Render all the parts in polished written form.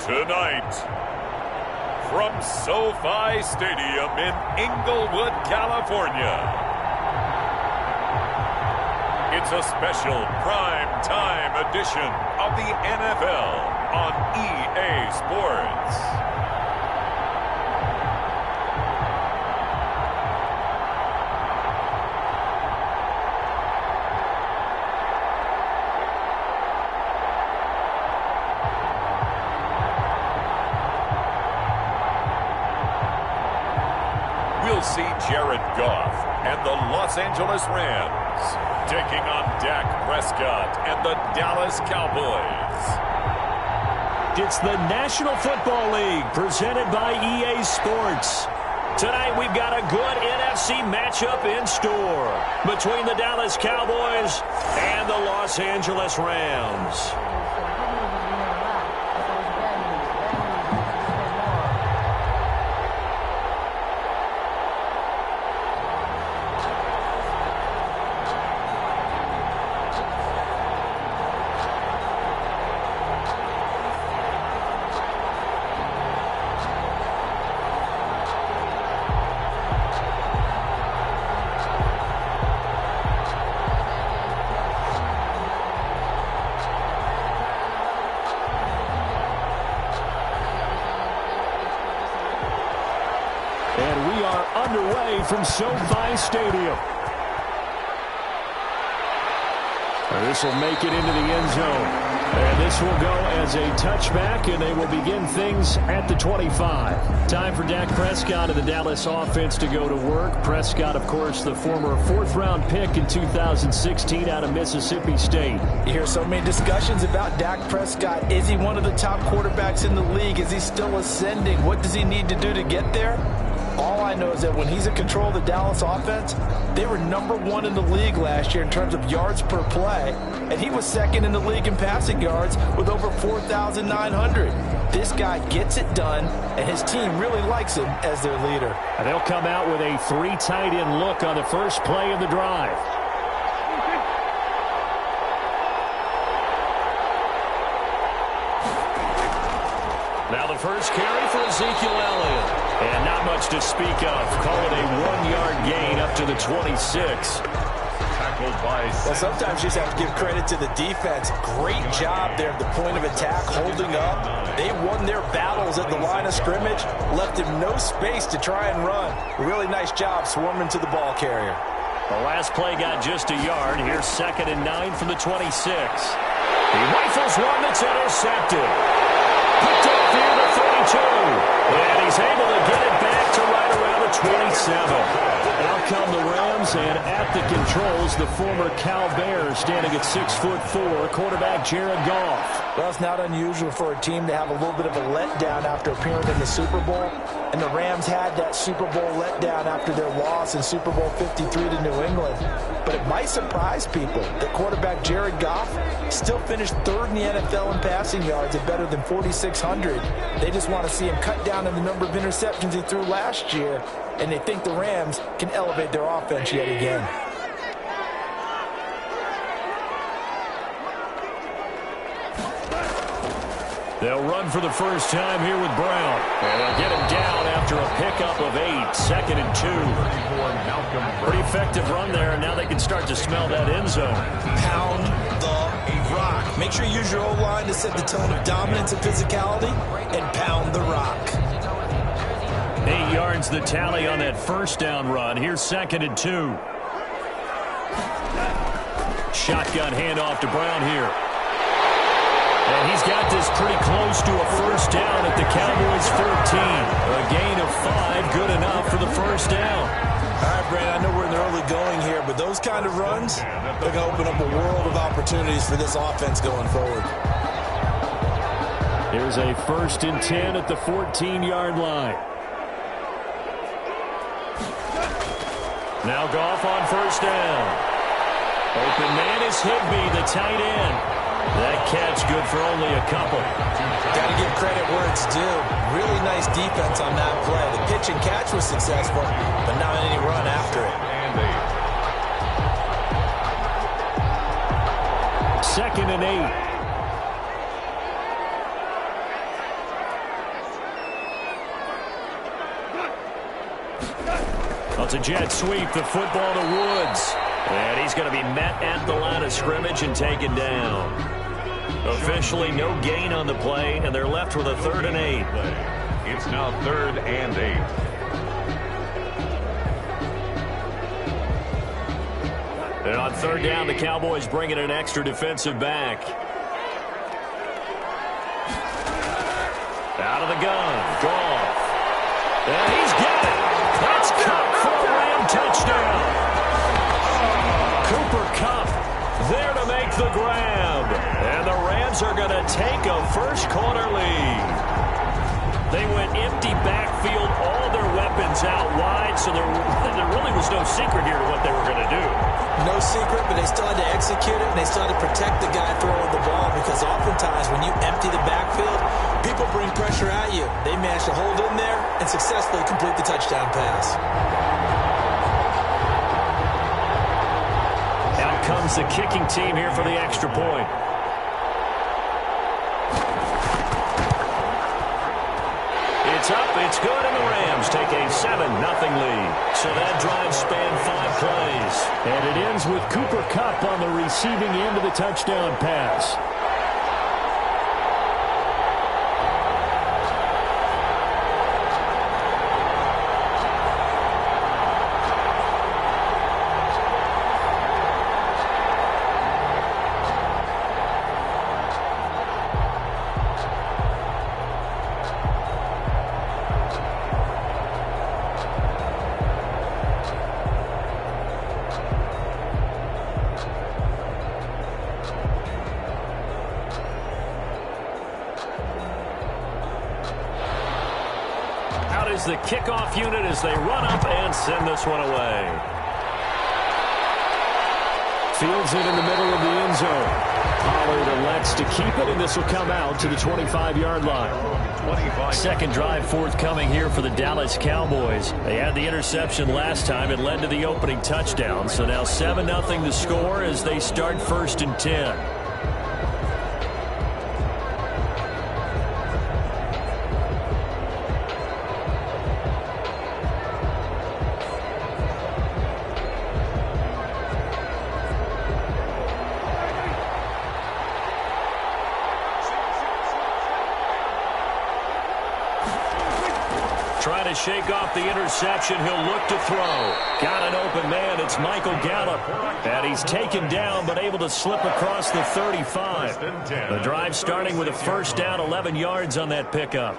Tonight, from SoFi Stadium in Inglewood, California, it's a special prime time edition of the NFL on EA Sports. See Jared Goff and the Los Angeles Rams taking on Dak Prescott and the Dallas Cowboys. It's the National Football League presented by EA Sports. Tonight we've got a good NFC matchup in store between the Dallas Cowboys and the Los Angeles Rams. And we are underway from SoFi Stadium. This will make it into the end zone. And this will go as a touchback, and they will begin things at the 25. Time for Dak Prescott of the Dallas offense to go to work. Prescott, of course, the former fourth-round pick in 2016 out of Mississippi State. You hear so many discussions about Dak Prescott. Is he one of the top quarterbacks in the league? Is he still ascending? What does he need to do to get there? All I know is that when he's in control of the Dallas offense, they were #1 in the league last year in terms of yards per play, and he was second in the league in passing yards with over 4,900. This guy gets it done, and his team really likes him as their leader. And they'll come out with a 3 tight end look on the first play of the drive. Now the first carry for Ezekiel Elliott. And not much to speak of. Call it a 1-yard gain up to the 26. Tackled by... Well, sometimes you just have to give credit to the defense. Great job there at the point of attack, holding up. They won their battles at the line of scrimmage, left him no space to try and run. Really nice job swarming to the ball carrier. The last play got just a yard. Here's 2nd and 9 from the 26. He rifles one that's intercepted. Picked up near the 32. And he's able to get it back to right around the 27. Out come the Rams, and at the controls, the former Cowbears standing at 6'4", quarterback Jared Goff. Well, it's not unusual for a team to have a little bit of a letdown after appearing in the Super Bowl. And the Rams had that Super Bowl letdown after their loss in Super Bowl 53 to New England. But it might surprise people that quarterback Jared Goff still finished 3rd in the NFL in passing yards at better than 4,600. They just want to see him cut down on the number of interceptions he threw last year, and they think the Rams can elevate their offense yet again. They'll run for the first time here with Brown. And they'll get him down after a pickup of 8, 2nd and 2. Pretty effective run there, and now they can start to smell that end zone. Pound the rock. Make sure you use your O-line to set the tone of dominance and physicality, and pound the rock. 8 yards the tally on that first down run. Here's 2nd and 2. Shotgun handoff to Brown here. And he's got this pretty close to a first down at the Cowboys 14. A gain of 5, good enough for the first down. All right, Brandon, I know we're in the early going here, but those kind of runs, they're going to open up a world of opportunities for this offense going forward. Here's a 1st and 10 at the 14-yard line. Now Goff on first down. Open man is Higbee, the tight end. That catch good for only a couple. Got to give credit where it's due. Really nice defense on that play. The pitch and catch was successful, but not any run after it. 2nd and 8. It's a jet sweep, the football to Woods. And he's going to be met at the line of scrimmage and taken down. Officially no gain on the play, and they're left with a 3rd and 8. It's now 3rd and 8. And on 3rd down, the Cowboys bring in an extra defensive back. Out of the gun, Goff. And he's got it. That's Cup for a Ram touchdown. Cooper Kupp there to make the grab. And the Rams are going to take a first-quarter lead. They went empty backfield, all their weapons out wide, so there really was no secret here to what they were going to do. No secret, but they still had to execute it, and they still had to protect the guy throwing the ball, because oftentimes when you empty the backfield, people bring pressure at you. They managed to hold in there and successfully complete the touchdown pass. Out comes the kicking team here for the extra point. It's up, it's good, and the Rams take a 7-0 lead. So that drive spanned 5 plays. And it ends with Cooper Kupp on the receiving end of the touchdown pass. The kickoff unit as they run up and send this one away. Fields it in the middle of the end zone. Pollard elects to keep it, and this will come out to the 25-yard line. Second drive forthcoming here for the Dallas Cowboys. They had the interception last time. It led to the opening touchdown. So now 7-0 the score as they start 1st and 10. Trying to shake off the interception. He'll look to throw. Got an open man. It's Michael Gallup. And he's taken down but able to slip across the 35. The drive starting with a 1st down, 11 yards on that pickup.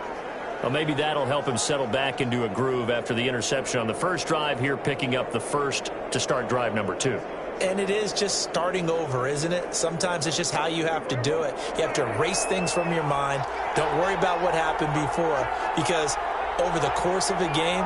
Well, maybe that'll help him settle back into a groove after the interception on the first drive here, picking up the 1st to start drive number 2. And it is just starting over, isn't it? Sometimes it's just how you have to do it. You have to erase things from your mind. Don't worry about what happened before, because over the course of the game,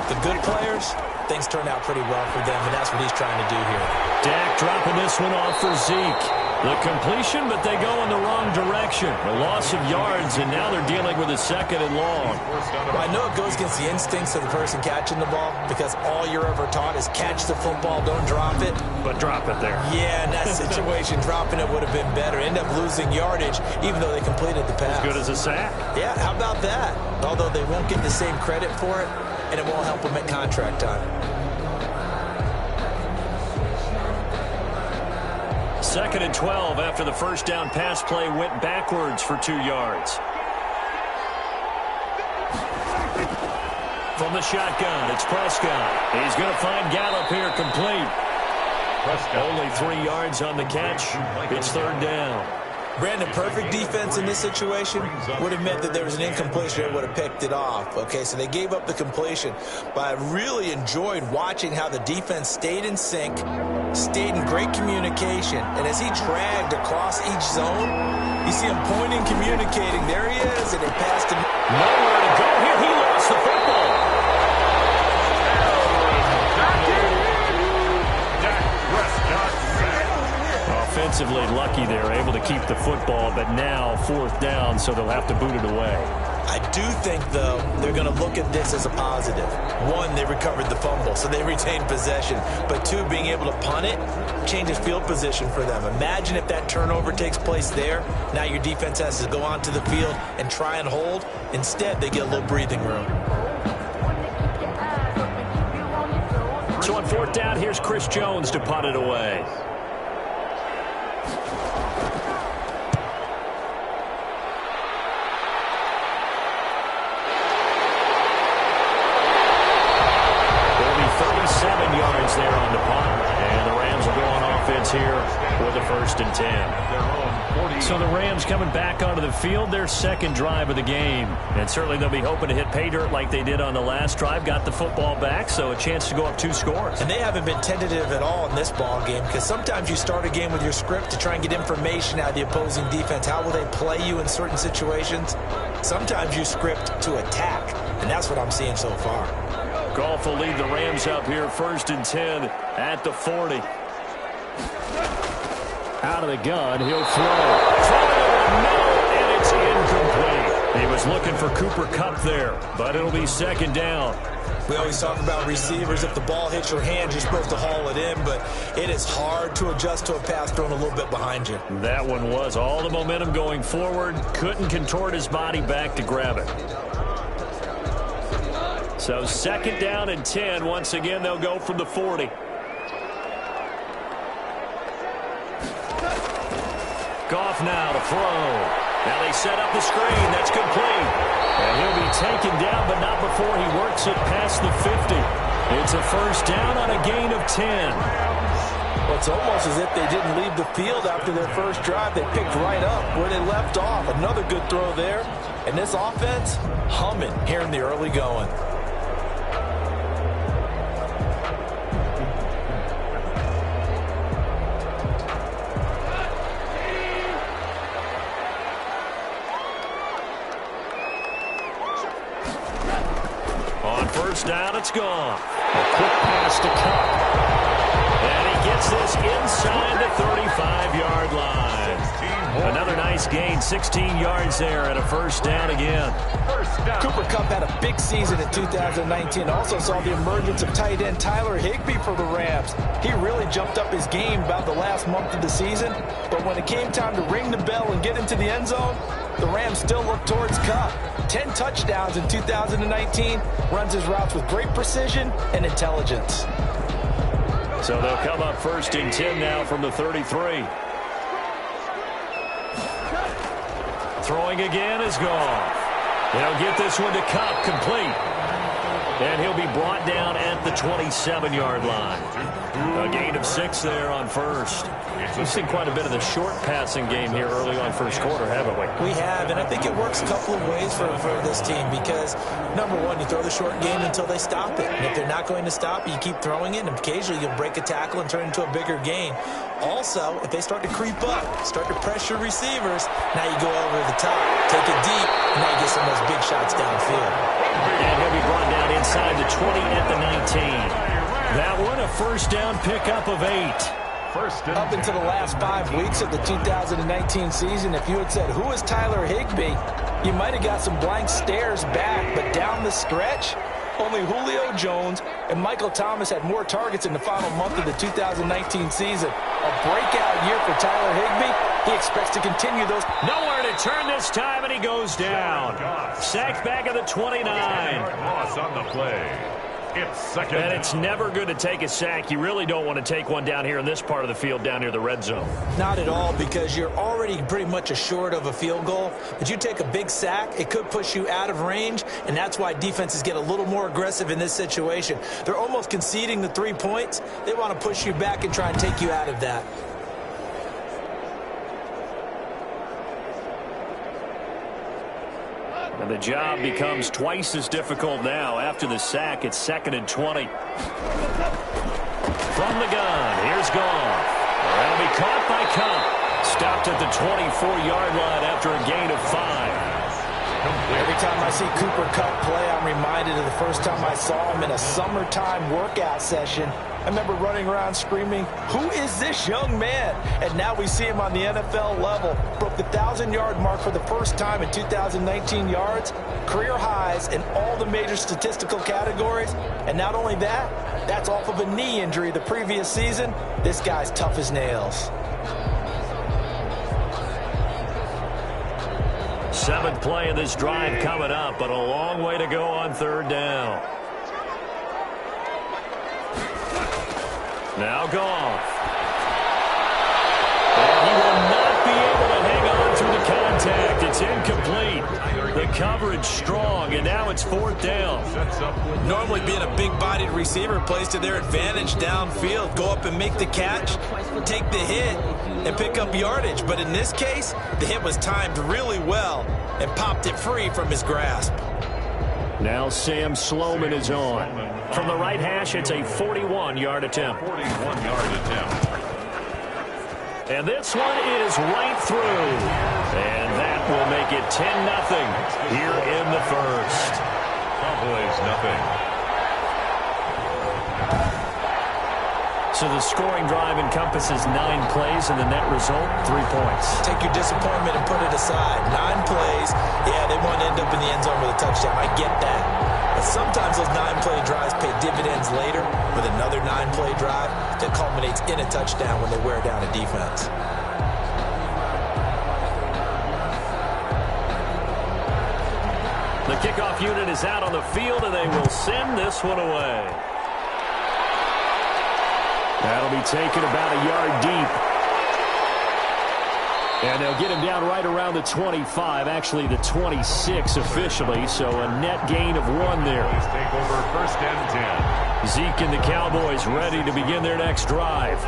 the good players, things turn out pretty well for them, and that's what he's trying to do here. Dak dropping this one off for Zeke. The completion, but they go in the wrong direction. A loss of yards, and now they're dealing with a 2nd and long. Well, I know it goes against the instincts of the person catching the ball, because all you're ever taught is catch the football, don't drop it. But drop it there. Yeah, in that situation, dropping it would have been better. End up losing yardage, even though they completed the pass. As good as a sack. Yeah, how about that? Although they won't get the same credit for it, and it won't help them at contract time. 2nd and 12 after the 1st down pass play went backwards for 2 yards. From the shotgun, it's Prescott. He's going to find Gallup here complete. Only 3 yards on the catch. It's 3rd down. Brandon, perfect defense in this situation would have meant that there was an incompletion and would have picked it off. Okay, so they gave up the completion. But I really enjoyed watching how the defense stayed in sync, stayed in great communication. And as he dragged across each zone, you see him pointing, communicating. There he is, and they passed him. Nowhere to go here. He lost the football. Offensively lucky they're able to keep the football, but now 4th down, so they'll have to boot it away. I do think, though, they're going to look at this as a positive. 1, they recovered the fumble, so they retained possession. But 2, being able to punt it changes field position for them. Imagine if that turnover takes place there. Now your defense has to go onto the field and try and hold. Instead, they get a little breathing room. So on fourth down, here's Chris Jones to punt it away. There'll be 37 yards there on the punt. And the Rams will go on offense here with a 1st and 10. So the Rams coming back onto the field, their second drive of the game. And certainly they'll be hoping to hit pay dirt like they did on the last drive. Got the football back, so a chance to go up 2 scores. And they haven't been tentative at all in this ball game, because sometimes you start a game with your script to try and get information out of the opposing defense. How will they play you in certain situations? Sometimes you script to attack, and that's what I'm seeing so far. Goff will lead the Rams up here, 1st and 10 at the 40. Out of the gun, he'll throw. And it's incomplete. He was looking for Cooper Kupp there, but it'll be 2nd down. We always talk about receivers. If the ball hits your hand, you're supposed to haul it in, but it is hard to adjust to a pass thrown a little bit behind you. That one was all the momentum going forward. Couldn't contort his body back to grab it. So 2nd down and 10. Once again, they'll go from the 40. Goff now to throw. Now they set up the screen. That's complete. And he'll be taken down, but not before he works it past the 50. It's a 1st down on a gain of 10. Well, it's almost as if they didn't leave the field after their first drive. They picked right up where they left off. Another good throw there. And this offense, humming here in the early going. Down, it's gone. A quick pass to Kupp. And he gets this inside the 35-yard line. Another nice gain, 16 yards there, and a 1st down again. Cooper Kupp had a big season in 2019. Also saw the emergence of tight end Tyler Higbee for the Rams. He really jumped up his game about the last month of the season. But when it came time to ring the bell and get into the end zone, the Rams still look towards Kupp. 10 touchdowns in 2019, runs his routes with great precision and intelligence. So they'll come up 1st and 10 now from the 33. Throwing again is gone. They'll get this one to Kupp, complete. And he'll be brought down at the 27-yard line. A gain of 6 there on 1st. We've seen quite a bit of the short passing game here early on 1st quarter, haven't we? We have, and I think it works a couple of ways for this team because, number one, you throw the short game until they stop it. And if they're not going to stop it, you keep throwing it, and occasionally you'll break a tackle and turn it into a bigger gain. Also, if they start to creep up, start to pressure receivers, now you go over the top, take it deep, and now you get some of those big shots downfield. And he'll be brought down inside the 20 at the 19. That one, a 1st down pickup of 8. Up until the last 5 weeks of the 2019 season, if you had said, who is Tyler Higbee, you might have got some blank stares back. But down the stretch, only Julio Jones and Michael Thomas had more targets in the final month of the 2019 season. A breakout year for Tyler Higbee. He expects to continue those. Nowhere to turn this time, and he goes down. Sacked back at the 29. Loss on the play. It's 2nd. And it's never good to take a sack. You really don't want to take one down here in this part of the field, down near the red zone. Not at all, because you're already pretty much assured of a field goal. But you take a big sack, it could push you out of range, and that's why defenses get a little more aggressive in this situation. They're almost conceding the 3 points. They want to push you back and try and take you out of that. And the job becomes twice as difficult now. After the sack, it's 2nd and 20. From the gun, here's Goff. That'll be caught by Kupp. Stopped at the 24-yard line after a gain of 5. Every time I see Cooper Kupp play, I'm reminded of the first time I saw him in a summertime workout session. I remember running around screaming, who is this young man? And now we see him on the NFL level. Broke the 1,000-yard mark for the first time in 2019 yards. Career highs in all the major statistical categories. And not only that, that's off of a knee injury the previous season. This guy's tough as nails. 7th play of this drive coming up, but a long way to go on 3rd down. Now Goff. And he will not be able to hang on through the contact. It's incomplete. The coverage strong, and now it's 4th down. Normally being a big-bodied receiver plays to their advantage downfield. Go up and make the catch, take the hit, and pick up yardage. But in this case, the hit was timed really well and popped it free from his grasp. Now Sam Sloman is on. From the right hash, it's a 41-yard attempt. 41-yard attempt. And this one is right through. And that will make it 10-0 here in the first. Cowboys nothing. So the scoring drive encompasses 9 plays, and the net result, 3 points. Take your disappointment and put it aside. 9 plays. Yeah, they want to end up in the end zone with a touchdown. I get that. But sometimes those 9-play drives pay dividends later with another 9-play drive that culminates in a touchdown when they wear down a defense. The kickoff unit is out on the field, and they will send this one away. That'll be taken about a yard deep. And they'll get him down right around the 25, actually the 26 officially, so a net gain of 1 there. Let's take over 1st and 10. Zeke and the Cowboys ready to begin their next drive.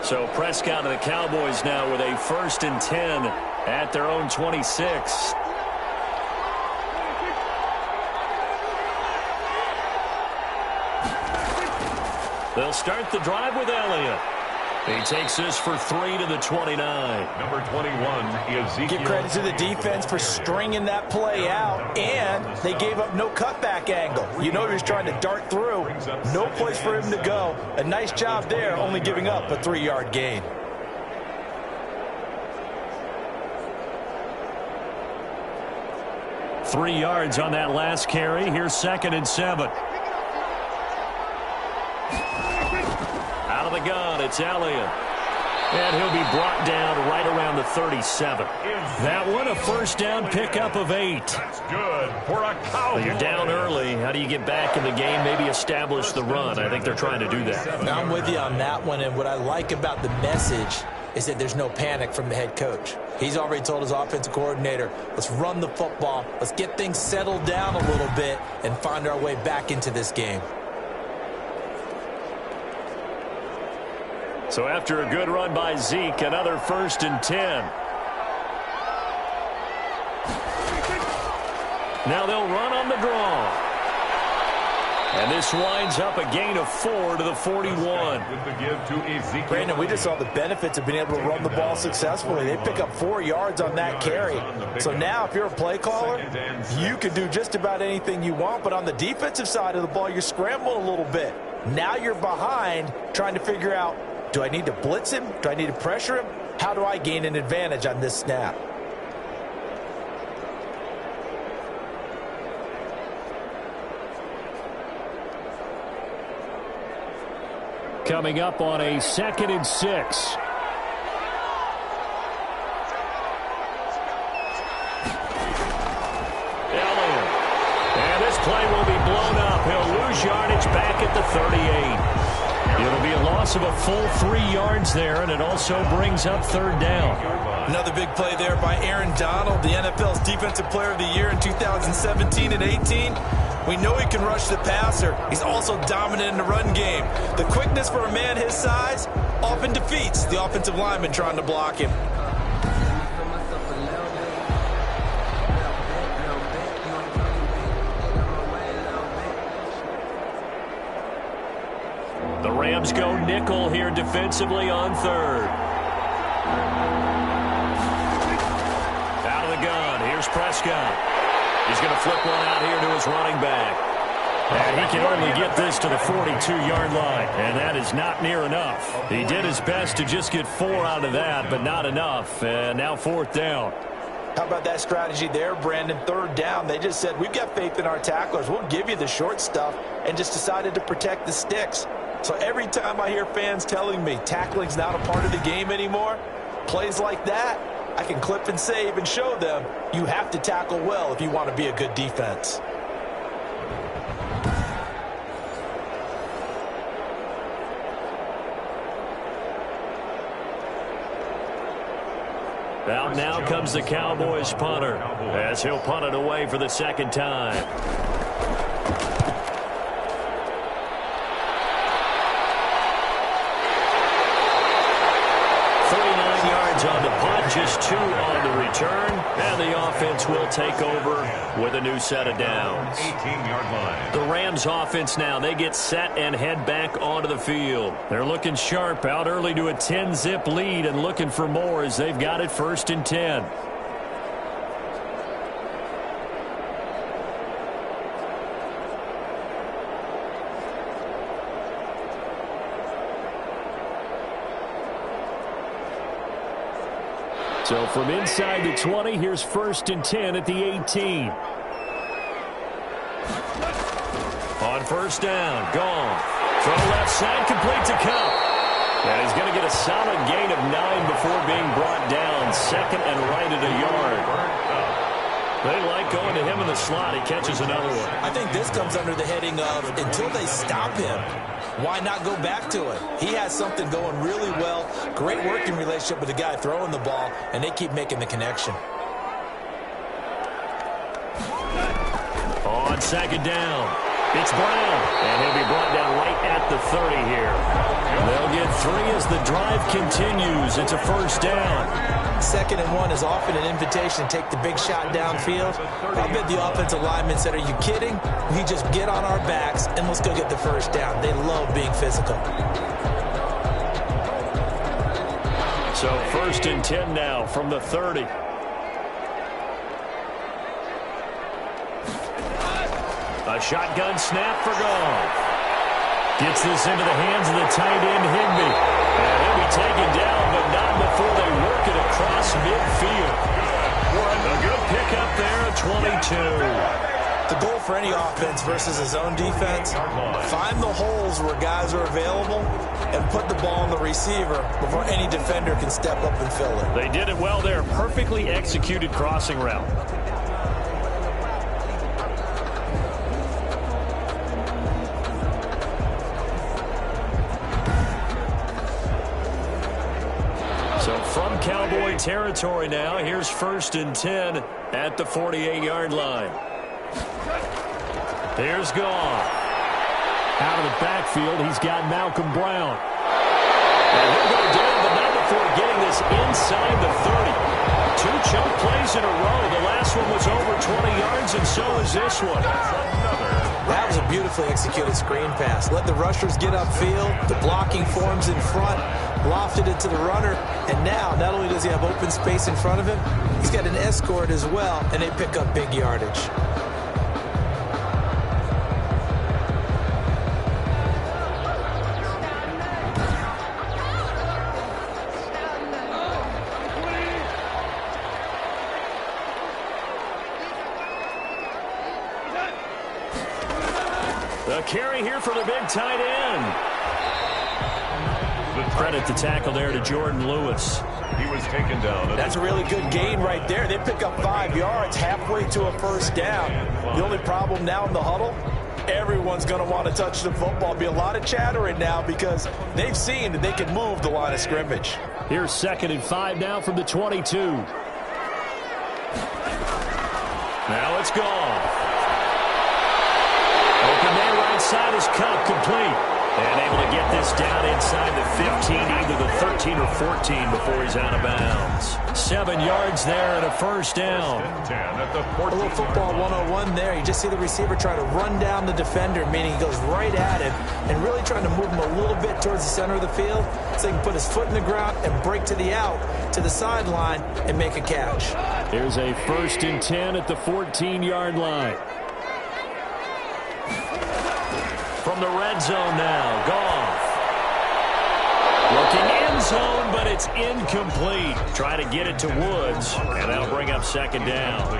So Prescott and the Cowboys now with a 1st and 10 at their own 26. They'll start the drive with Elliott. He takes this for 3 to the 29. Number 21 is Zeke. Give credit to the defense for stringing that play out, and they gave up no cutback angle. You know he was trying to dart through. No place for him to go. A nice job there, only giving up a 3-yard gain. Three yards on that last carry. Here's 2nd and 7. Out of the gun, it's Elliott. And he'll be brought down right around the 37. That one, a 1st down pickup of 8. That's good for a Cowboy. Well, you're down early. How do you get back in the game? Maybe establish the run. I think they're trying to do that. I'm with you on that one, and what I like about the message is that there's no panic from the head coach. He's already told his offensive coordinator, let's run the football, let's get things settled down a little bit and find our way back into this game. So after a good run by Zeke, another 1st and 10. Now they'll run on the draw. And this winds up a gain of 4 to the 41. With the give to Ezekiel. Brandon, we just saw the benefits of being able to run the ball successfully. They pick up 4 yards on that carry. So now if you're a play caller, you can do just about anything you want. But on the defensive side of the ball, you're scrambling a little bit. Now you're behind trying to figure out, do I need to blitz him? Do I need to pressure him? How do I gain an advantage on this snap? Coming up on a 2nd and 6. Elliott. And this play will be blown up. He'll lose yardage back at the 38. It'll be a loss of a full 3 yards there, and it also brings up 3rd down. Another big play there by Aaron Donald, the NFL's Defensive Player of the Year in 2017 and 18. We know he can rush the passer. He's also dominant in the run game. The quickness for a man his size often defeats the offensive lineman trying to block him. The Rams go nickel here defensively on 3rd. Out of the gun. Here's Prescott. He's going to flip one out here to his running back. And he can only get this to the 42-yard line. And that is not near enough. He did his best to just get 4 out of that, but not enough. And now 4th down. How about that strategy there, Brandon? Third down, they just said, we've got faith in our tacklers. We'll give you the short stuff, and just decided to protect the sticks. So every time I hear fans telling me tackling's not a part of the game anymore, plays like that, I can clip and save and show them you have to tackle well if you want to be a good defense. Out now comes the Cowboys punter as he'll punt it away for the second time. 49 yards on the punt, just 2 on the return, and the offense will take over with a new set of downs. 18-yard line. The Rams offense now, they get set and head back onto the field. They're looking sharp, out early to a 10-zip lead and looking for more as they've got it 1st and 10. So from inside the 20, here's 1st and 10 at the 18. On 1st down, gone. Throw left side, complete to Cup. And he's going to get a solid gain of 9 before being brought down. 2nd and right at a yard. They like going to him in the slot. He catches another one. I think this comes under the heading of until they stop him, why not go back to it? He has something going really well. Great working relationship with the guy throwing the ball, and they keep making the connection. On 2nd down, it's Brown, and he'll be brought down right at the 30 here. They'll get 3 as the drive continues. It's a 1st down. 2nd and 1 is often an invitation to take the big shot downfield. I bet the offensive linemen said, are you kidding? We just get on our backs and let's go get the 1st down. They love being physical. So 1st and 10 now from the 30. A shotgun snap for Goff. Gets this into the hands of the tight end, Higby. And he'll be taken down, but not before they work it across midfield. A good pickup there at 22. The goal for any offense versus his own defense, find the holes where guys are available and put the ball on the receiver before any defender can step up and fill it. They did it well there. Perfectly executed crossing route. So from Cowboy territory now, here's 1st and 10 at the 48-yard line. Here's Goff. Out of the backfield, he's got Malcolm Brown. And he'll go down, but not before getting this inside the 30. 2 chunk plays in a row. The last one was over 20 yards, and so is this one. That was a beautifully executed screen pass. Let the rushers get upfield. The blocking forms in front. Lofted it to the runner. And now, not only does he have open space in front of him, he's got an escort as well, and they pick up big yardage. The carry here for the big tight end. Credit the tackle there to Jordan Lewis. He was taken down. That's a really good gain right there. They pick up 5 yards halfway to a 1st down. The only problem now in the huddle, everyone's going to want to touch the football. Be a lot of chattering now because they've seen that they can move the line of scrimmage. Here's 2nd and 5 now from the 22. Now it's gone. Open there, right side is Cup, complete. And able to get this down inside the 15, either the 13 or 14 before he's out of bounds. 7 yards there and a 1st down. A little football 101 there. You just see the receiver try to run down the defender, meaning he goes right at him and really trying to move him a little bit towards the center of the field so he can put his foot in the ground and break to the out, to the sideline, and make a catch. Here's a 1st and 10 at the 14-yard line. From the red zone now, Goff. Looking end zone, but it's incomplete. Try to get it to Woods, and that'll bring up second down.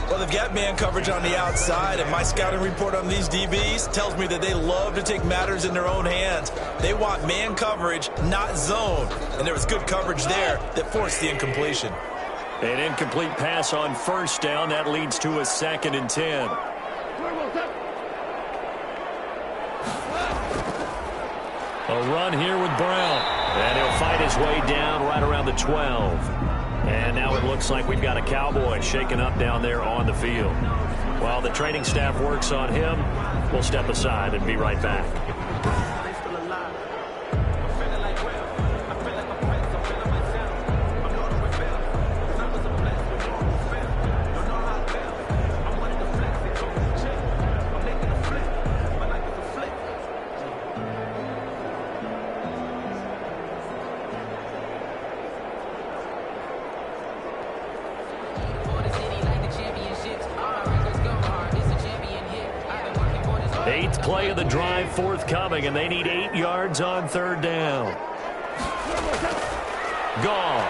Well, they've got man coverage on the outside, and my scouting report on these DBs tells me that they love to take matters in their own hands. They want man coverage, not zone. And there was good coverage there that forced the incompletion. An incomplete pass on first down. That leads to a 2nd and 10. A run here with Brown. And he'll fight his way down right around the 12. And now it looks like we've got a Cowboy shaken up down there on the field. While the training staff works on him, we'll step aside and be right back. Eighth play of the drive forthcoming, and they need 8 yards on 3rd down. Goff.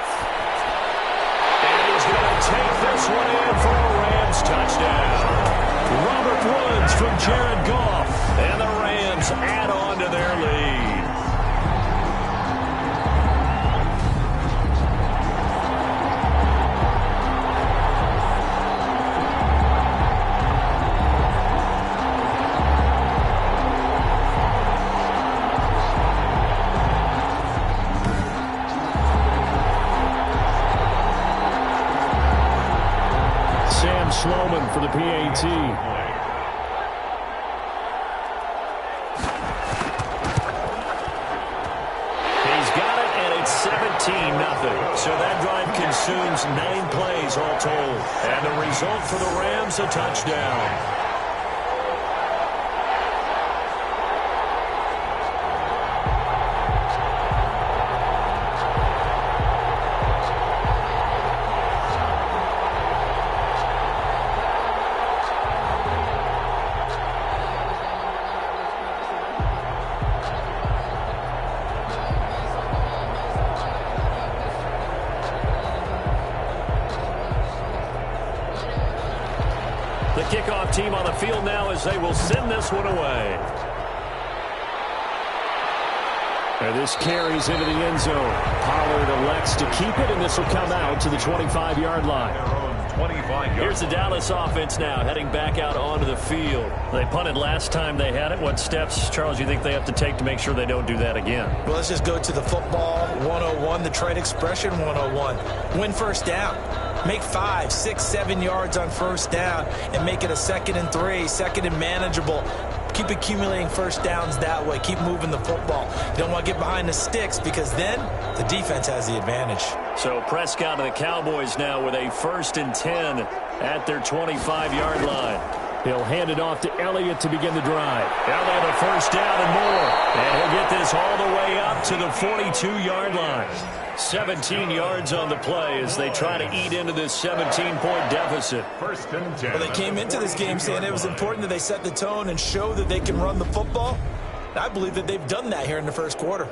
And he's going to take this one in for a Rams touchdown. Robert Woods from Jared Goff. And the Rams add on to their lead. Sloman for the PAT. He's got it, and it's 17-0. So that drive consumes 9 plays all told. And the result for the Rams, a touchdown. The kickoff team on the field now as they will send this one away. And this carries into the end zone. Pollard elects to keep it, and this will come out to the 25-yard line. Here's the Dallas offense now heading back out onto the field. They punted last time they had it. What steps, Charles, you think they have to take to make sure they don't do that again? Well, let's just go to the football 101, the trade expression 101. Win first down. Make 5, 6, 7 yards on first down and make it a 2nd and 3, 2nd and manageable. Keep accumulating first downs that way. Keep moving the football. You don't want to get behind the sticks because then the defense has the advantage. So Prescott and the Cowboys now with a 1st and 10 at their 25-yard line. He'll hand it off to Elliott to begin the drive. Now they have a first down and more. And he'll get this all the way up to the 42-yard line. 17 yards on the play as they try to eat into this 17-point deficit. 1st and 10. Well, they came into this game saying it was important that they set the tone and show that they can run the football. And I believe that they've done that here in the first quarter.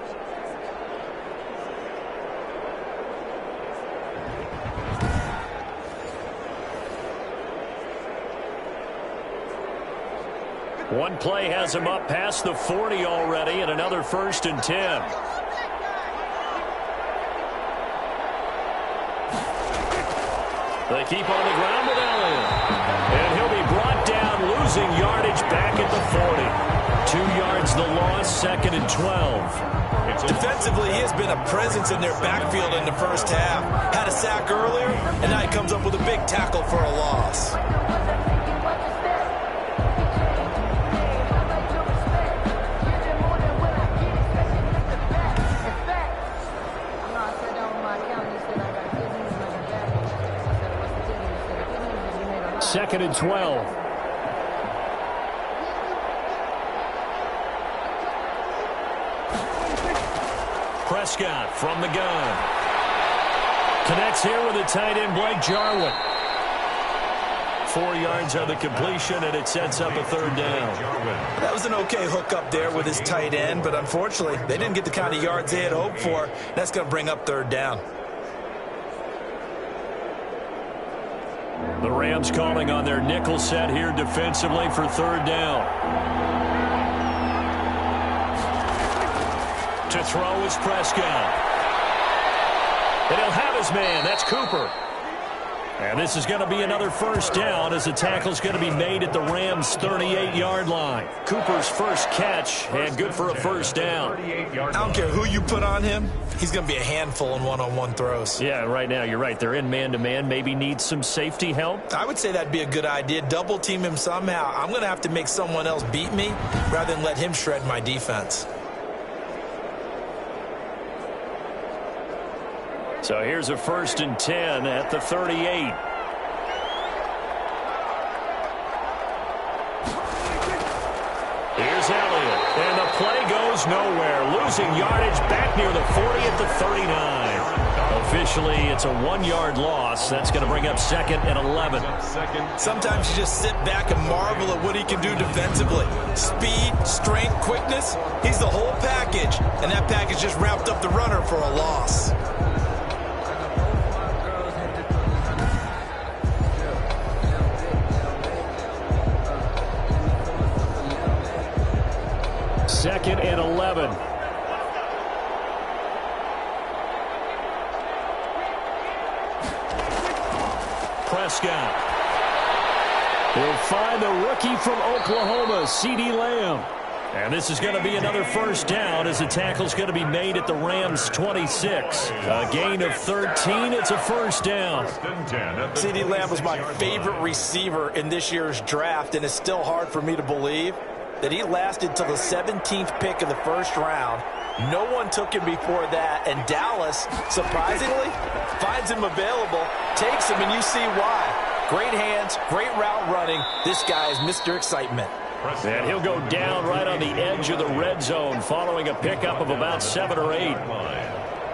One play has him up past the 40 already, and another 1st and 10. They keep on the ground with Elliott. And he'll be brought down, losing yardage back at the 40. 2 yards the loss, 2nd and 12. Defensively, he has been a presence in their backfield in the first half. Had a sack earlier, and now he comes up with a big tackle for a loss. Second and 12. Prescott from the gun. Connects here with the tight end Blake Jarwin. 4 yards on the completion, and it sets up a third down. That was an okay hookup there with his tight end, but unfortunately, they didn't get the kind of yards they had hoped for. That's going to bring up third down. The Rams calling on their nickel set here defensively for third down. To throw is Prescott. And he'll have his man. That's Cooper. And this is going to be another first down as the tackle's going to be made at the Rams' 38-yard line. Cooper's first catch, and good for a first down. I don't care who you put on him. He's going to be a handful in one-on-one throws. Yeah, right now, you're right. They're in man-to-man. Maybe need some safety help. I would say that'd be a good idea. Double-team him somehow. I'm going to have to make someone else beat me rather than let him shred my defense. So here's a 1st and 10 at the 38. Here's Elliott, and the play goes nowhere. Losing yardage back near the 40 at the 39. Officially, it's a 1-yard loss. That's going to bring up 2nd and 11. Sometimes you just sit back and marvel at what he can do defensively. Speed, strength, quickness. He's the whole package, and that package just wrapped up the runner for a loss. Second and 11. Prescott. He'll find the rookie from Oklahoma, CeeDee Lamb. And this is going to be another first down as the tackle's going to be made at the Rams' 26. A gain of 13. It's a first down. CeeDee Lamb was my favorite receiver in this year's draft, and it's still hard for me to believe that he lasted till the 17th pick of the first round. No one took him before that, and Dallas, surprisingly, finds him available, takes him, and you see why. Great hands, great route running. This guy is Mr. Excitement. And he'll go down right on the edge of the red zone following a pickup of about 7 or 8.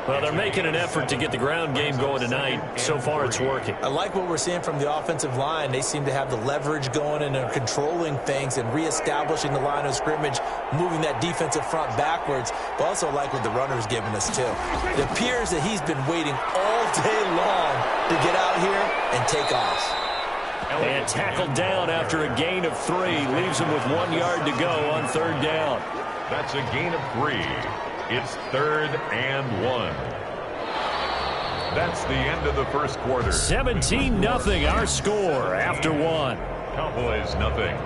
Well, they're making an effort to get the ground game going tonight. So far, it's working. I like what we're seeing from the offensive line. They seem to have the leverage going and are controlling things and reestablishing the line of scrimmage, moving that defensive front backwards. But also like what the runner's giving us, too. It appears that he's been waiting all day long to get out here and take off. And tackled down after a gain of 3. Leaves him with 1 yard to go on third down. That's a gain of 3. It's 3rd and 1. That's the end of the first quarter. 17-0 our score after 1. Cowboys nothing.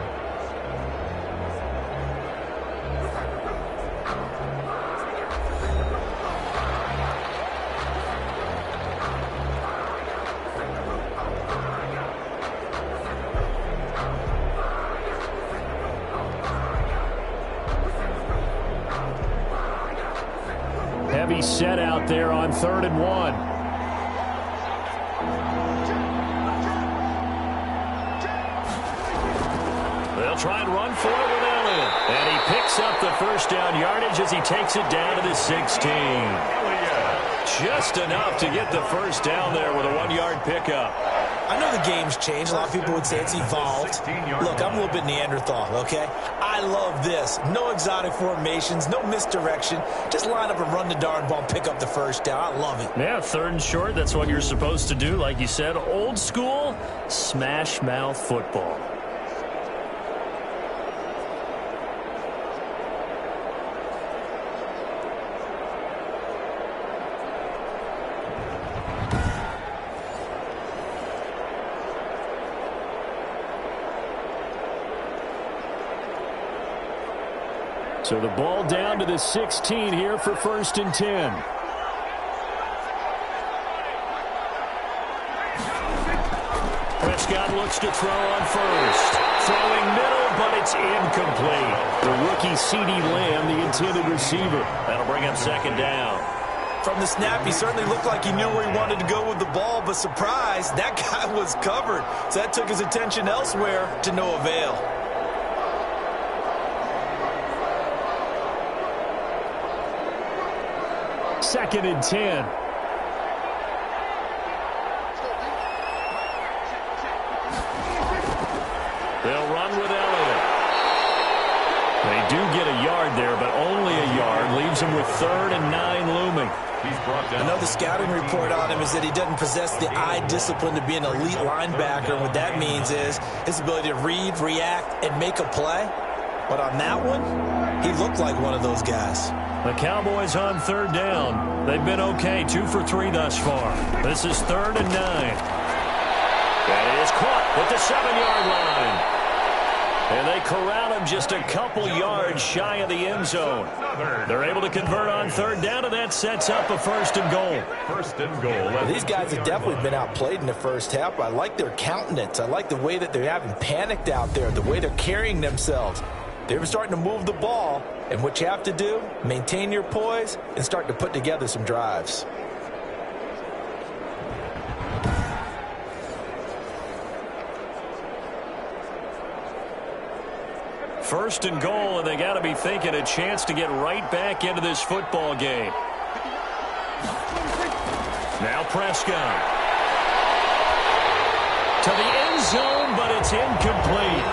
Heavy set out there on 3rd and 1. They'll try and run for it with Elliott. And he picks up the first down yardage as he takes it down to the 16. Just enough to get the first down there with a 1-yard pickup. I know the game's changed. A lot of people would say it's evolved. Look, I'm a little bit Neanderthal, okay? I love this. No exotic formations, no misdirection. Just line up and run the darn ball, pick up the first down. I love it. Yeah, 3rd and short, that's what you're supposed to do. Like you said, old school, smash mouth football. So the ball down to the 16 here for 1st and 10. Prescott looks to throw on first. Throwing middle, but it's incomplete. The rookie CeeDee Lamb, the intended receiver. That'll bring up 2nd down. From the snap, he certainly looked like he knew where he wanted to go with the ball, but surprise, that guy was covered. So that took his attention elsewhere to no avail. 2nd and 10. yard, leaves him with 3rd and 9 looming. I know the scouting report on him is that he doesn't possess the eye discipline to be an elite linebacker. What that means is his ability to read, react, and make a play. But on that one, he looked like one of those guys. The Cowboys on 3rd down. They've been okay, 2 for 3 thus far. This is 3rd and 9. And he is caught at the 7-yard line. And they corral him just a couple yards shy of the end zone. They're able to convert on 3rd down, and that sets up a 1st and goal. 1st and goal. These guys have definitely been outplayed in the first half. I like their countenance. I like the way that they haven't panicked out there, the way they're carrying themselves. They're starting to move the ball, and what you have to do, maintain your poise and start to put together some drives. First and goal, and they got to be thinking a chance to get right back into this football game. Now Prescott. To the end zone, but it's incomplete.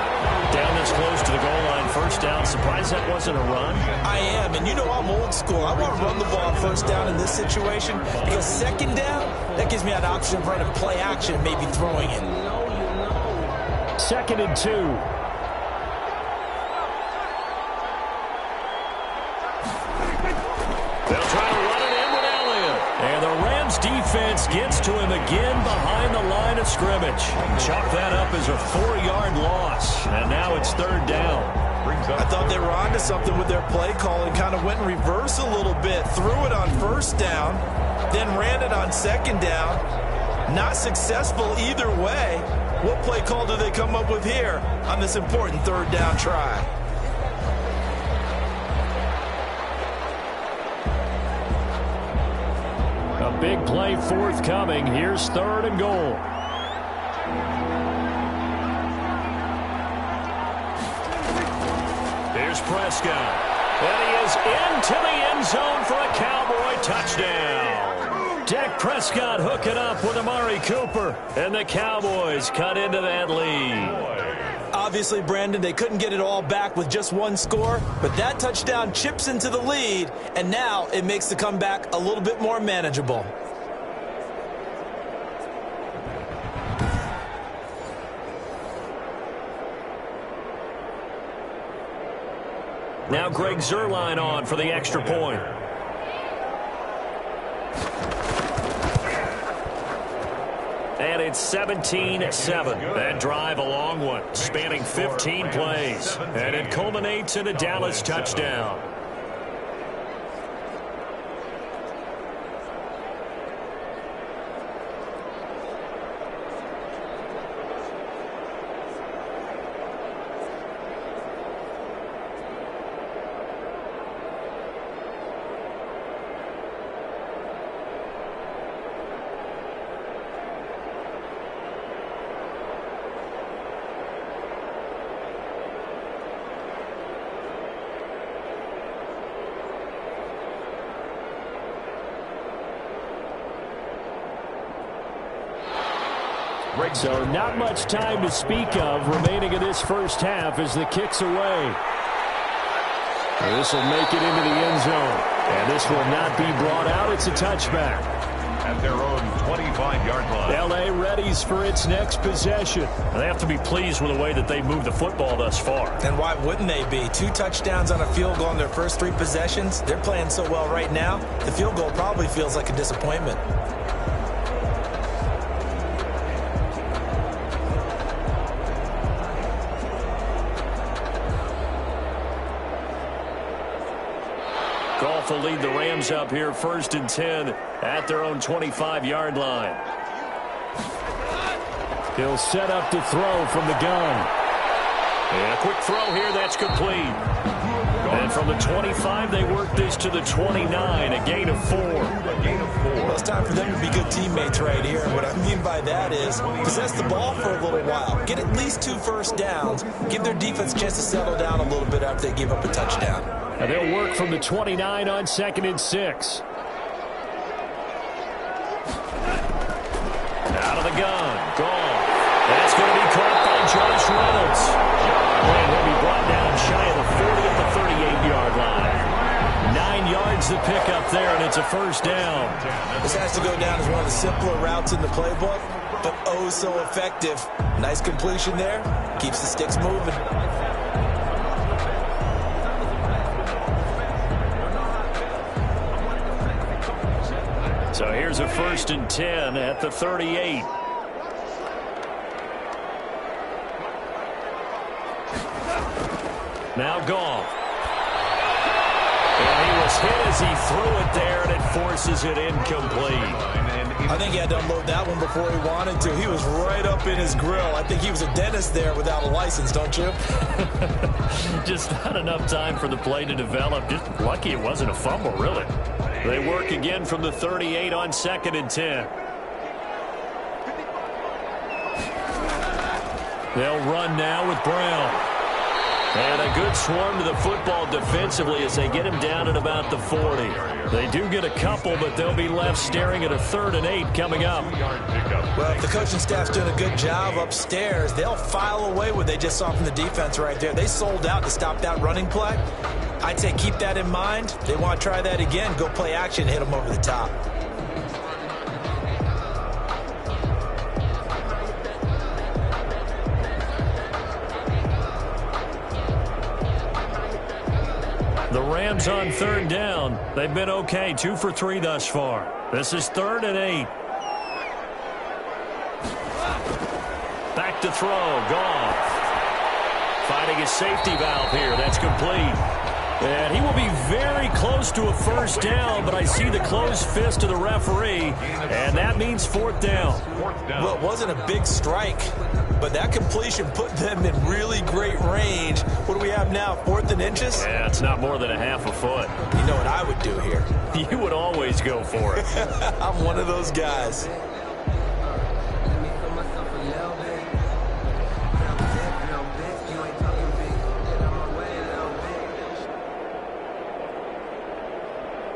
Down this close to the goal line, 1st down. Surprised that wasn't a run? I am, and you know I'm old school. I want to run the ball 1st down in this situation because 2nd down, that gives me an option of running play action and maybe throwing it. 2nd and 2. They'll try to run it in with Elliott. And the Rams defense gets to him again behind the line of scrimmage. Chalk that up as a 4-yard loss. And now it's 3rd down. I thought they were onto something with their play call and kind of went in reverse a little bit. Threw it on 1st down, then ran it on 2nd down. Not successful either way. What play call do they come up with here on this important 3rd down try? A big play forthcoming. Here's 3rd and goal. Here's Prescott. And he is into the end zone for a Cowboy touchdown. Dak Prescott hooking up with Amari Cooper. And the Cowboys cut into that lead. Obviously, Brandon, they couldn't get it all back with just one score, but that touchdown chips into the lead, and now it makes the comeback a little bit more manageable. Now Greg Zuerlein on for the extra point. And it's 17-7. That drive a long one, spanning 15 plays. And it culminates in a Dallas touchdown. So not much time to speak of remaining in this first half as the kick's away. This will make it into the end zone. And this will not be brought out. It's a touchback. At their own 25-yard line. L.A. readies for its next possession. They have to be pleased with the way that they moved the football thus far. And why wouldn't they be? 2 touchdowns on a field goal in their first 3 possessions. They're playing so well right now, the field goal probably feels like a disappointment. Goff will lead the Rams up here 1st and 10 at their own 25-yard line. He'll set up to throw from the gun. And a quick throw here, that's complete. And from the 25, they work this to the 29, a gain of 4. Well, it's time for them to be good teammates right here. And what I mean by that is possess the ball for a little while. Get at least 2 first downs. Give their defense a chance to settle down a little bit after they give up a touchdown. And they'll work from the 29 on 2nd and 6. Out of the gun. Gone. That's going to be caught by Josh Reynolds. And he'll be brought down shy of the 40 at the 38-yard line. the pickup there, and it's a first down. This has to go down as one of the simpler routes in the playbook, but oh so effective. Nice completion there. Keeps the sticks moving. So here's a 1st and 10 at the 38. Now Goff. And he was hit as he threw it there, and it forces it incomplete. I think he had to unload that one before he wanted to. He was right up in his grill. I think he was a dentist there without a license, don't you? Just not enough time for the play to develop. Just lucky it wasn't a fumble, really. They work again from the 38 on 2nd and 10. They'll run now with Brown. And a good swarm to the football defensively as they get him down at about the 40. They do get a couple, but they'll be left staring at a 3rd and 8 coming up. Well, if the coaching staff's doing a good job upstairs, they'll file away what they just saw from the defense right there. They sold out to stop that running play. I'd say keep that in mind. They want to try that again. Go play action, hit them over the top. The Rams on 3rd down. They've been okay, 2 for 3 thus far. This is 3rd and 8. Back to throw, Goff. Finding his safety valve here. That's complete. And he will be very close to a 1st down, but I see the closed fist of the referee, and that means 4th down. Well, it wasn't a big strike, but that completion put them in really great range. What do we have now, 4th and inches? Yeah, it's not more than a half a foot. You know what I would do here? You would always go for it. I'm one of those guys.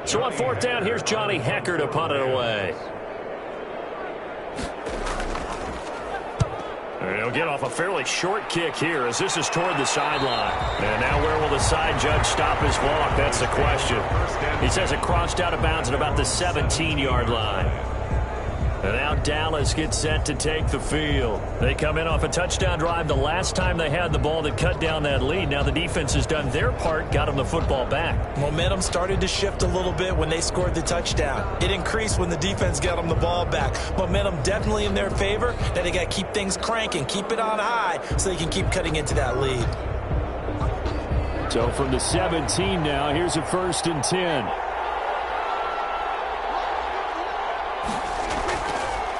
So on 4th down, here's Johnny Hecker to punt it away. And he'll get off a fairly short kick here as this is toward the sideline. And now where will the side judge stop his walk? That's the question. He says it crossed out of bounds at about the 17-yard line. And now Dallas gets set to take the field. They come in off a touchdown drive the last time they had the ball that cut down that lead. Now the defense has done their part, got them the football back. Momentum started to shift a little bit when they scored the touchdown. It increased when the defense got them the ball back. Momentum definitely in their favor. Now they got to keep things cranking, keep it on high so they can keep cutting into that lead. So from the 17 now, here's a 1st and 10.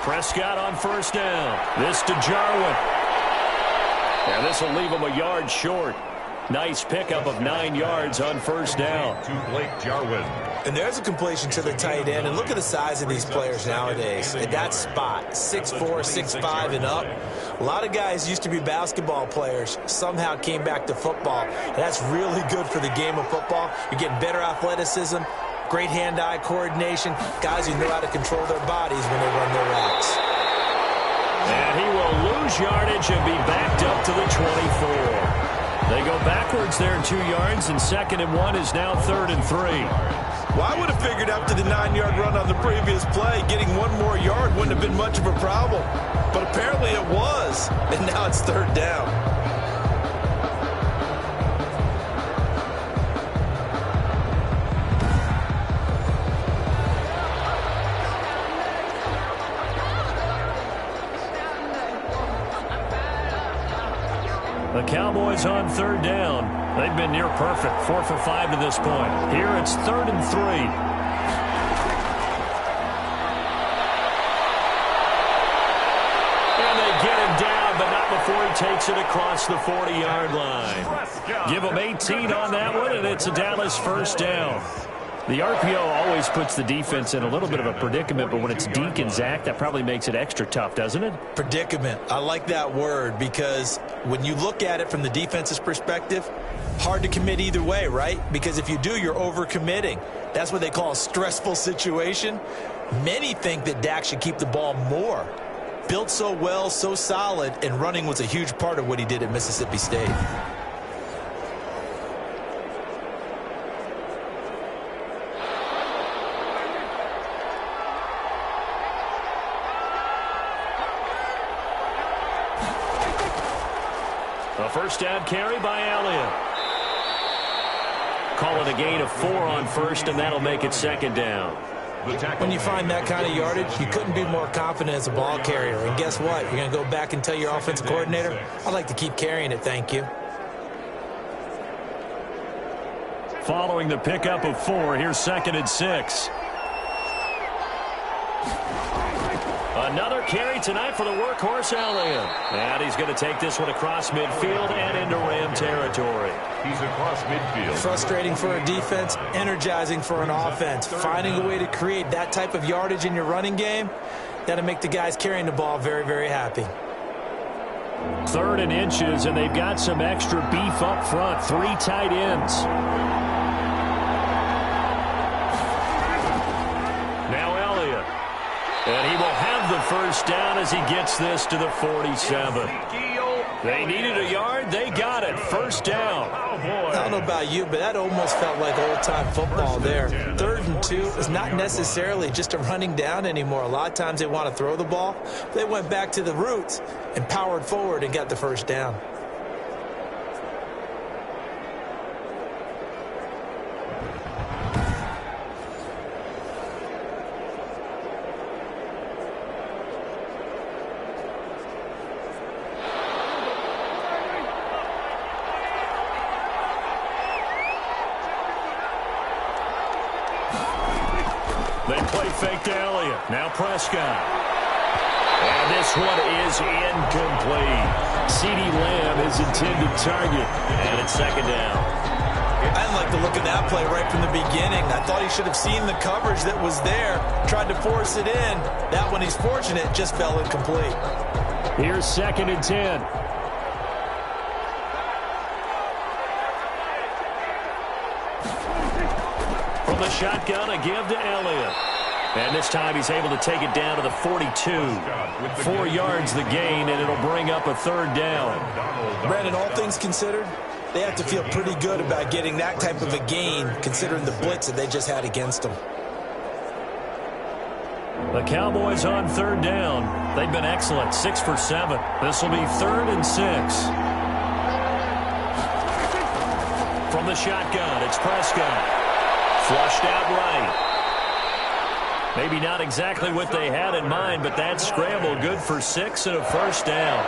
Prescott on 1st down. This to Jarwin. And this will leave him a yard short. Nice pickup of 9 yards on 1st down. To Blake Jarwin. And there's a completion to the tight end. And look at the size of these players nowadays. At that spot, 6'4", 6'5", and up. A lot of guys used to be basketball players, somehow came back to football. And that's really good for the game of football. You're getting better athleticism, great hand-eye coordination, guys who know how to control their bodies when they run their routes. And he will lose yardage and be backed up to the 24. They go backwards there 2 yards, and 2nd and 1 is now 3rd and 3. Well, I would have figured after the 9-yard run on the previous play, getting 1 more yard wouldn't have been much of a problem. But apparently it was, and now it's 3rd down. The Cowboys on 3rd down. They've been near perfect, 4 for 5 to this point. Here it's 3rd and 3. And they get him down, but not before he takes it across the 40-yard line. Give him 18 on that one, and it's a Dallas 1st down. The RPO always puts the defense in a little bit of a predicament, but when it's Deke and Zach, that probably makes it extra tough, doesn't it? Predicament. I like that word because when you look at it from the defense's perspective, hard to commit either way, right? Because if you do, you're overcommitting. That's what they call a stressful situation. Many think that Dak should keep the ball more. Built so well, so solid, and running was a huge part of what he did at Mississippi State. A first down carry by Elliott. Call it a gain of 4 on first, and that'll make it second down. When you find that kind of yardage, you couldn't be more confident as a ball carrier. And guess what? You're going to go back and tell your offensive coordinator, I'd like to keep carrying it, thank you. Following the pickup of 4, here's 2nd and 6. Another carry tonight for the workhorse Elliott. And he's going to take this one across midfield and into Ram territory. He's across midfield. Frustrating for a defense, energizing for an offense. Finding a way to create that type of yardage in your running game, that'll make the guys carrying the ball very, very happy. 3rd and inches, and they've got some extra beef up front. 3 tight ends. Now Elliott. And he will have the first down as he gets this to the 47. They needed a yard. They got it. First down. I don't know about you, but that almost felt like old-time football there. 3rd and 2 is not necessarily just a running down anymore. A lot of times they want to throw the ball. They went back to the roots and powered forward and got the first down. They play fake to Elliott. Now Prescott. And this one is incomplete. CeeDee Lamb is intended target. And it's 2nd down. I didn't like the look of that play right from the beginning. I thought he should have seen the coverage that was there, tried to force it in. That one, he's fortunate, just fell incomplete. Here's 2nd and 10. From the shotgun, a give to Elliott. And this time he's able to take it down to the 42. 4 yards the gain, and it'll bring up a 3rd down. Brandon, all things considered, they have to feel pretty good about getting that type of a gain, considering the blitz that they just had against them. The Cowboys on 3rd down. They've been excellent, 6 for 7. This will be 3rd and 6. From the shotgun, it's Prescott. Flushed out right. Maybe not exactly what they had in mind, but that scramble good for 6 and a first down.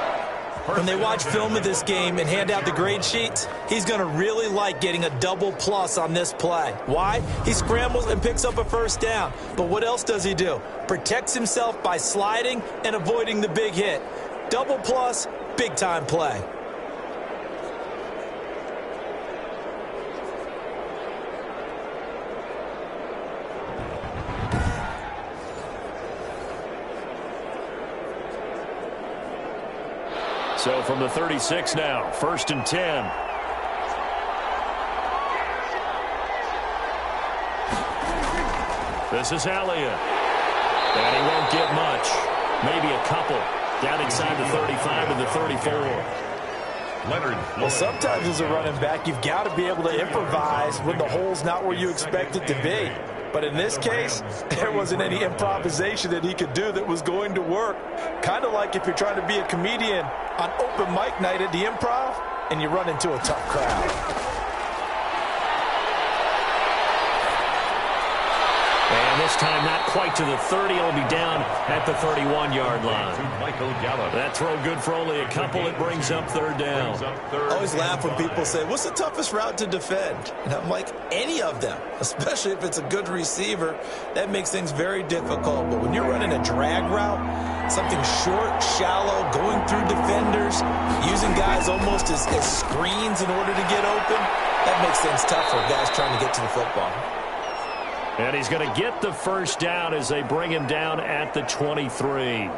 When they watch film of this game and hand out the grade sheets, he's going to really like getting a double plus on this play. Why? He scrambles and picks up a first down. But what else does he do? Protects himself by sliding and avoiding the big hit. Double plus, big time play. So from the 36 now, 1st and 10. This is Elliott. And he won't get much. Maybe a couple. Down inside the 35 and the 34. Well, sometimes as a running back, you've got to be able to improvise when the hole's not where you expect it to be. But in this case, there wasn't any improvisation that he could do that was going to work. Kind of like if you're trying to be a comedian on open mic night at the Improv and you run into a tough crowd. And this time not quite to the 30. It'll be down at the 31-yard line. That throw good for only a couple. It brings up 3rd down. I always laugh when people say, what's the toughest route to defend? And I'm like, any of them, especially if it's a good receiver. That makes things very difficult. But when you're running a drag route, something short, shallow, going through defenders, using guys almost as screens in order to get open, that makes things tough for guys trying to get to the football. And he's going to get the first down as they bring him down at the 23.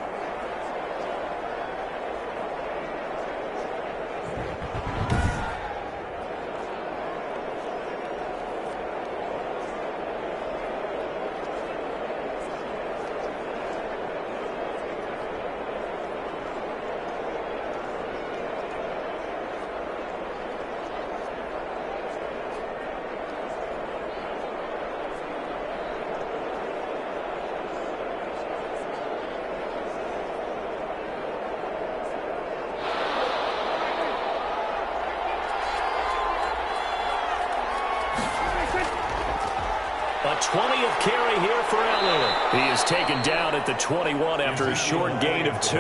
20th carry here for Elliott. He is taken down at the 21 after a short gain of 2.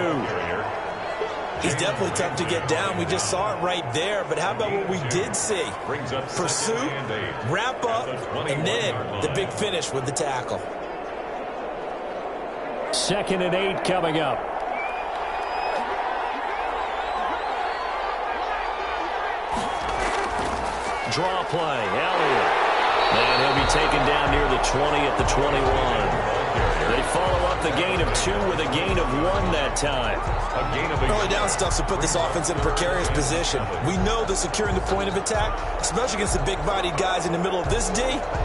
He's definitely tough to get down. We just saw it right there. But how about what we did see? Pursuit, wrap up, and then the big finish with the tackle. 2nd and 8 coming up. Draw play, Elliott. And he'll be taken down near the 20 at the 21. They follow up the gain of 2 with a gain of 1 that time. Early down stuff to put this offense in a precarious position. We know that securing the point of attack, especially against the big-bodied guys in the middle of this D,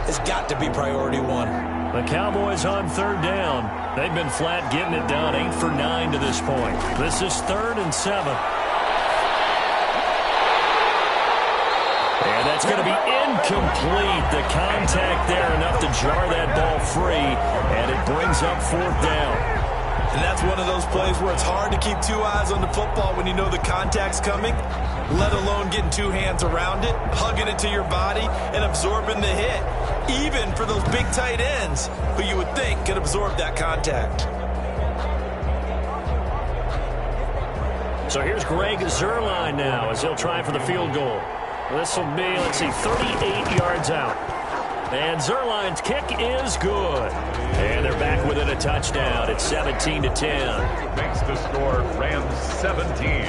has got to be priority 1. The Cowboys on 3rd down. They've been flat getting it done, 8 for 9 to this point. This is 3rd and 7. And that's going to be incomplete. The contact there enough to jar that ball free, and it brings up 4th down. And that's one of those plays where it's hard to keep 2 eyes on the football when you know the contact's coming, let alone getting 2 hands around it, hugging it to your body, and absorbing the hit, even for those big tight ends who you would think could absorb that contact. So here's Greg Zuerlein now as he'll try for the field goal. This will be, let's see, 38 yards out. And Zuerlein's kick is good. And they're back within a touchdown. It's 17-10. Makes the score Rams 17,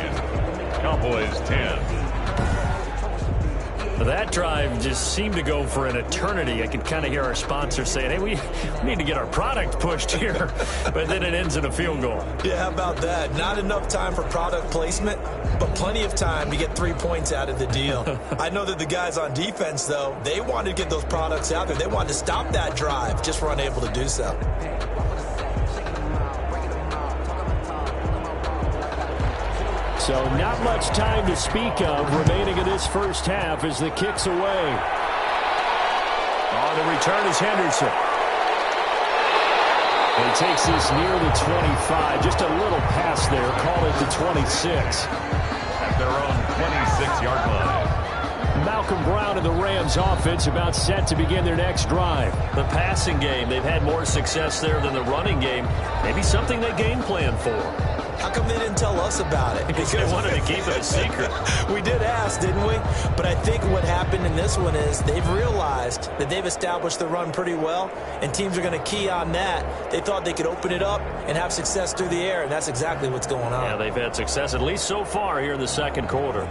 Cowboys 10. That drive just seemed to go for an eternity. I could kind of hear our sponsor saying, hey, we need to get our product pushed here. But then it ends in a field goal. Yeah, how about that? Not enough time for product placement, but plenty of time to get 3 points out of the deal. I know that the guys on defense, though, they wanted to get those products out there. They wanted to stop that drive, just were unable to do so. So not much time to speak of remaining in this first half as the kick's away. On the return is Henderson. He takes this near the 25. Just a little pass there. Call it the 26. At their own 26-yard line. Malcolm Brown and the Rams offense about set to begin their next drive. The passing game, they've had more success there than the running game. Maybe something they game plan for. How come they didn't tell us about it? Because they wanted to keep it a secret. We did ask, didn't we? But I think what happened in this one is they've realized that they've established the run pretty well, and teams are going to key on that. They thought they could open it up and have success through the air, and that's exactly what's going on. Yeah, they've had success, at least so far here in the second quarter.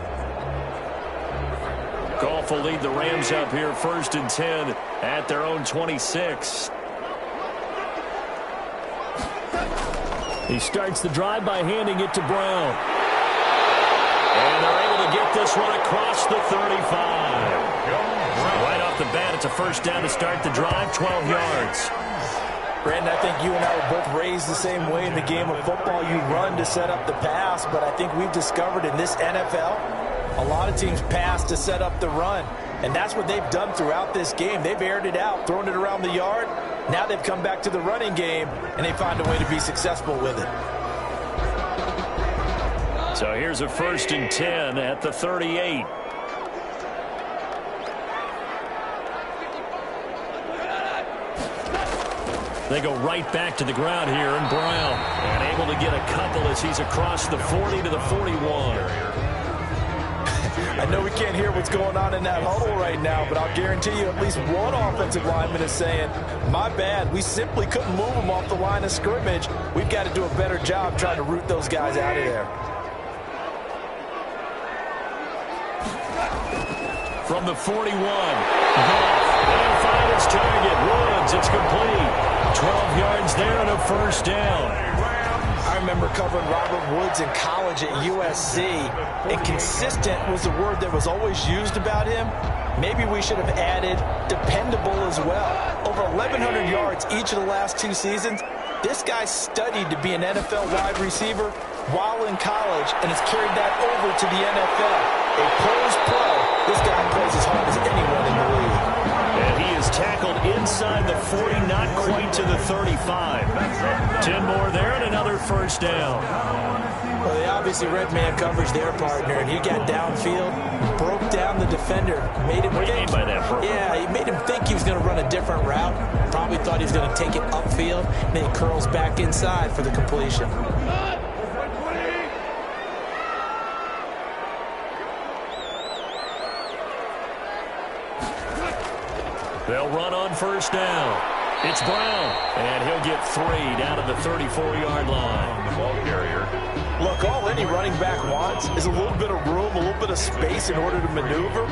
Goff will lead the Rams up here 1st and 10 at their own 26. He starts the drive by handing it to Brown. And they're able to get this one across the 35. Right off the bat, it's a 1st down to start the drive, 12 yards. Brandon, I think you and I were both raised the same way in the game of football. You run to set up the pass, but I think we've discovered in this NFL, a lot of teams pass to set up the run. And that's what they've done throughout this game. They've aired it out, thrown it around the yard. Now they've come back to the running game, and they find a way to be successful with it. So here's a 1st and 10 at the 38. They go right back to the ground here, and Brown, and able to get a couple as he's across the 40 to the 41. I know we can't hear what's going on in that huddle right now, but I'll guarantee you at least one offensive lineman is saying, my bad, we simply couldn't move them off the line of scrimmage. We've got to do a better job trying to root those guys out of there. From the 41, they'll find his target. Woods, it's complete. 12 yards there and a 1st down. I remember covering Robert Woods in college at USC, and consistent was the word that was always used about him. Maybe we should have added dependable as well. Over 1,100 yards each of the last 2 seasons. This guy studied to be an NFL wide receiver while in college and has carried that over to the NFL. A pros pro. This guy plays as hard as anyone in the league. And he is tackled inside the 40, not quite to the 35. 10 more there and another 1st down. Well, they obviously read man coverage their partner, and he got downfield, broke down the defender, made him What do you mean by that, bro? Yeah, he made him think he was going to run a different route. Probably thought he was going to take it upfield, and then he curls back inside for the completion. They'll run on first down. It's Brown, and he'll get 3 down to the 34-yard line. The ball carrier. Look, all any running back wants is a little bit of room, a little bit of space in order to maneuver,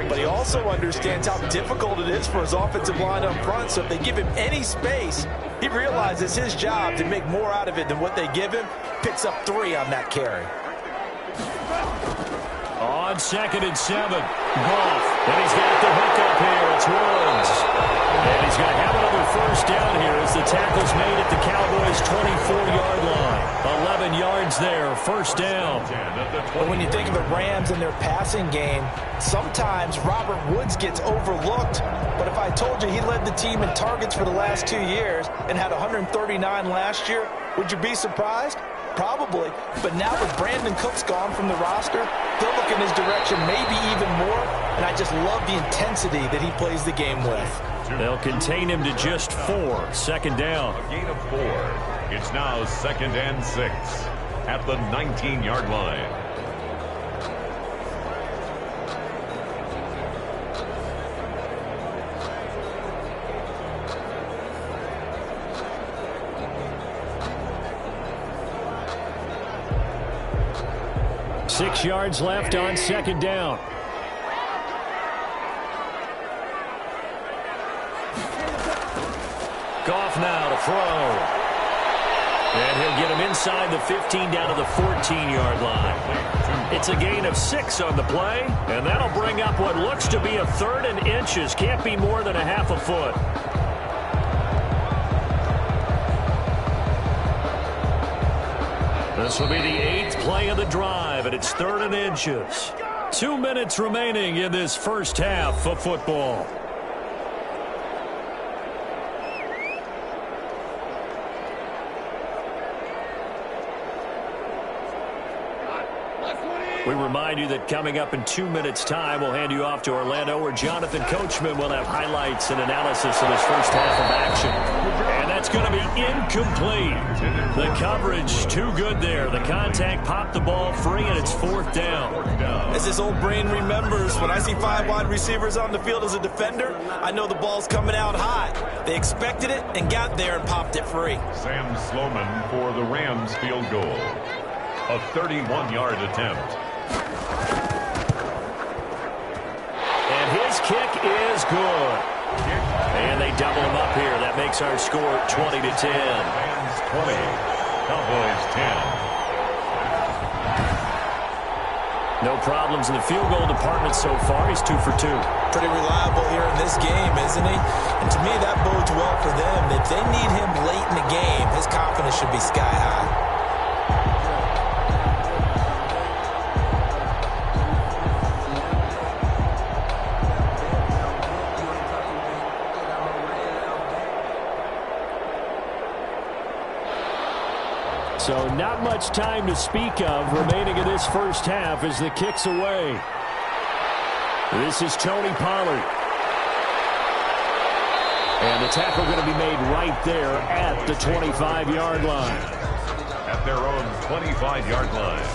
but he also understands how difficult it is for his offensive line up front, so if they give him any space, he realizes his job to make more out of it than what they give him, picks up 3 on that carry. On 2nd and 7, Goff, and he's got the hook up here. It's Woods. And he's going to have another first down here as the tackle's made at the Cowboys' 24-yard line. 11 yards there, first down. But when you think of the Rams and their passing game, sometimes Robert Woods gets overlooked. But if I told you he led the team in targets for the last 2 years and had 139 last year, would you be surprised? Probably, but now with Brandon Cooks gone from the roster, they'll look in his direction maybe even more, and I just love the intensity that he plays the game with. They'll contain him to just 4, second down. A gain of 4. It's now 2nd and 6 at the 19-yard line. Six yards left on second down. Goff now to throw. And he'll get him inside the 15 down to the 14-yard line. It's a gain of 6 on the play, and that'll bring up what looks to be a 3rd and inches. Can't be more than a half a foot. This will be the 8th play of the drive, and it's 3rd and inches. 2 minutes remaining in this first half of football. We remind you that coming up in 2 minutes' time, we'll hand you off to Orlando, where Jonathan Coachman will have highlights and analysis of his first half of action. And that's going to be incomplete. The coverage too good there. The contact popped the ball free, and it's 4th down. As this old brain remembers, when I see 5 wide receivers on the field as a defender, I know the ball's coming out high. They expected it and got there and popped it free. Sam Sloman for the Rams field goal. A 31-yard attempt. And his kick is good. And they double him up here. That makes our score 20-10. Rams 20, Cowboys 10. No problems in the field goal department so far. He's 2 for 2. Pretty reliable here in this game, isn't he? And to me, that bodes well for them. If they need him late in the game, his confidence should be sky high. So not much time to speak of remaining in this first half as the kick's away. This is Tony Pollard. And the tackle going to be made right there at the 25-yard line. At their own 25-yard line.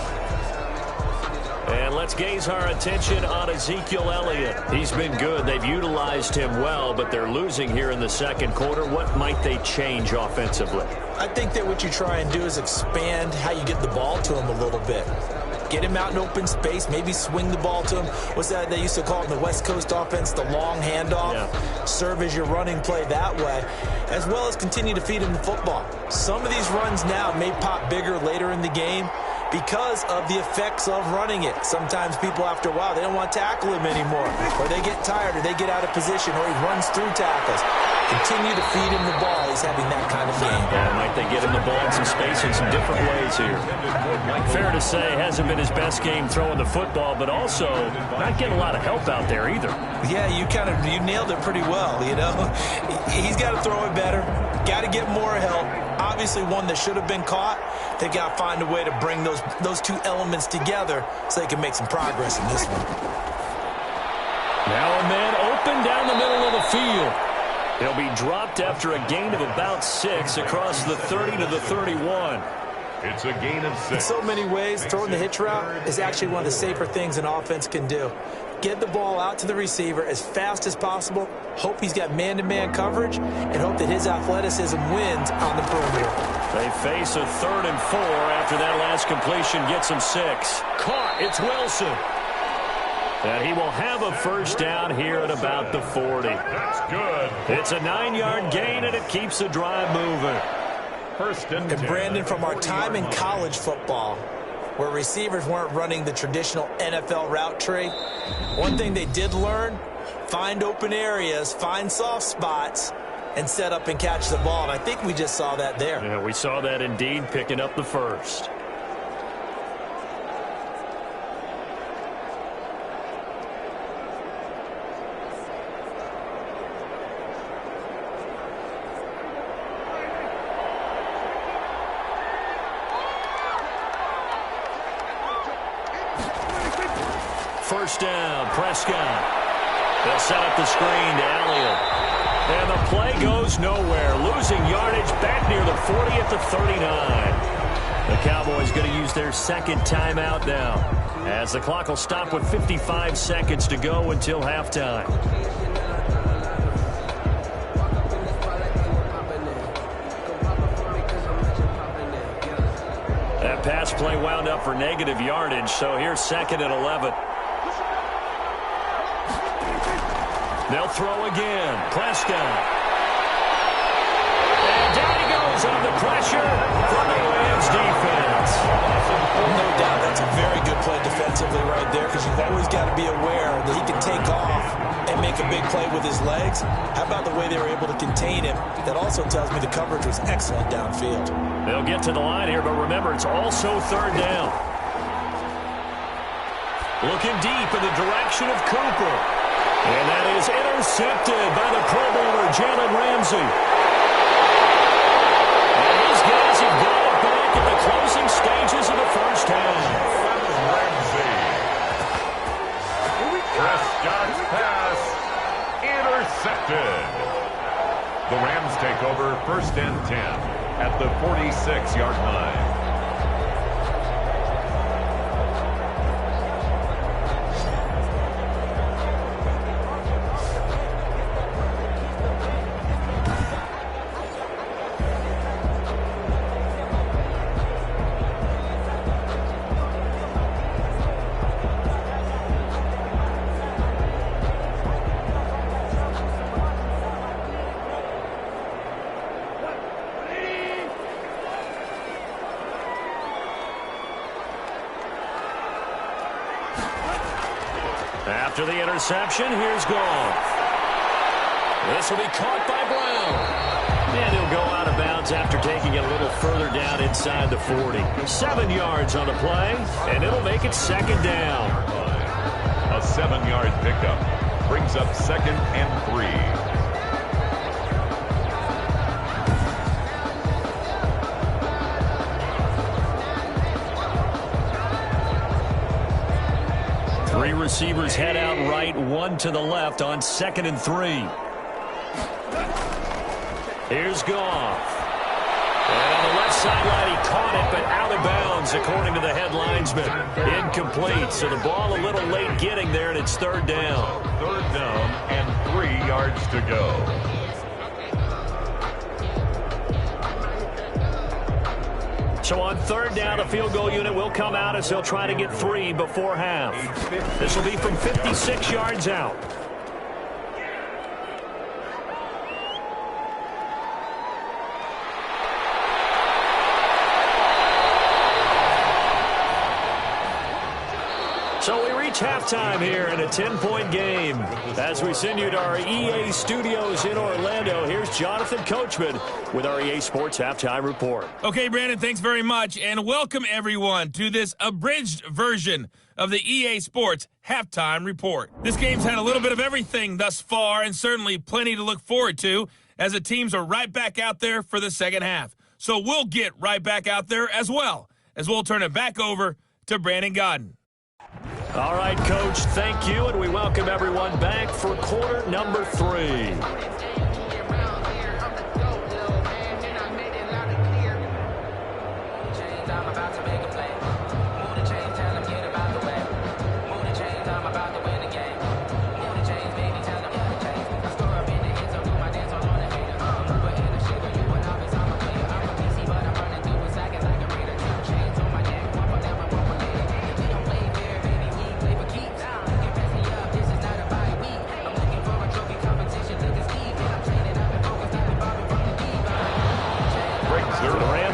And let's gaze our attention on Ezekiel Elliott. He's been good. They've utilized him well, but they're losing here in the second quarter. What might they change offensively? I think that what you try and do is expand how you get the ball to him a little bit. Get him out in open space, maybe swing the ball to him. What's that they used to call it in the West Coast offense, the long handoff? Yeah. Serve as your running play that way, as well as continue to feed him the football. Some of these runs now may pop bigger later in the game because of the effects of running it. Sometimes people, after a while, they don't want to tackle him anymore, or they get tired, or they get out of position, or he runs through tackles. Continue to feed him the ball. He's having that kind of game. Yeah, might they get him the ball in some space in some different ways here. Fair to say, hasn't been his best game throwing the football, but also not getting a lot of help out there either. Yeah, you nailed it pretty well, you know. He's got to throw it better. Got to get more help. Obviously one that should have been caught. They got to find a way to bring those two elements together so they can make some progress in this one. Now a man open down the middle of the field. He'll be dropped after a gain of about 6 across the 30 to the 31. It's a gain of 6. In so many ways, throwing the hitch route is actually one of the safer things an offense can do. Get the ball out to the receiver as fast as possible, hope he's got man-to-man coverage, and hope that his athleticism wins on the perimeter. They face a 3rd and 4 after that last completion gets him 6. Caught. It's Wilson. And he will have a first down here at about the 40. That's good. It's a 9-yard gain, and it keeps the drive moving. First and 10. And Brandon, from our time in college football, where receivers weren't running the traditional NFL route tree, one thing they did learn, find open areas, find soft spots, and set up and catch the ball. And I think we just saw that there. Yeah, we saw that indeed, picking up the first. First down, Prescott. They'll set up the screen to Elliott. And the play goes nowhere. Losing yardage back near the 40 at the 39. The Cowboys going to use their second timeout now, as the clock will stop with 55 seconds to go until halftime. That pass play wound up for negative yardage, so here's 2nd and 11. They'll throw again. Prescott. And down he goes under pressure from the Rams defense. No doubt that's a very good play defensively right there, because you've always got to be aware that he can take off and make a big play with his legs. How about the way they were able to contain him? That also tells me the coverage was excellent downfield. They'll get to the line here, but remember, it's also 3rd down. Looking deep in the direction of Cooper. And that is intercepted by the Pro Bowler, Jalen Ramsey. And these guys have got it back in the closing stages of the first half. Ramsey. Prescott's pass intercepted. The Rams take over 1st and 10 at the 46-yard line. After the interception, here's Goff. This will be caught by Brown. And he'll go out of bounds after taking it a little further down inside the 40. 7 yards on the play, and it'll make it 2nd down. A 7-yard pickup brings up 2nd and 3. Three receivers head out right, 1 to the left on 2nd and 3. Here's Goff. And on the left sideline, he caught it, but out of bounds, according to the head linesman. Incomplete, so the ball a little late getting there, and it's 3rd down. 3rd down and 3 yards to go. So on 3rd down, the field goal unit will come out as they'll try to get 3 before half. This will be from 56 yards out. So we reach halftime here in a 10-point game. As we send you to our EA studios in Orlando, here's Jonathan Coachman with our EA Sports Halftime Report. Okay, Brandon, thanks very much, and welcome everyone to this abridged version of the EA Sports Halftime Report. This game's had a little bit of everything thus far, and certainly plenty to look forward to, as the teams are right back out there for the second half. So we'll get right back out there as well, as we'll turn it back over to Brandon Godden. All right, Coach, thank you, and we welcome everyone back for quarter number 3.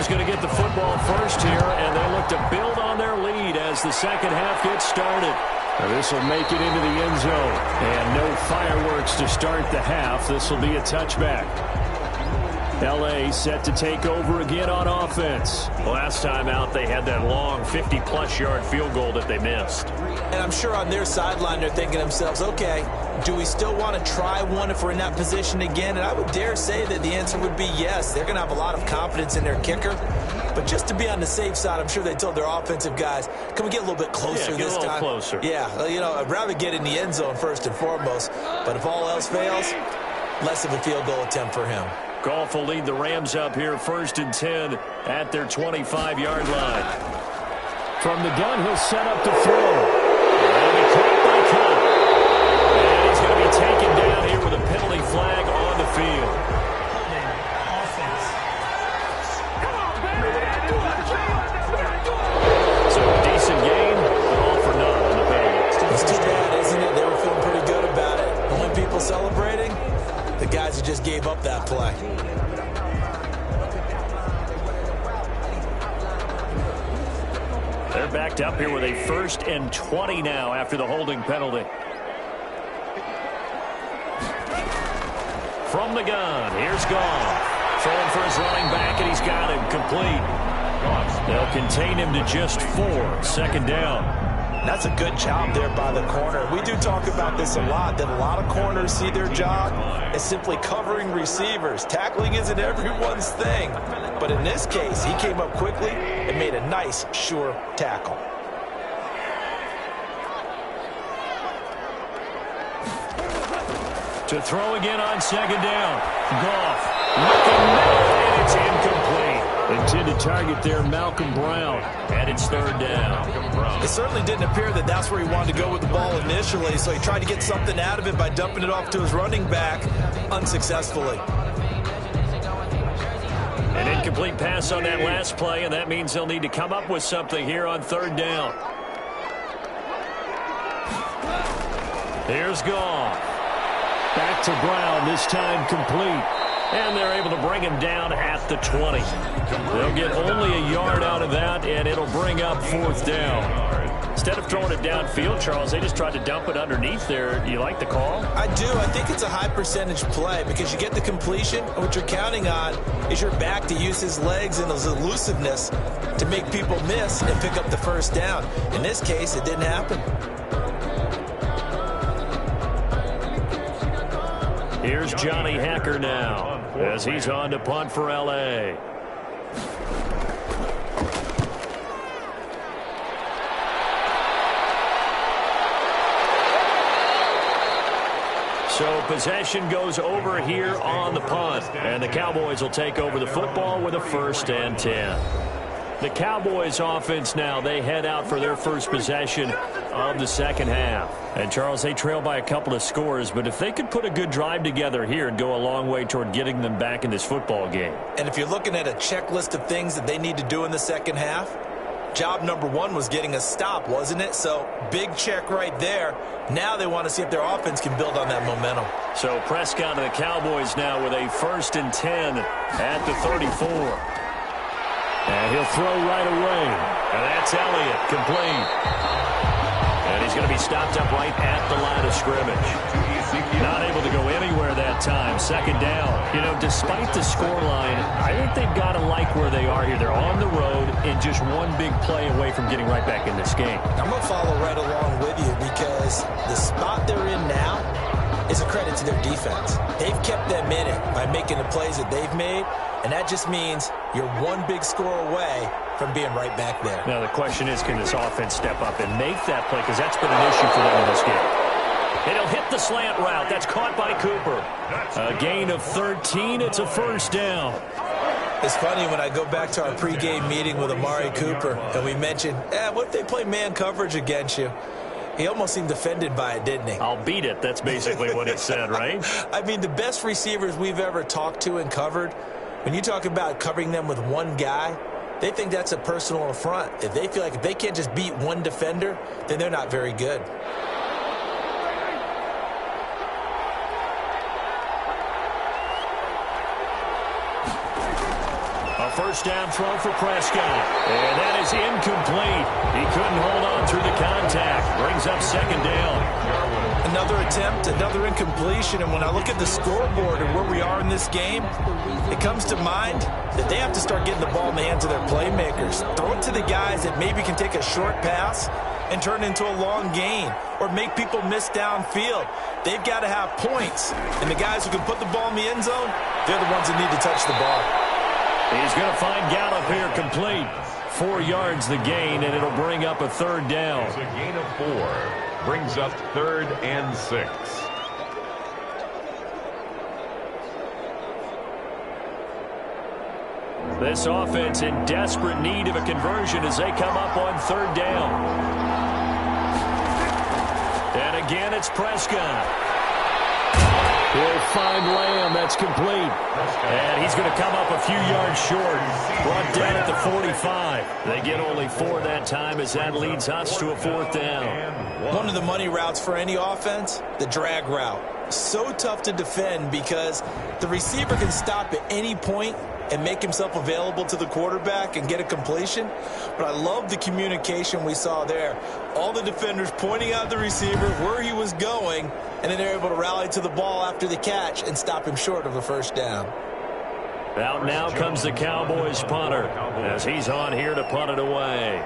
Going to get the football first here, and they look to build on their lead as the second half gets started. This will make it into the end zone, and no fireworks to start the half. This will be a touchback. L.A. set to take over again on offense. Last time out, they had that long 50-plus yard field goal that they missed. And I'm sure on their sideline they're thinking to themselves, okay, do we still want to try one if we're in that position again? And I would dare say that the answer would be yes. They're going to have a lot of confidence in their kicker. But just to be on the safe side, I'm sure they told their offensive guys, can we get a little bit closer this time? Closer. Yeah, you know, I'd rather get in the end zone first and foremost. But if all else fails, less of a field goal attempt for him. Goff will lead the Rams up here 1st and 10 at their 25-yard line. From the gun, he'll set up to throw. And he caught by Cup. And he's going to be taken down here with a penalty flag on the field. So a decent game, all for none on the penalty. It's too bad, isn't it? They were feeling pretty good about it. Only people celebrating? The guys who just gave up that play. They're backed up here with a 1st and 20 now after the holding penalty. From the gun, here's Goff. Throwing for his running back, and he's got him complete. They'll contain him to just 4. 2nd down. That's a good job there by the corner. We do talk about this a lot, that a lot of corners see their job as simply covering receivers. Tackling isn't everyone's thing. But in this case, he came up quickly and made a nice, sure tackle. To throw again on 2nd down. Goff looking middle, and it's incomplete. Intended target there, Malcolm Brown. And it's 3rd down. It certainly didn't appear that that's where he wanted to go with the ball initially, so he tried to get something out of it by dumping it off to his running back unsuccessfully. An incomplete pass on that last play, and that means they'll need to come up with something here on 3rd down. Here's Goff. Back to Brown, this time complete. And they're able to bring him down at the 20. They'll get only a yard out of that, and it'll bring up 4th down. Instead of throwing it downfield, Charles, they just tried to dump it underneath there. Do you like the call? I do. I think it's a high percentage play because you get the completion, and what you're counting on is your back to use his legs and his elusiveness to make people miss and pick up the 1st down. In this case, it didn't happen. Here's Johnny Hacker now as he's on to punt for L.A. So possession goes over here on the punt, and the Cowboys will take over the football with a 1st and 10. The Cowboys offense now, they head out for their first possession of the second half. And, Charles, they trail by a couple of scores, but if they could put a good drive together here, it'd go a long way toward getting them back in this football game. And if you're looking at a checklist of things that they need to do in the second half, job number 1 was getting a stop, wasn't it? So, big check right there. Now they want to see if their offense can build on that momentum. So, Prescott and the Cowboys now with a 1st and 10 at the 34. And he'll throw right away. And that's Elliott, complete. And he's going to be stopped up right at the line of scrimmage. Not able to go anywhere that time. 2nd down. You know, despite the scoreline, I think they've got to like where they are here. They're on the road and just one big play away from getting right back in this game. I'm going to follow right along with you because the spot they're in now is a credit to their defense. They've kept them in it by making the plays that they've made, and that just means you're one big score away from being right back there. Now the question is, can this offense step up and make that play? Because that's been an issue for them in this game. And he'll hit the slant route. That's caught by Cooper. A gain of 13. It's a first down. It's funny when I go back to our pregame meeting with Amari Cooper, and we mentioned, what if they play man coverage against you? He almost seemed offended by it, didn't he? I'll beat it. That's basically what he said, right? I mean, the best receivers we've ever talked to and covered, when you talk about covering them with one guy, they think that's a personal affront. If they feel like if they can't just beat one defender, then they're not very good. First down throw for Prescott. And that is incomplete. He couldn't hold on through the contact. Brings up second down. Another attempt, another incompletion. And when I look at the scoreboard and where we are in this game, it comes to mind that they have to start getting the ball in the hands of their playmakers. Throw it to the guys that maybe can take a short pass and turn into a long gain or make people miss downfield. They've got to have points. And the guys who can put the ball in the end zone, they're the ones that need to touch the ball. He's going to find Gallup here complete. 4 yards the gain, and it'll bring up a third down. It's a gain of 4. Brings up 3rd and 6. This offense in desperate need of a conversion as they come up on 3rd down. And again, it's Prescott. He'll find Lamb. That's complete. And he's going to come up a few yards short. Brought down at the 45. They get only 4 that time as that leads us to a 4th down. One of the money routes for any offense, the drag route. So tough to defend because the receiver can stop at any point and make himself available to the quarterback and get a completion. But I love the communication we saw there. All the defenders pointing out the receiver where he was going, and then they're able to rally to the ball after the catch and stop him short of a first down. Out now comes the Cowboys punter as he's on here to punt it away.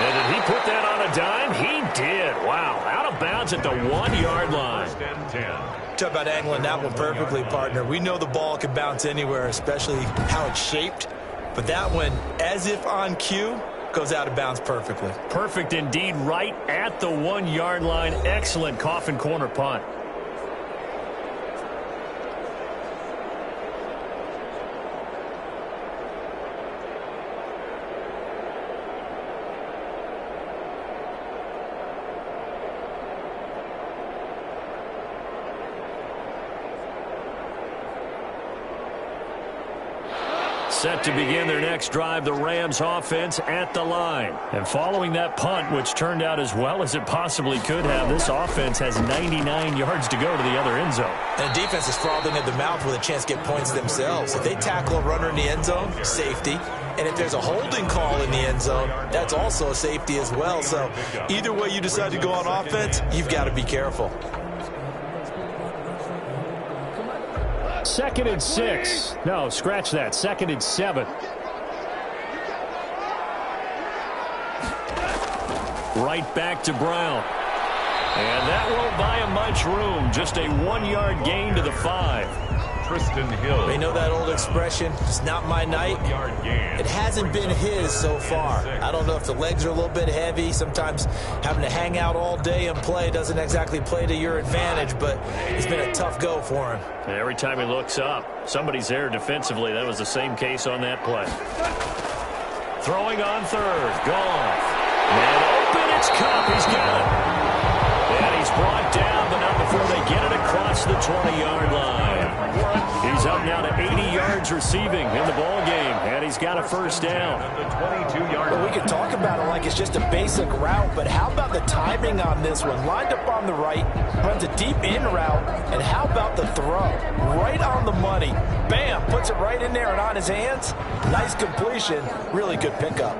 And did he put that on a dime? He did. Wow. Out of bounds at the 1-yard line. Talk about angling that one perfectly, partner. We know the ball can bounce anywhere, especially how it's shaped. But that one, as if on cue, goes out of bounds perfectly. Perfect indeed, right at the 1-yard line. Excellent coffin corner punt. Set to begin their next drive, the Rams offense at the line. And following that punt, which turned out as well as it possibly could have, this offense has 99 yards to go to the other end zone. And the defense is frothing at the mouth with a chance to get points themselves. If they tackle a runner in the end zone, safety. And if there's a holding call in the end zone, that's also a safety as well. So either way you decide to go on offense, you've got to be careful. 2nd and 6. No, scratch that. 2nd and 7. Right back to Brown. And that won't buy him much room. Just a 1-yard gain to the 5. Tristan Hill. They know that old expression, it's not my night. It hasn't been his so far. I don't know if the legs are a little bit heavy. Sometimes having to hang out all day and play doesn't exactly play to your advantage, but it's been a tough go for him. And every time he looks up, somebody's there defensively. That was the same case on that play. Throwing on 3rd. Goff. And open, it's Cup. He's got it. And he's brought down, but not before they get it across the 20-yard line. He's up now to 80 yards receiving in the ball game, and he's got a first down. Well, we could talk about it like it's just a basic route, but how about the timing on this one? Lined up on the right, runs a deep in route, and how about the throw? Right on the money. Bam, puts it right in there and on his hands. Nice completion, really good pickup.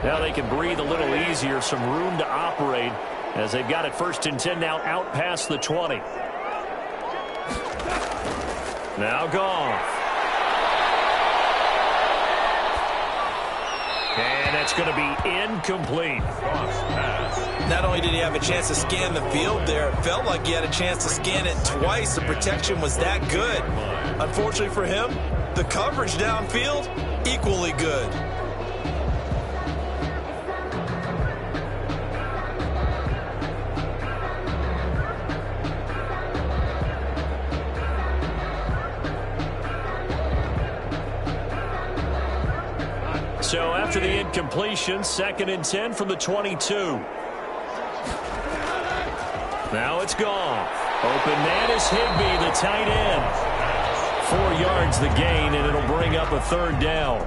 Now they can breathe a little easier, some room to operate as they've got it 1st and 10 now out past the 20. Now Goff. And it's going to be incomplete. Not only did he have a chance to scan the field there, it felt like he had a chance to scan it twice. The protection was that good. Unfortunately for him, the coverage downfield, equally good. So after the incompletion, 2nd and 10 from the 22. Now it's Goff. Open man is Higbee, the tight end. 4 yards the gain, and it'll bring up a 3rd down.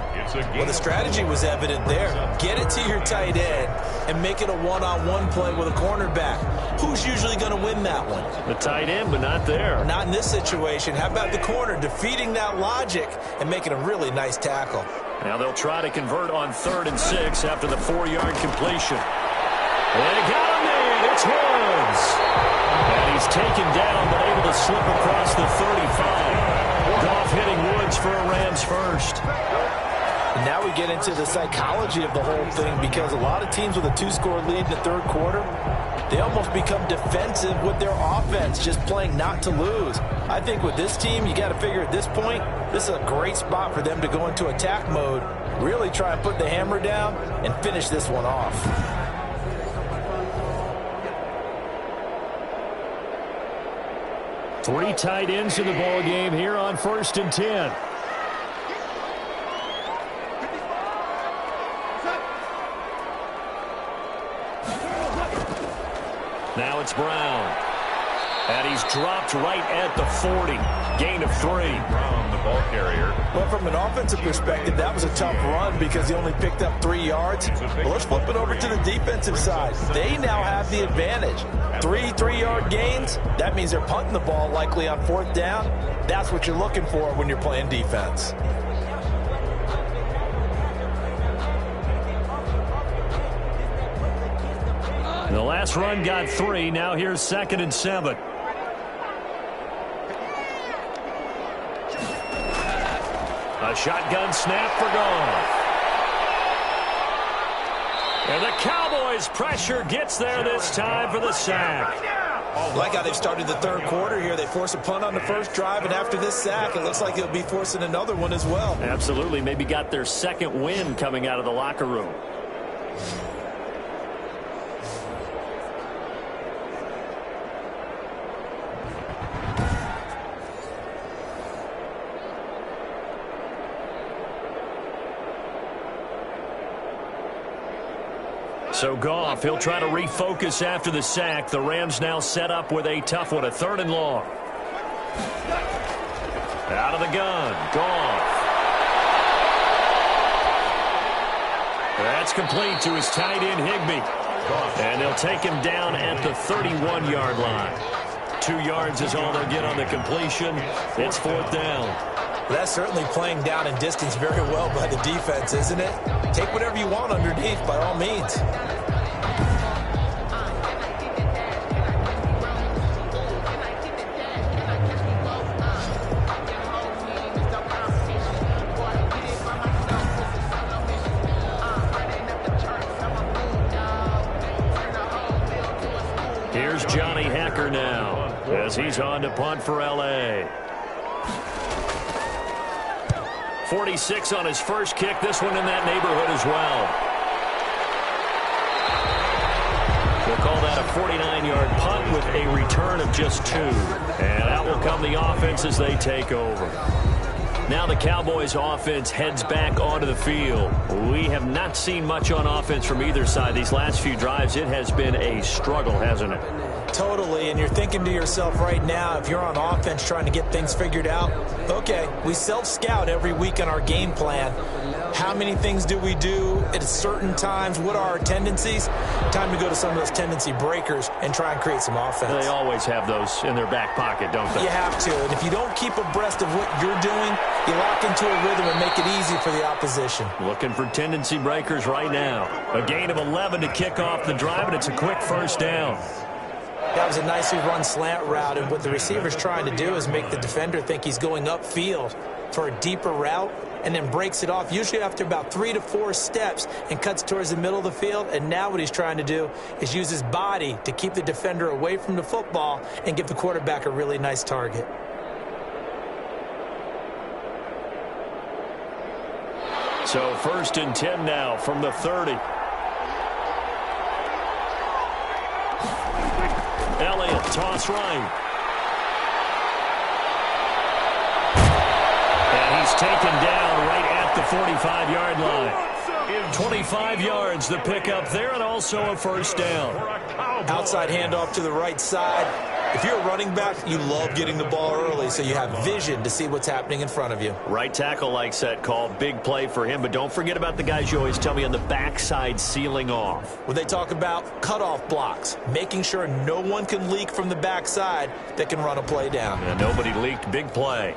Well, the strategy was evident there. Get it to your tight end and make it a one-on-one play with a cornerback. Who's usually going to win that one? The tight end, but not there. Not in this situation. How about the corner defeating that logic and making a really nice tackle? Now they'll try to convert on 3rd and 6 after the 4-yard completion. They got him in. It's Woods. And he's taken down, but able to slip across the 35. Goff hitting Woods for a Rams first. And now we get into the psychology of the whole thing, because a lot of teams with a 2-score lead in the 3rd quarter, they almost become defensive with their offense, just playing not to lose. I think with this team, you got to figure at this point, this is a great spot for them to go into attack mode, really try and put the hammer down and finish this one off. Three tight ends in the ball game here on 1st and 10. Now it's Brown. And he's dropped right at the 40. Gain of 3. Brown, the ball carrier. Well, from an offensive perspective, that was a tough run because he only picked up 3 yards. But let's flip it over to the defensive side. They now have the advantage. 3 3-yard gains, that means they're punting the ball likely on 4th down. That's what you're looking for when you're playing defense. The last run got 3. Now here's 2nd and 7. A shotgun snap for Goff. And the Cowboys pressure gets there this time for the sack. I like how they've started the 3rd quarter here. They force a punt on the first drive, and after this sack, it looks like they'll be forcing another one as well. Absolutely. Maybe got their 2nd win coming out of the locker room. So Goff, he'll try to refocus after the sack. The Rams now set up with a tough one, a 3rd and long. Out of the gun, Goff. That's complete to his tight end, Higbee. And they'll take him down at the 31-yard line. 2 yards is all they'll get on the completion. It's 4th down. That's certainly playing down in distance very well by the defense, isn't it? Take whatever you want underneath, by all means. Here's Johnny Hacker now as he's on to punt for L.A. 46 on his first kick. This one in that neighborhood as well. We'll call that a 49-yard punt with a return of just 2. And out will come the offense as they take over. Now the Cowboys offense heads back onto the field. We have not seen much on offense from either side. These last few drives, it has been a struggle, hasn't it? Totally, and you're thinking to yourself right now, if you're on offense trying to get things figured out, okay, we self-scout every week on our game plan. How many things do we do at certain times? What are our tendencies? Time to go to some of those tendency breakers and try and create some offense. They always have those in their back pocket, don't they? You have to, and if you don't keep abreast of what you're doing, you lock into a rhythm and make it easy for the opposition. Looking for tendency breakers right now. A gain of 11 to kick off the drive, and it's a quick 1st down. Now, was a nicely run slant route, and what the receiver's trying to do is make the defender think he's going upfield for a deeper route, and then breaks it off, usually after about 3 to 4 steps, and cuts towards the middle of the field. And now what he's trying to do is use his body to keep the defender away from the football and give the quarterback a really nice target. So 1st and 10 now from the 30. Elliott, toss right. And he's taken down right at the 45-yard line. 25 yards the pickup there, and also a first down. Outside handoff to the right side. If you're a running back, you love getting the ball early so you have vision to see what's happening in front of you. Right tackle likes that call. Big play for him, but don't forget about the guys you always tell me on the backside sealing off. When they talk about cutoff blocks, making sure no one can leak from the backside that can run a play down. And nobody leaked. Big play.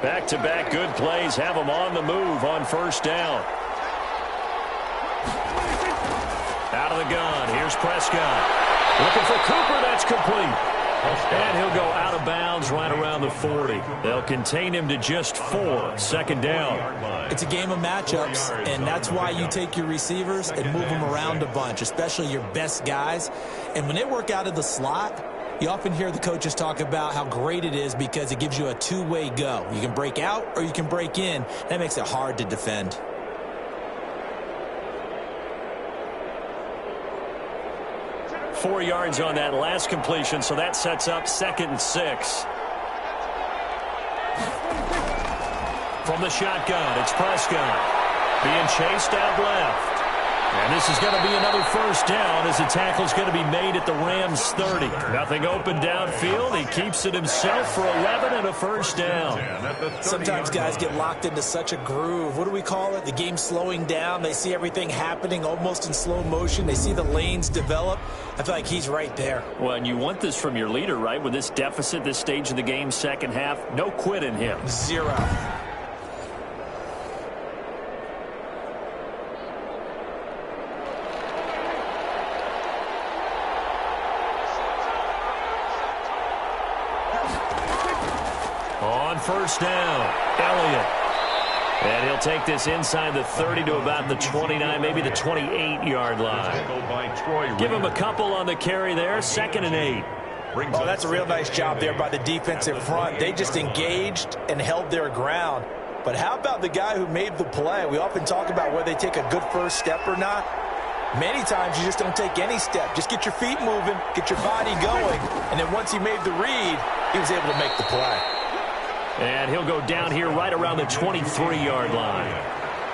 Back-to-back good plays have them on the move on first down. Out of the gun. Here's Prescott. Looking for Cooper. That's complete. And he'll go out of bounds right around the 40. They'll contain him to just 4. Second down. It's a game of matchups, and that's why you take your receivers and move them around a bunch, especially your best guys. And when they work out of the slot, you often hear the coaches talk about how great it is because it gives you a two-way go. You can break out or you can break in. That makes it hard to defend. Four yards on that last completion, so that sets up 2nd and 6. From the shotgun, it's Prescott. Being chased out left. And this is going to be another first down as the tackle's going to be made at the Rams 30. Nothing open downfield. He keeps it himself for 11 and a first down. Sometimes guys get locked into such a groove. What do we call it? The game's slowing down. They see everything happening almost in slow motion. They see the lanes develop. I feel like he's right there. Well, and you want this from your leader, right? With this deficit, this stage of the game, second half, no quit in him. 0. On first down, Elliott. And he'll take this inside the 30 to about the 29, maybe the 28-yard line. Give him a couple on the carry there, 2nd and 8. Oh, that's a real nice job there by the defensive front. They just engaged and held their ground. But how about the guy who made the play? We often talk about whether they take a good first step or not. Many times you just don't take any step. Just get your feet moving, get your body going, and then once he made the read, he was able to make the play. And he'll go down here right around the 23-yard line.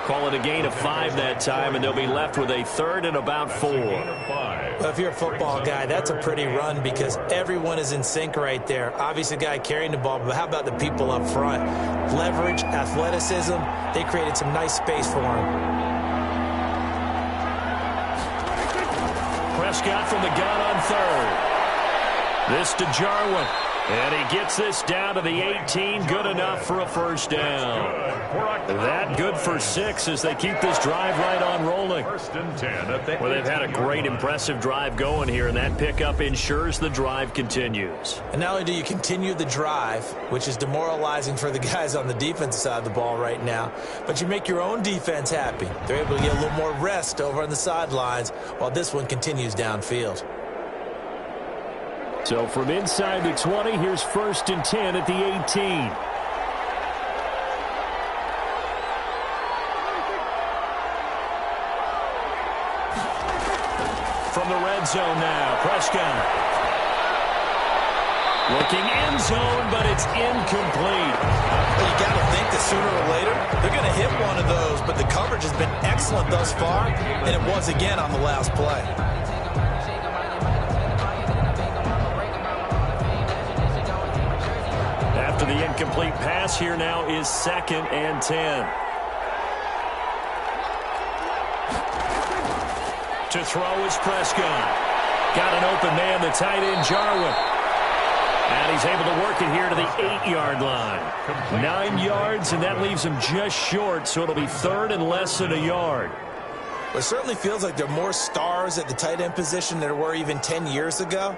Call it a gain of 5 that time, and they'll be left with a 3rd and about 4. Well, if you're a football guy, that's a pretty run because everyone is in sync right there. Obviously, the guy carrying the ball, but how about the people up front? Leverage, athleticism, they created some nice space for him. Prescott from the gun on 3rd. This to Jarwin. And he gets this down to the 18. Good enough for a first down. That good for 6 as they keep this drive right on rolling. Well, they've had a great, impressive drive going here, and that pickup ensures the drive continues. And not only do you continue the drive, which is demoralizing for the guys on the defensive side of the ball right now, but you make your own defense happy. They're able to get a little more rest over on the sidelines while this one continues downfield. So from inside the 20, here's 1st and 10 at the 18. From the red zone now, Prescott. Looking end zone, but it's incomplete. Well, you got to think that sooner or later, they're going to hit one of those, but the coverage has been excellent thus far, and it was again on the last play. After the incomplete pass, here now is 2nd and 10. To throw is Prescott. Got an open man, the tight end, Jarwin. And he's able to work it here to the 8-yard line. 9 yards, and that leaves him just short, so it'll be 3rd and less than a yard. It certainly feels like there are more stars at the tight end position than there were even 10 years ago.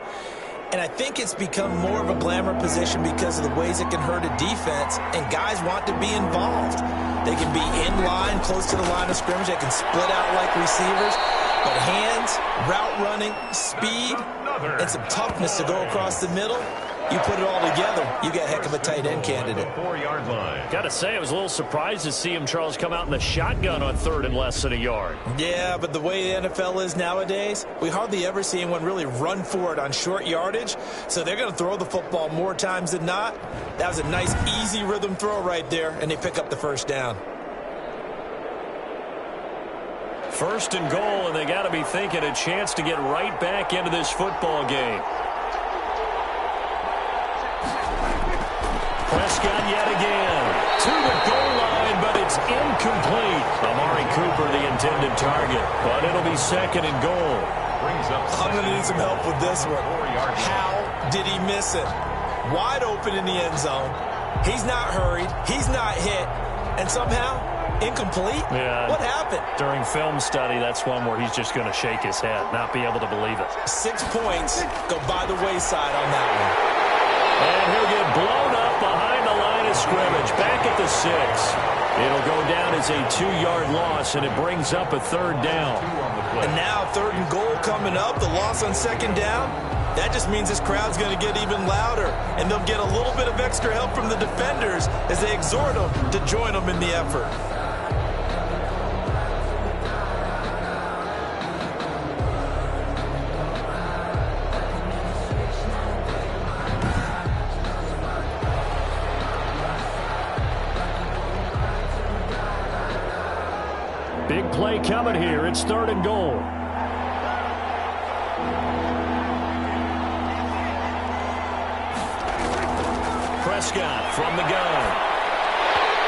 And I think it's become more of a glamour position because of the ways it can hurt a defense, and guys want to be involved. They can be in line, close to the line of scrimmage. They can split out like receivers. But hands, route running, speed, and some toughness to go across the middle, you put it all together, you get a heck of a tight end candidate. 4-yard line. Got to say, I was a little surprised to see him, Charles, come out in the shotgun on 3rd and less than a yard. Yeah, but the way the NFL is nowadays, we hardly ever see anyone really run for it on short yardage, so they're going to throw the football more times than not. That was a nice, easy rhythm throw right there, and they pick up the first down. 1st and goal, and they got to be thinking a chance to get right back into this football game. Prescott yet again to the goal line, but it's incomplete. Amari Cooper, the intended target, but it'll be 2nd and goal. I'm going to need some help with this one. How did he miss it? Wide open in the end zone. He's not hurried. He's not hit. And somehow, incomplete? Yeah. What happened? During film study, that's one where he's just going to shake his head, not be able to believe it. 6 points go by the wayside on that one. And he'll get blown up behind the line of scrimmage, back at the 6. It'll go down as a 2-yard loss, and it brings up a 3rd down. And now 3rd and goal coming up, the loss on 2nd down. That just means this crowd's going to get even louder, and they'll get a little bit of extra help from the defenders as they exhort them to join them in the effort. Big play coming here. It's 3rd and goal. Prescott from the gun.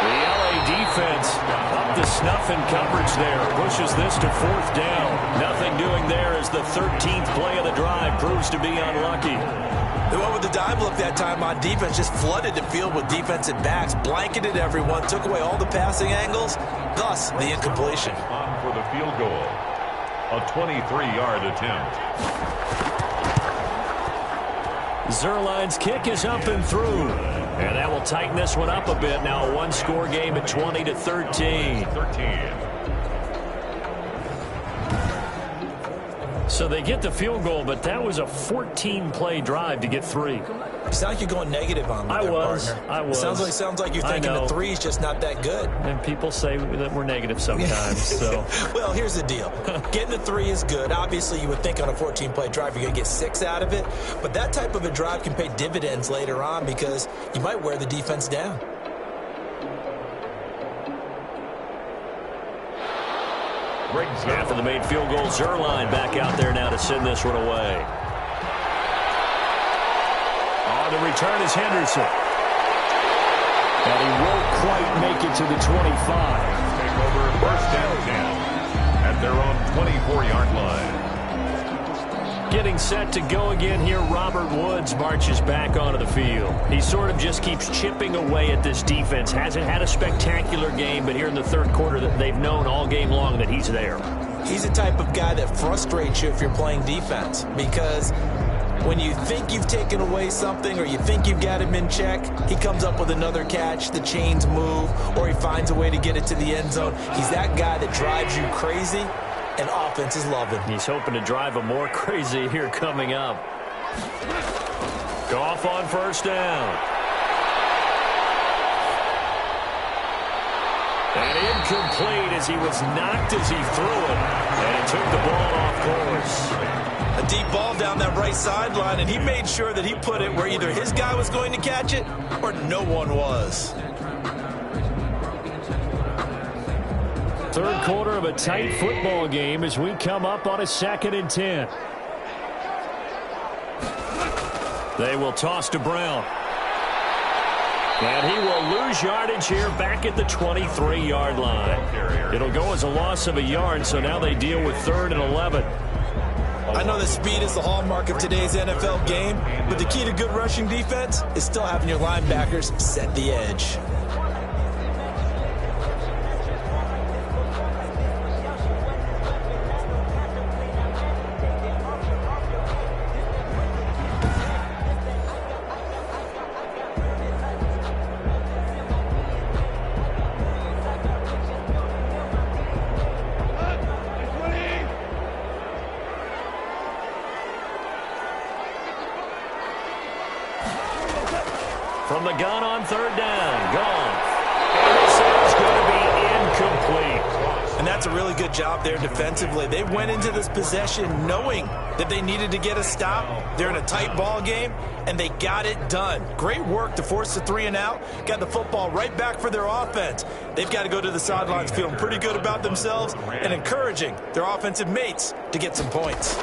The LA defense up to snuff in coverage there. Pushes this to 4th down. Nothing doing there as the 13th play of the drive proves to be unlucky. They went with the dime look that time on defense, just flooded the field with defensive backs, blanketed everyone, took away all the passing angles, thus the incompletion. On for the field goal. A 23-yard attempt. Zerline's kick is up and through. And that will tighten this one up a bit. Now a one-score game at 20-13. So they get the field goal, but that was a 14-play drive to get 3. You sound like you're going negative on me there, partner. I was. Sounds like you're thinking the 3 is just not that good. And people say that we're negative sometimes. So. Well, here's the deal. Getting the 3 is good. Obviously, you would think on a 14-play drive you're going to get 6 out of it. But that type of a drive can pay dividends later on because you might wear the defense down. After the made field goal, Zerline back out there now to send this one away. On the return is Henderson. And he won't quite make it to the 25. Take over 1st and 10 at their own 24-yard line. Getting set to go again here, Robert Woods marches back onto the field. He sort of just keeps chipping away at this defense. Hasn't had a spectacular game, but here in the 3rd quarter that they've known all game long that he's there. He's the type of guy that frustrates you if you're playing defense because when you think you've taken away something or you think you've got him in check, he comes up with another catch, the chains move, or he finds a way to get it to the end zone. He's that guy that drives you crazy, and offense is loving. He's hoping to drive him more crazy here coming up. Goff on 1st down. And incomplete as he was knocked as he threw it. And he took the ball off course. A deep ball down that right sideline, and he made sure that he put it where either his guy was going to catch it or no one was. 3rd quarter of a tight football game as we come up on a 2nd and 10. They will toss to Brown. And he will lose yardage here back at the 23-yard line. It'll go as a loss of a yard, so now they deal with 3rd and 11. I know that speed is the hallmark of today's NFL game, but the key to good rushing defense is still having your linebackers set the edge. from the gun on third down. Gone. And this is going to be incomplete. And that's a really good job there defensively. They went into this possession knowing that they needed to get a stop. They're in a tight ball game, and they got it done. Great work to force the 3 and out. Got the football right back for their offense. They've got to go to the sidelines feeling pretty good about themselves and encouraging their offensive mates to get some points.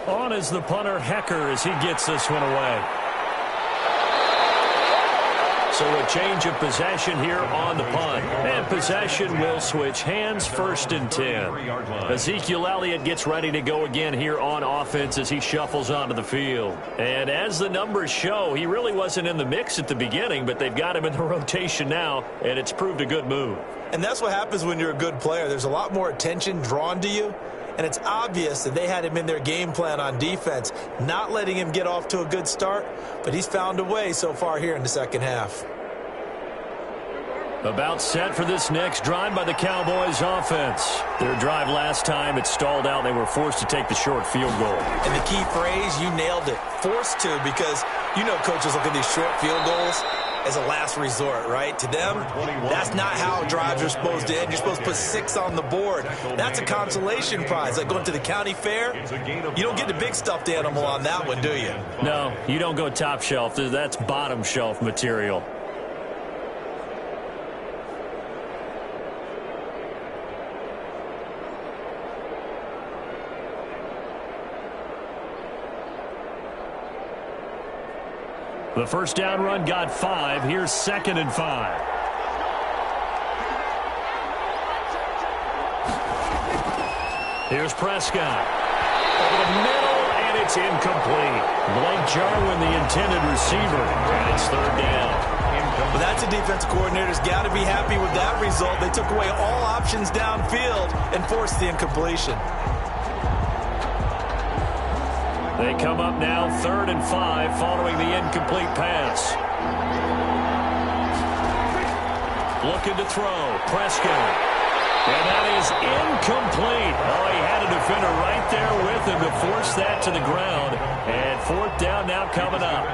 On is the punter, Hecker, as he gets this one away. So a change of possession here on the punt. And possession will switch hands, 1st and 10. Ezekiel Elliott gets ready to go again here on offense as he shuffles onto the field. And as the numbers show, he really wasn't in the mix at the beginning, but they've got him in the rotation now, and it's proved a good move. And that's what happens when you're a good player. There's a lot more attention drawn to you. And it's obvious that they had him in their game plan on defense, not letting him get off to a good start, but he's found a way so far here in the second half. About set for this next drive by the Cowboys offense. Their drive last time, it stalled out. They were forced to take the short field goal. And the key phrase, you nailed it, forced to, because you know coaches look at these short field goals as a last resort, right? To them, that's not how drives are supposed to end. You're supposed to put 6 on the board. That's a consolation prize. Like going to the county fair, you don't get the big stuffed animal on that one, do you? No, you don't go top shelf. That's bottom shelf material. The first down run got 5. Here's 2nd and 5. Here's Prescott. Over the middle, and it's incomplete. Blake Jarwin, the intended receiver, and it's 3rd down. Well, that's a defensive coordinator's got to be happy with that result. They took away all options downfield and forced the incompletion. They come up now 3rd and 5 following the incomplete pass. Looking to throw. Prescott. And that is incomplete. Oh, he had a defender right there with him to force that to the ground. And 4th down now coming up.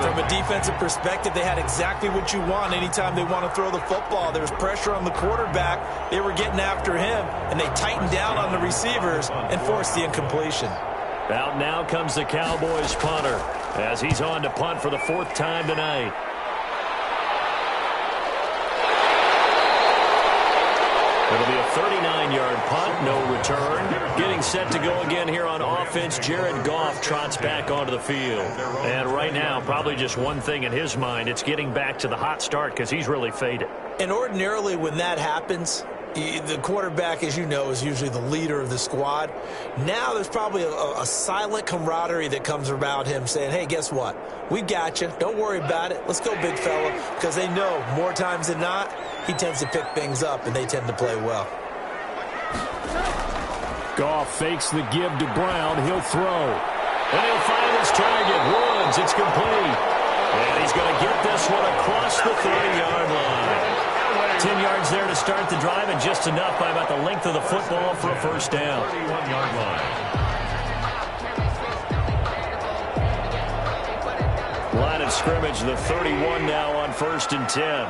From a defensive perspective, they had exactly what you want anytime they want to throw the football. There was pressure on the quarterback. They were getting after him, and they tightened down on the receivers and forced the incompletion. Out now comes the Cowboys punter as he's on to punt for the 4th time tonight. It'll be a 39-yard punt, no return. Getting set to go again here on offense, Jared Goff trots back onto the field. And right now, probably just one thing in his mind, it's getting back to the hot start because he's really faded. And ordinarily when that happens, the quarterback, as you know, is usually the leader of the squad. Now there's probably a silent camaraderie that comes about him saying, hey, guess what? We got you. Don't worry about it. Let's go, big fella. Because they know more times than not, he tends to pick things up, and they tend to play well. Goff fakes the give to Brown. He'll throw. And he'll find his target. Woods, it's complete. And he's going to get this one across the 30-yard line. 10 yards there to start the drive, and just enough by about the length of the football for a 1st down. 31-yard line. Line of scrimmage, the 31 now on 1st and 10.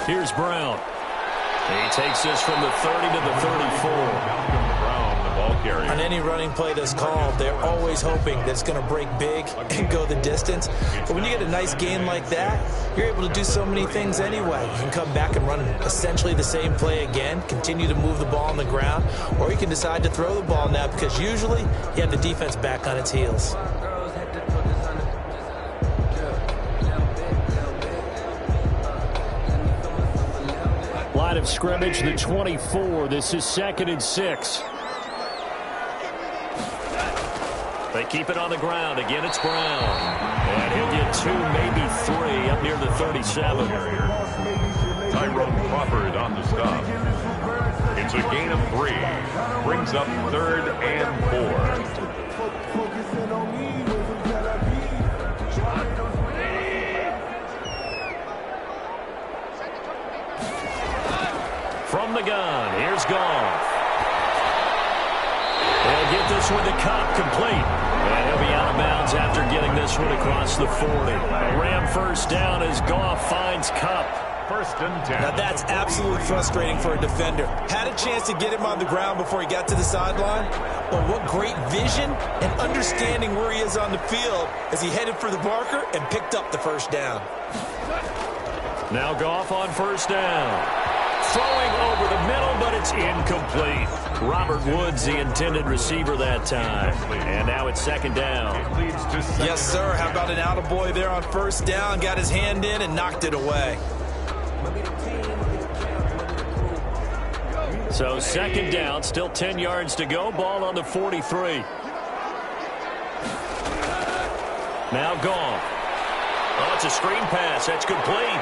Here's Brown. He takes this from the 30 to the 34. On any running play that's called, they're always hoping that it's going to break big and go the distance. But when you get a nice gain like that, you're able to do so many things anyway. You can come back and run essentially the same play again, continue to move the ball on the ground, or you can decide to throw the ball now because usually you have the defense back on its heels. Line of scrimmage, the 24. This is 2nd and 6. They keep it on the ground. Again, it's Brown. And he'll get 2, maybe 3 up near the 37. Tyrone Crawford on the stop. It's a gain of 3. Brings up 3rd and 4. From the gun, here's Goff. He'll get this one to Cup, complete. And he'll be out of bounds after getting this one across the 40. A Ram first down as Goff finds Cup. First and 10. Now that's absolutely frustrating for a defender. Had a chance to get him on the ground before he got to the sideline, but what great vision and understanding where he is on the field as he headed for the marker and picked up the first down. Now Goff on first down. Throwing over the middle, but it's incomplete. Robert Woods, the intended receiver that time. And now it's second down. Yes, sir. How about an attaboy there on first down? Got his hand in and knocked it away. So second down, still 10 yards to go. Ball on the 43. Now Goff. Oh, it's a screen pass. That's complete.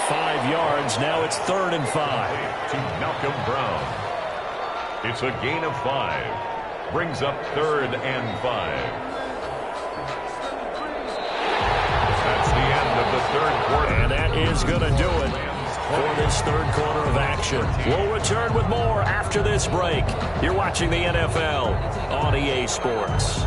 5 yards. Now it's 3rd and 5. To Malcolm Brown. It's a gain of 5. Brings up 3rd and 5. That's the end of the 3rd quarter. And that is going to do it for this 3rd quarter of action. We'll return with more after this break. You're watching the NFL on EA Sports.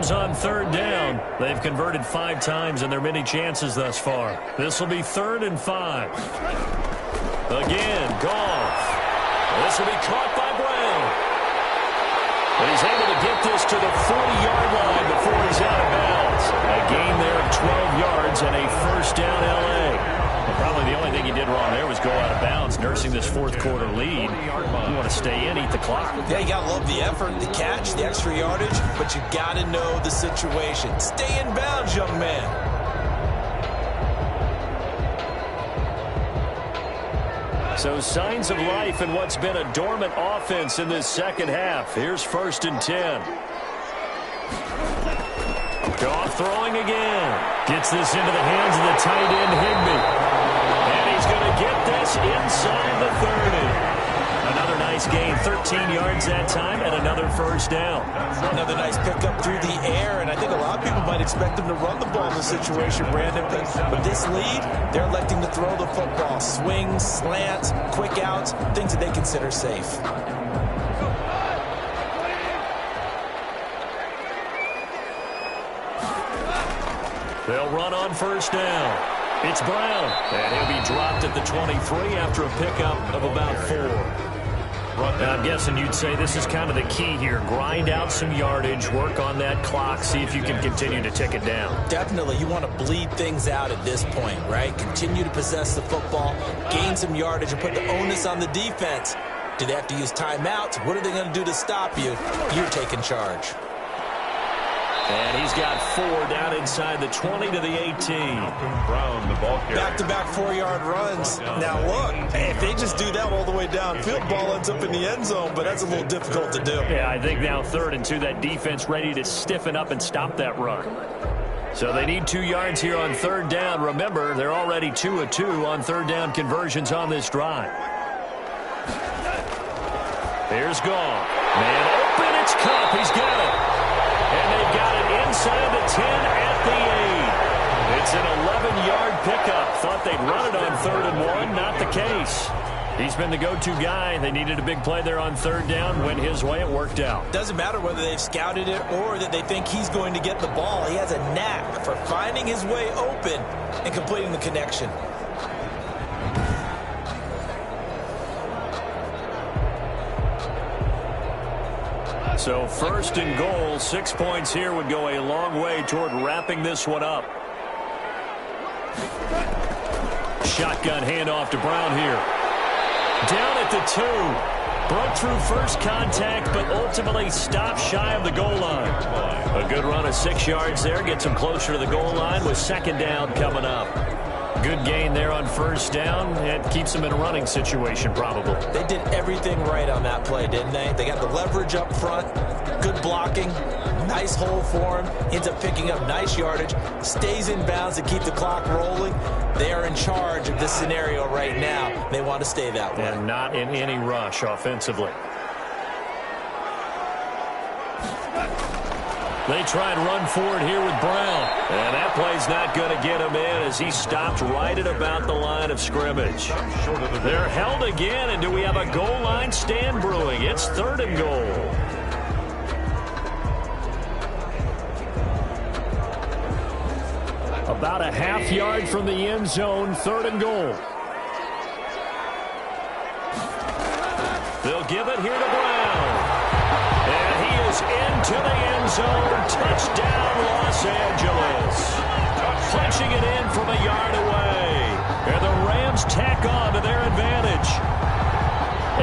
On 3rd down. They've converted 5 times in their many chances thus far. This will be 3rd and 5. Again, Goff. This will be caught by Brown. But he's able to get this to the 40-yard line before he's out of bounds. A gain there of 12 yards and a first down LA. Well, probably the only thing he did wrong there was go out of bounds, nursing this 4th quarter lead. You want to stay in, eat the clock. Yeah, you got to love the effort, the catch, the extra yardage, but you got to know the situation. Stay in bounds, young man. So signs of life in what's been a dormant offense in this second half. Here's 1st and 10. Goff throwing again. Gets this into the hands of the tight end, Higbee. And he's going to get this inside the 30. Another nice gain, 13 yards that time, and another first down. Another nice pickup through the air, and I think a lot of people might expect them to run the ball in this situation, Brandon. But this lead, they're electing to throw the football. Swings, slants, quick outs, things that they consider safe. They'll run on first down. It's Brown, and he'll be dropped at the 23 after a pickup of about 4. Now, I'm guessing you'd say this is kind of the key here. Grind out some yardage, work on that clock, see if you can continue to tick it down. Definitely. You want to bleed things out at this point, right? Continue to possess the football, gain some yardage, and put the onus on the defense. Do they have to use timeouts? What are they going to do to stop you? You're taking charge. And he's got 4 down inside the 20 to the 18. Brown, the ball carrier. Back-to-back 4-yard runs. Now, look, if they just do that all the way downfield, ball ends up in the end zone, but that's a little difficult to do. Yeah, I think now 3rd and 2, that defense ready to stiffen up and stop that run. So they need 2 yards here on 3rd down. Remember, they're already 2 of 2 on 3rd down conversions on this drive. Here's Goff. Man open, it's Cup. He's got it. And they've got it inside the 10 at the 8. It's an 11-yard pickup. Thought they'd run it on 3rd and 1. Not the case. He's been the go-to guy. They needed a big play there on 3rd down. Went his way. It worked out. Doesn't matter whether they've scouted it or that they think he's going to get the ball. He has a knack for finding his way open and completing the connection. So 1st and goal, 6 points here would go a long way toward wrapping this one up. Shotgun handoff to Brown here. Down at the 2. Broke through first contact, but ultimately stopped shy of the goal line. A good run of 6 yards there. Gets him closer to the goal line with 2nd down coming up. Good gain there on 1st down. It keeps them in a running situation, probably. They did everything right on that play, didn't they? They got the leverage up front, good blocking, nice hole for him, ends up picking up nice yardage, stays in bounds to keep the clock rolling. They are in charge of this scenario right now. They want to stay that way. And not in any rush offensively. They try and run forward here with Brown. And that play's not going to get him in as he stopped right at about the line of scrimmage. They're held again, and do we have a goal line stand brewing? It's 3rd and goal. About a half yard from the end zone, 3rd and goal. They'll give it here to Brown. And he is into the end zone. Touchdown, Los Angeles. Punching it in from a yard away. And the Rams tack on to their advantage.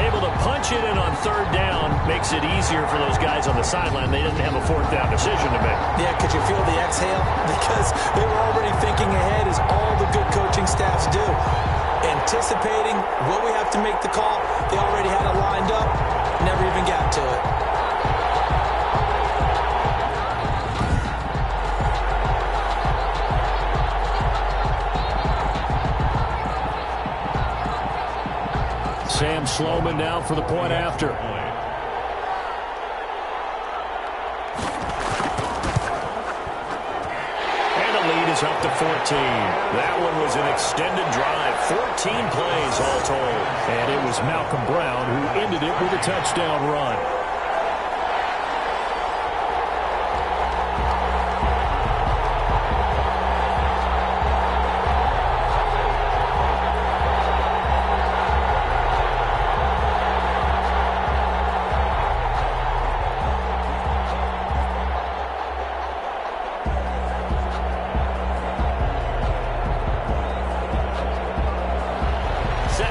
Able to punch it in on 3rd down makes it easier for those guys on the sideline. They didn't have a 4th down decision to make. Yeah, could you feel the exhale? Because they were already thinking ahead, as all the good coaching staffs do. Anticipating, will we have to make the call? They already had it lined up. Never even got to it. Sam Sloman now for the point after. And the lead is up to 14. That one was an extended drive. 14 plays all told. And it was Malcolm Brown who ended it with a touchdown run.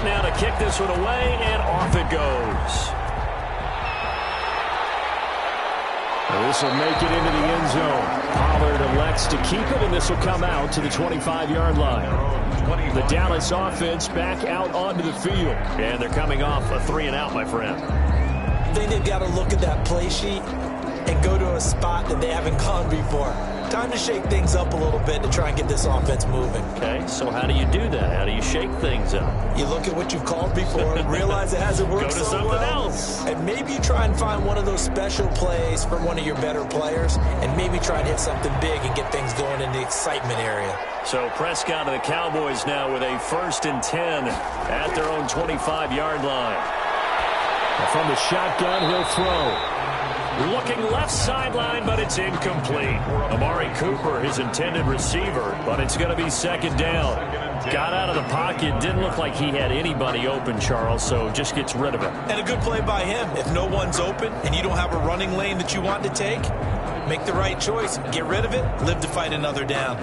Now to kick this one away, and off it goes. This will make it into the end zone. Pollard elects to keep it, and this will come out to the 25-yard line. The Dallas offense back out onto the field. And they're coming off a 3-and-out, my friend. I think they've got to look at that play sheet and go to a spot that they haven't gone before. Time to shake things up a little bit to try and get this offense moving. Okay, so how do you do that? How do you shake things up? You look at what you've called before and realize it hasn't worked Go to so something well. else. And maybe you try and find one of those special plays for one of your better players, and maybe try and hit something big and get things going in the excitement area. So Prescott and the Cowboys now with a 1st and 10 at their own 25-yard line. From the shotgun, he'll throw. Looking left sideline, but it's incomplete. Amari Cooper, his intended receiver, but it's going to be 2nd down. Got out of the pocket, didn't look like he had anybody open, Charles, so just gets rid of it. And a good play by him. If no one's open and you don't have a running lane that you want to take, make the right choice. Get rid of it, live to fight another down.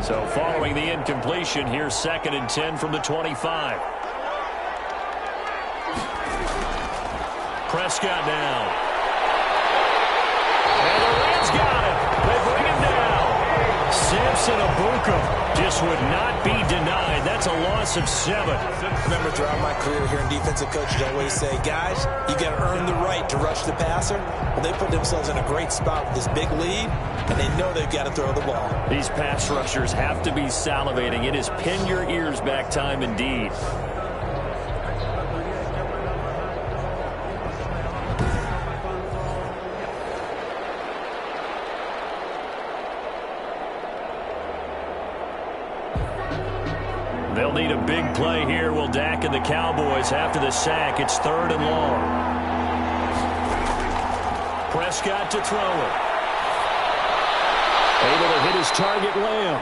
So following the incompletion, here's 2nd and 10 from the 25. Prescott now. And the Rams got it. They bring him down. Samson Abuka just would not be denied. That's a loss of 7. Remember, throughout my career here in defensive coaches, I always say, guys, you got to earn the right to rush the passer. Well, they put themselves in a great spot with this big lead, and they know they've got to throw the ball. These pass rushers have to be salivating. It is pin your ears back time indeed. They'll need a big play here. Will Dak and the Cowboys after the sack. It's 3rd and long. Prescott to throw it. Able to hit his target, Lamb.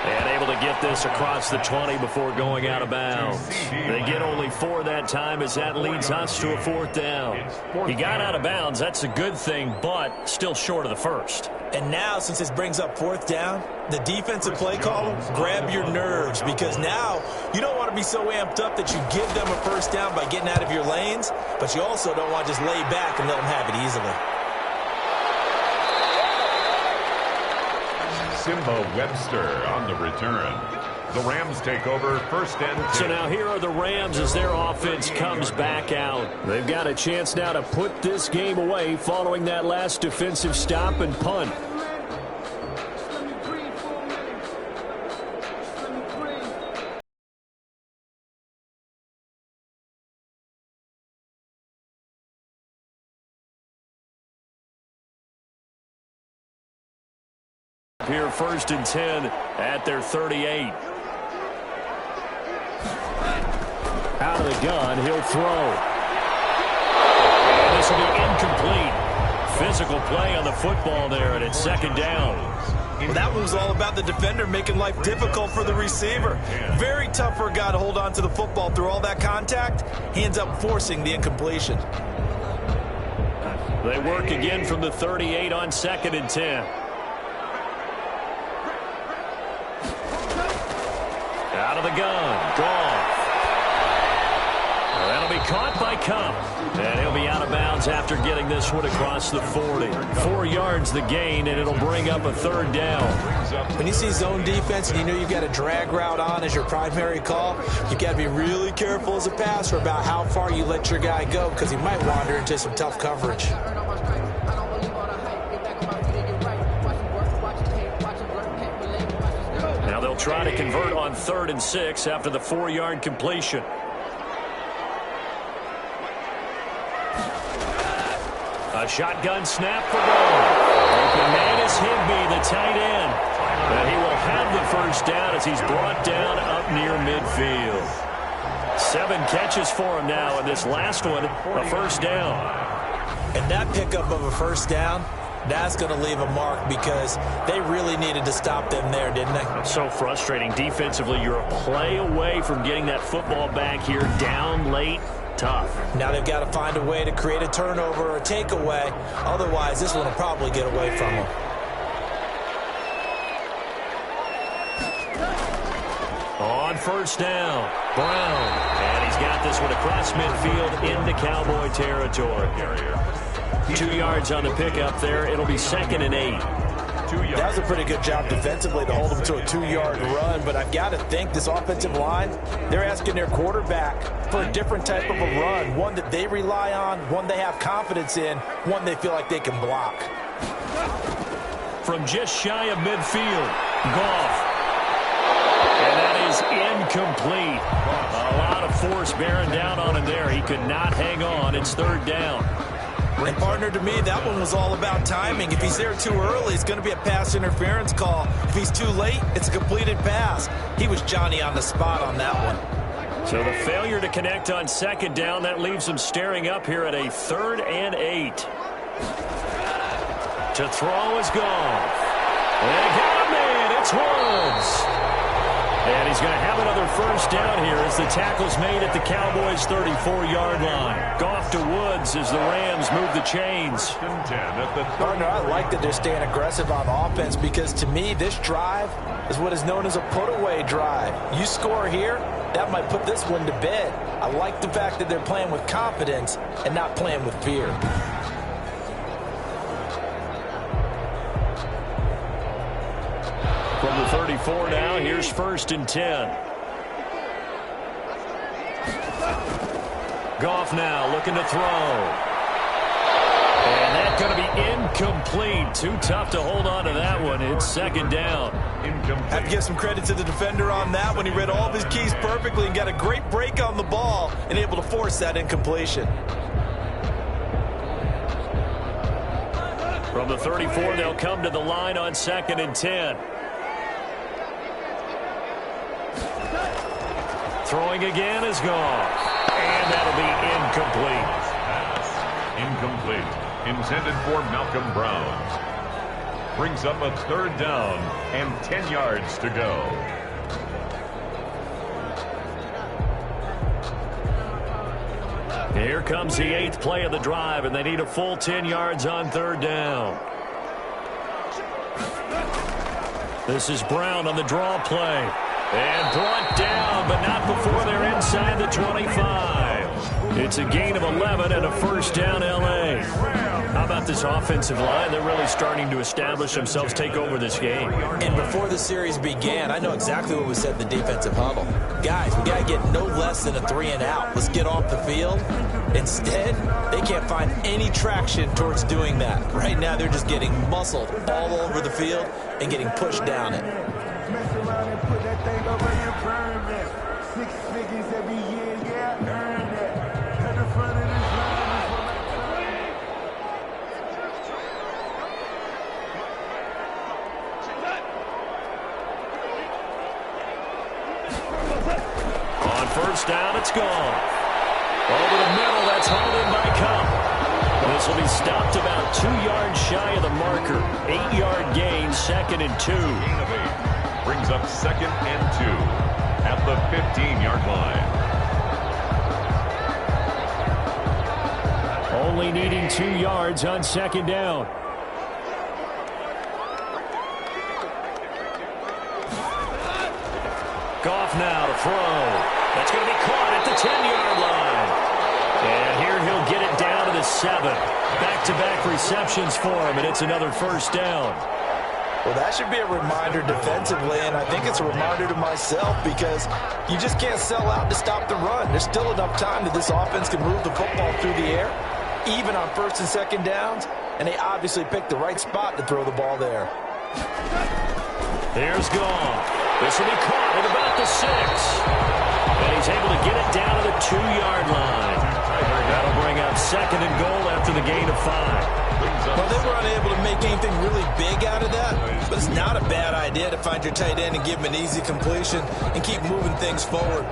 And able to get this across the 20 before going out of bounds. They get only 4 that time as that leads us to a 4th down. He got out of bounds. That's a good thing, but still short of the 1st. And now, since this brings up 4th down, the defensive play caller, grab your nerves, because now you don't want to be so amped up that you give them a 1st down by getting out of your lanes, but you also don't want to just lay back and let them have it easily. Simba Webster on the return. The Rams take over 1st and 10. So now here are the Rams as their offense comes back out. They've got a chance now to put this game away following that last defensive stop and punt. here, 1st and 10 at their 38. Out of the gun, he'll throw. And this will be incomplete. Physical play on the football there, and it's 2nd down. Well, that one was all about the defender making life difficult for the receiver. Very tough for a guy to hold on to the football through all that contact. He ends up forcing the incompletion. They work again from the 38 on 2nd and 10. Out of the gun, Goff. That'll be caught by Cup. And he'll be out of bounds after getting this one across the 40. 4 yards the gain, and it'll bring up a 3rd down. When you see zone defense and you know you've got a drag route on as your primary call, you've got to be really careful as a passer about how far you let your guy go because he might wander into some tough coverage. Now they'll try to convert on 3rd and 6 after the 4-yard completion. A shotgun snap for Goff. Open man is Higbee, the tight end. And he will have the 1st down as he's brought down up near midfield. 7 catches for him now, and this last one, a 1st down. And that pickup of a 1st down, that's going to leave a mark because they really needed to stop them there, didn't they? So frustrating. Defensively, you're a play away from getting that football back here down late. Tough. Now they've got to find a way to create a turnover or a takeaway. Otherwise, this one will probably get away from them. On 1st down, Brown. And he's got this one across midfield into Cowboy territory. 2 yards on the pickup there. It'll be 2nd and 8. That was a pretty good job defensively to hold them to a 2-yard run, but I've got to think this offensive line, they're asking their quarterback for a different type of a run, one that they rely on, one they have confidence in, one they feel like they can block. From just shy of midfield, Goff. And that is incomplete. A lot of force bearing down on him there. He could not hang on. It's 3rd down. And partner, to me, that one was all about timing. If he's there too early, it's going to be a pass interference call. If he's too late, it's a completed pass. He was Johnny on the spot on that one. So the failure to connect on 2nd down, that leaves him staring up here at a 3rd and 8. To throw is Goff. They got him in. It's Woods. And he's going to have another 1st down here as the tackle's made at the Cowboys' 34-yard line. Goff to Woods as the Rams move the chains. Partner, I like that they're staying aggressive on offense because to me, this drive is what is known as a put-away drive. You score here, that might put this one to bed. I like the fact that they're playing with confidence and not playing with fear. From the 34 now, here's 1st and 10. Goff now looking to throw. And that's going to be incomplete. Too tough to hold on to that one. It's 2nd down. Have to give some credit to the defender on that one. He read all of his keys perfectly and got a great break on the ball and able to force that incompletion. From the 34, they'll come to the line on 2nd and 10. Throwing again is Goff. And that'll be incomplete. Incomplete. Intended for Malcolm Brown. Brings up a 3rd down and 10 yards to go. Here comes the 8th play of the drive, and they need a full 10 yards on 3rd down. This is Brown on the draw play. And brought down, but not before they're inside the 25. It's a gain of 11 and a 1st down, L.A. How about this offensive line? They're really starting to establish themselves, take over this game. And before the series began, I know exactly what we said in the defensive huddle. Guys, we got to get no less than a 3-and-out. Let's get off the field. Instead, they can't find any traction towards doing that. Right now, they're just getting muscled all over the field and getting pushed down it. Put that thing over your firm there. 6 figures every year, yeah, earn that. At the front of this line is what I first down. It's gone. Over the middle, that's hauled in by Cup. This will be stopped about 2 yards shy of the marker. 8-yard gain, 2nd and 2. Brings up 2nd and 2 at the 15-yard line. Only needing 2 yards on 2nd down. Goff now to throw. That's going to be caught at the 10-yard line. And here he'll get it down to the 7. Back-to-back receptions for him, and it's another first down. Well, that should be a reminder defensively, and I think it's a reminder to myself because you just can't sell out to stop the run. There's still enough time that this offense can move the football through the air, even on 1st and 2nd downs, and they obviously picked the right spot to throw the ball there. There's Goff. This will be caught at about the 6. And he's able to get it down to the 2-yard line. That'll bring up 2nd and goal after the gain of 5. Well, they were unable to make anything really big out of that, but it's not a bad idea to find your tight end and give him an easy completion and keep moving things forward.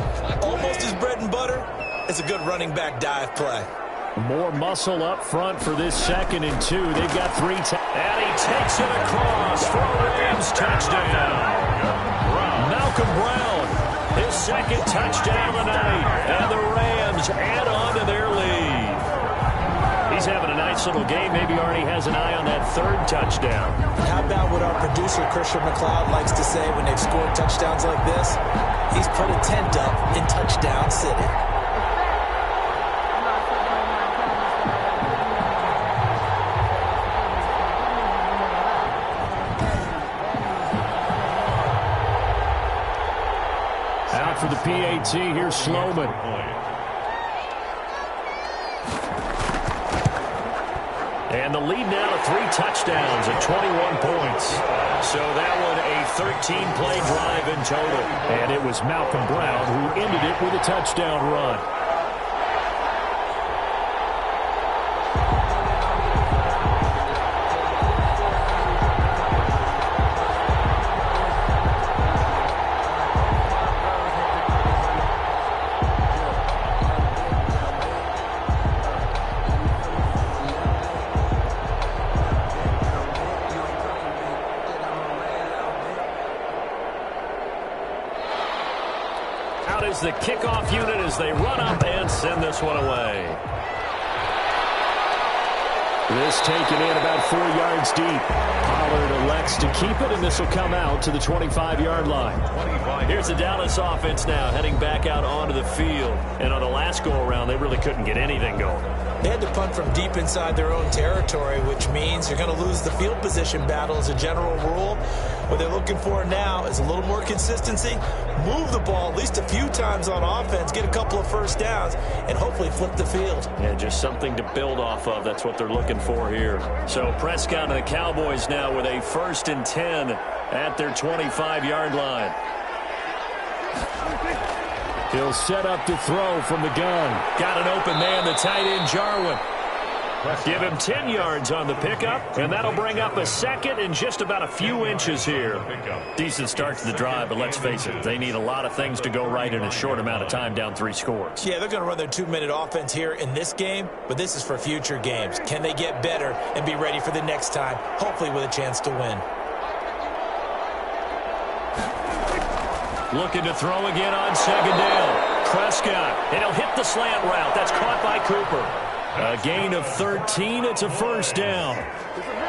Almost his bread and butter. It's a good running back dive play. More muscle up front for this 2nd and 2. They've got 3 and he takes it across for a Rams touchdown. Malcolm Brown, his 2nd touchdown of the night, and the Rams add on to their lead. He's having a nice little game. Maybe already has an eye on that 3rd touchdown. How about what our producer, Christian McLeod, likes to say when they've scored touchdowns like this? He's put a tent up in Touchdown City. Out for the PAT, here's Sloman. And the lead now to 3 touchdowns at 21 points. So that one a 13-play drive in total. And it was Malcolm Brown who ended it with a touchdown run. Is the kickoff unit as they run up and send this one away. This taken in about 4 yards deep. Pollard elects to keep it, and this will come out to the 25-yard line. Here's the Dallas offense now heading back out onto the field. And on the last go-around, they really couldn't get anything going. They had to punt from deep inside their own territory, which means you're going to lose the field position battle as a general rule. What they're looking for now is a little more consistency, move the ball at least a few times on offense, get a couple of first downs, and hopefully flip the field. Yeah, just something to build off of. That's what they're looking for here. So Prescott and the Cowboys now with a 1st and 10 at their 25-yard line. He'll set up to throw from the gun. Got an open man, the tight end, Jarwin. Give him 10 yards on the pickup, and that'll bring up a 2nd and just about a few inches here. Decent start to the drive, but let's face it, they need a lot of things to go right in a short amount of time, down 3 scores. Yeah, they're going to run their 2-minute offense here in this game, but this is for future games. Can they get better and be ready for the next time, hopefully with a chance to win? Looking to throw again on 2nd down. Prescott, and he'll hit the slant route. That's caught by Cooper. A gain of 13. It's a first down.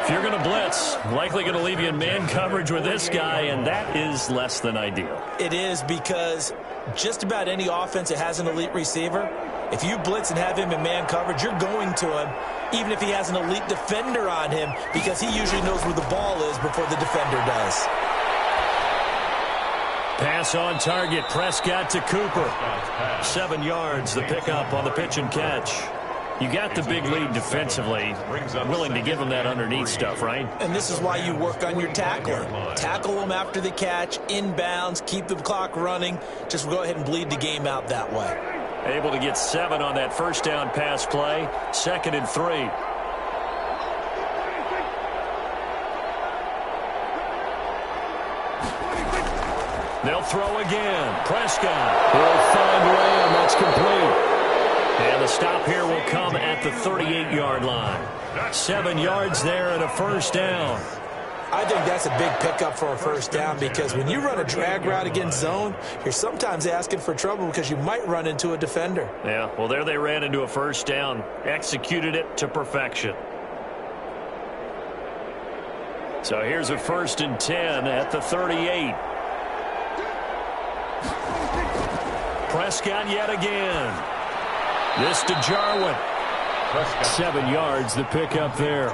If you're going to blitz, likely going to leave you in man coverage with this guy, and that is less than ideal. It is, because just about any offense that has an elite receiver, if you blitz and have him in man coverage, you're going to him, even if he has an elite defender on him, because he usually knows where the ball is before the defender does. Pass on target. Prescott to Cooper. 7 yards, the pickup on the pitch and catch. You got the big lead defensively. Willing to give them that underneath stuff, right? And this is why you work on your tackling. Tackle them after the catch, inbounds, keep the clock running. Just go ahead and bleed the game out that way. Able to get 7 on that first down pass play. 2nd and 3. They'll throw again. Prescott will find Lamb. That's complete. And the stop here will come at the 38-yard line. 7 yards there and a first down. I think that's a big pickup for a first down because when you run a drag route against zone, you're sometimes asking for trouble because you might run into a defender. Yeah, well, there they ran into a first down. Executed it to perfection. So here's a 1st and 10 at the 38. Prescott yet again. This to Jarwin. 7 yards, the pickup there.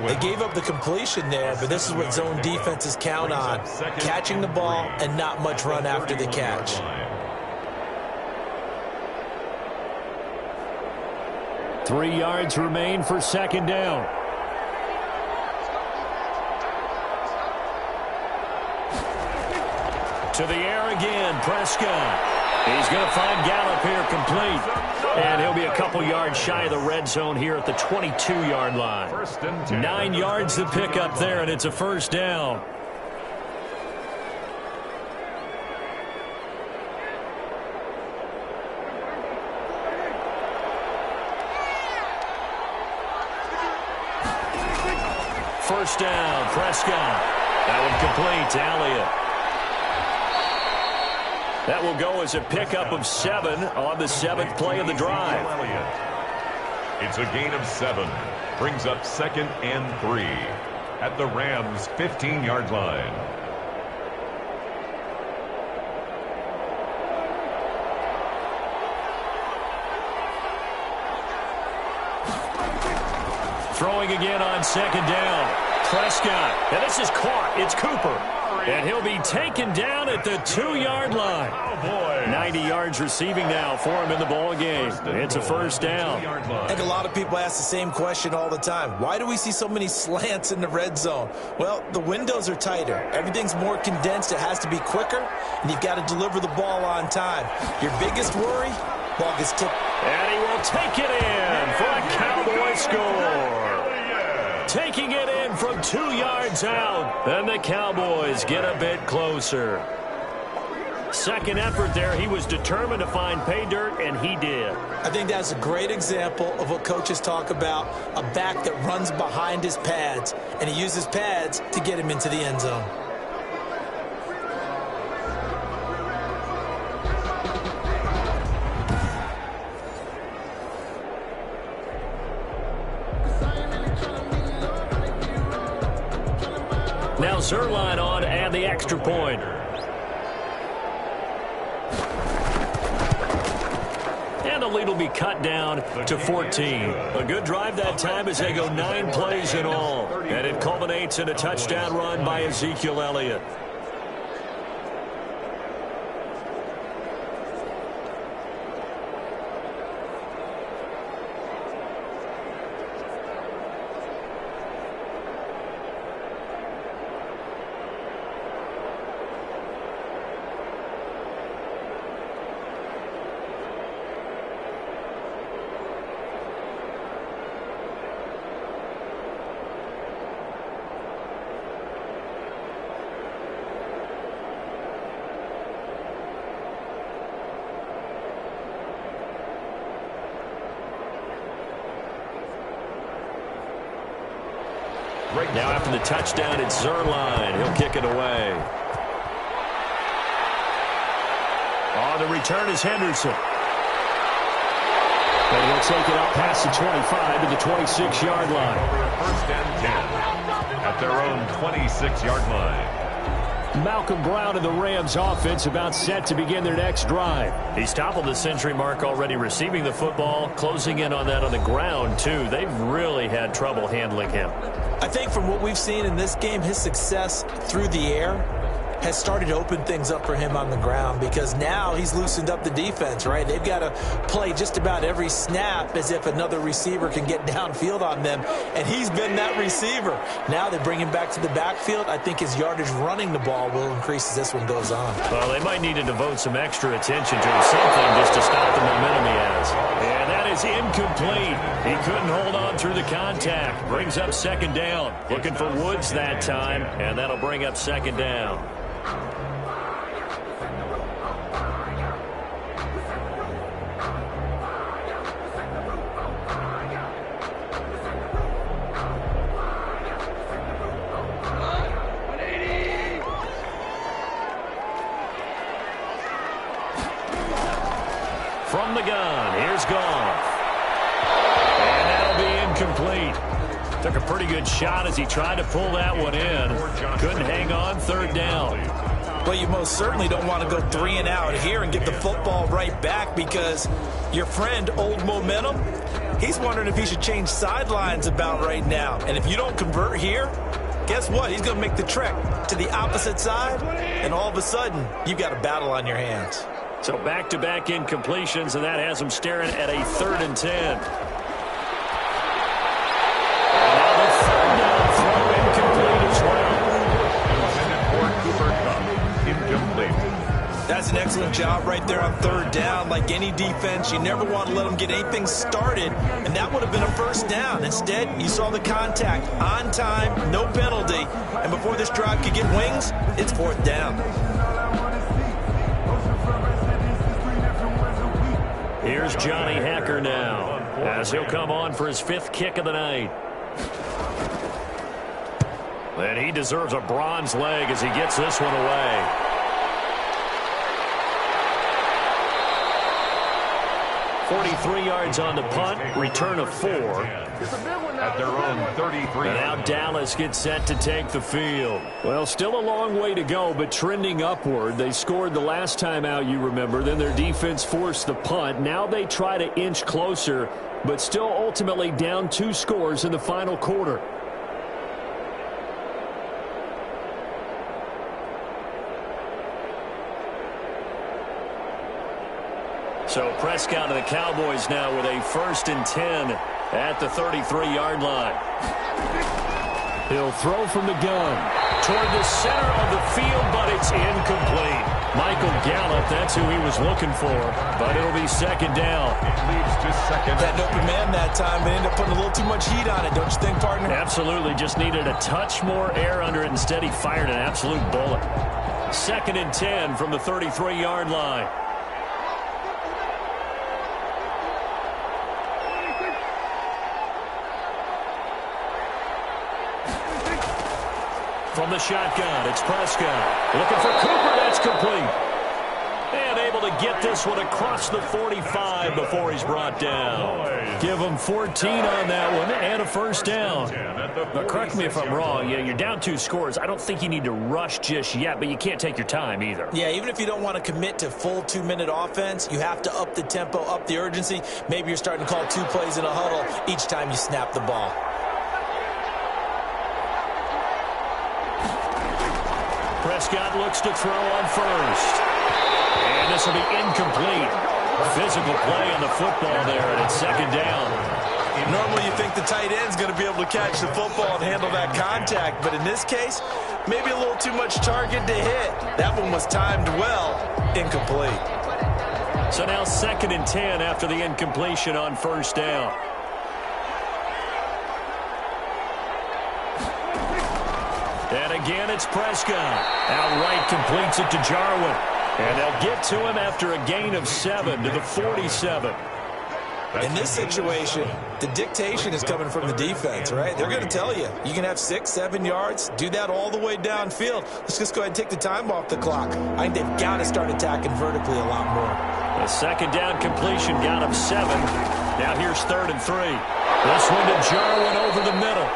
They gave up the completion there, but this is what zone defenses count on. Catching the ball and not much run after the catch. Three yards remain for second down. To the air again, Prescott. He's going to find Gallup here complete. And he'll be a couple yards shy of the red zone here at the 22-yard line. 9 yards to pick up there, and it's a first down. First down, Prescott. That one complete to Elliott. That will go as a pickup of 7 on the 7th play of the drive. It's a gain of 7. Brings up 2nd and 3 at the Rams' 15-yard line. Throwing again on second down. Prescott. And this is caught. It's Cooper. And he'll be taken down at the 2-yard line. 90 yards receiving now for him in the ball game. It's a first down. I think a lot of people ask the same question all the time. Why do we see so many slants in the red zone? Well, the windows are tighter. Everything's more condensed. It has to be quicker, and you've got to deliver the ball on time. Your biggest worry, ball gets tipped. And he will take it in for a Cowboy score. Taking it in from 2 yards out. And the Cowboys get a bit closer. Second effort there. He was determined to find pay dirt, and he did. I think that's a great example of what coaches talk about, a back that runs behind his pads, and he uses pads to get him into the end zone. Now Zerline on and the extra point. And the lead will be cut down to 14. A good drive that time as they go 9 plays in all. And it culminates in a touchdown run by Ezekiel Elliott. Now after the touchdown, it's Zerline. He'll kick it away. On the return is Henderson. And he'll take it up past the 25 to the 26-yard line. First and 10 at their own 26-yard line. Malcolm Brown and the Rams offense about set to begin their next drive. He's toppled the century mark already receiving the football, closing in on that on the ground, too. They've really had trouble handling him. I think from what we've seen in this game, his success through the air has started to open things up for him on the ground because now he's loosened up the defense, right? They've got to play just about every snap as if another receiver can get downfield on them, and he's been that receiver. Now they bring him back to the backfield. I think his yardage running the ball will increase as this one goes on. Well, they might need to devote some extra attention to him, something just to stop the momentum he has. And that is incomplete. He couldn't hold on through the contact. Brings up second down. Looking for Woods that time, and that'll bring up second down. From the gun, here's Goff. And that'll be incomplete. Took a pretty good shot as he tried to pull that one in. Couldn't hang on, third down. Well, you most certainly don't want to go 3 and out here and get the football right back, because your friend, Old Momentum, he's wondering if he should change sidelines about right now. And if you don't convert here, guess what? He's going to make the trek to the opposite side, and all of a sudden, you've got a battle on your hands. So back-to-back incompletions, and that has him staring at a 3rd and 10. That's an excellent job right there on 3rd down. Like any defense, you never want to let them get anything started, and that would have been a 1st down. Instead, you saw the contact on time, no penalty, and before this drive could get wings, it's 4th down. Here's Johnny Hacker now, as he'll come on for his 5th kick of the night. And he deserves a bronze leg as he gets this one away. 43 yards on the punt, return of 4. At their own 33. And now Dallas gets set to take the field. Well, still a long way to go, but trending upward. They scored the last time out, you remember. Then their defense forced the punt. Now they try to inch closer, but still ultimately down 2 scores in the final quarter. So Prescott and the Cowboys now with a 1st and 10 at the 33-yard line. He'll throw from the gun Toward the center of the field, but it's incomplete. Michael Gallup, that's who he was looking for, but it'll be 2nd down. It leads to 2nd. That open man that time, they ended up putting a little too much heat on it, don't you think, partner? Absolutely, just needed a touch more air under it. Instead, he fired an absolute bullet. 2nd and 10 from the 33-yard line. From the shotgun, it's Prescott. Looking for Cooper, that's complete. And able to get this one across the 45 before he's brought down. Give him 14 on that one and a 1st down. But correct me if I'm wrong, you're down 2 scores. I don't think you need to rush just yet, but you can't take your time either. Yeah, even if you don't want to commit to full 2-minute offense, you have to up the tempo, up the urgency. Maybe you're starting to call 2 plays in a huddle each time you snap the ball. Prescott looks to throw on 1st. And this will be incomplete. Physical play on the football there, and it's 2nd down. Normally you think the tight end's going to be able to catch the football and handle that contact, but in this case, maybe a little too much target to hit. That one was timed well. Incomplete. So now 2nd and 10 after the incompletion on 1st down. And again, it's Prescott. Outright completes it to Jarwin. And they'll get to him after a gain of 7 to the 47. In this situation, the dictation is coming from the defense, right? They're going to tell you, you can have 6, 7 yards, do that all the way downfield. Let's just go ahead and take the time off the clock. I think they've got to start attacking vertically a lot more. The 2nd down completion got him 7. Now here's 3rd and 3. This one to Jarwin over the middle.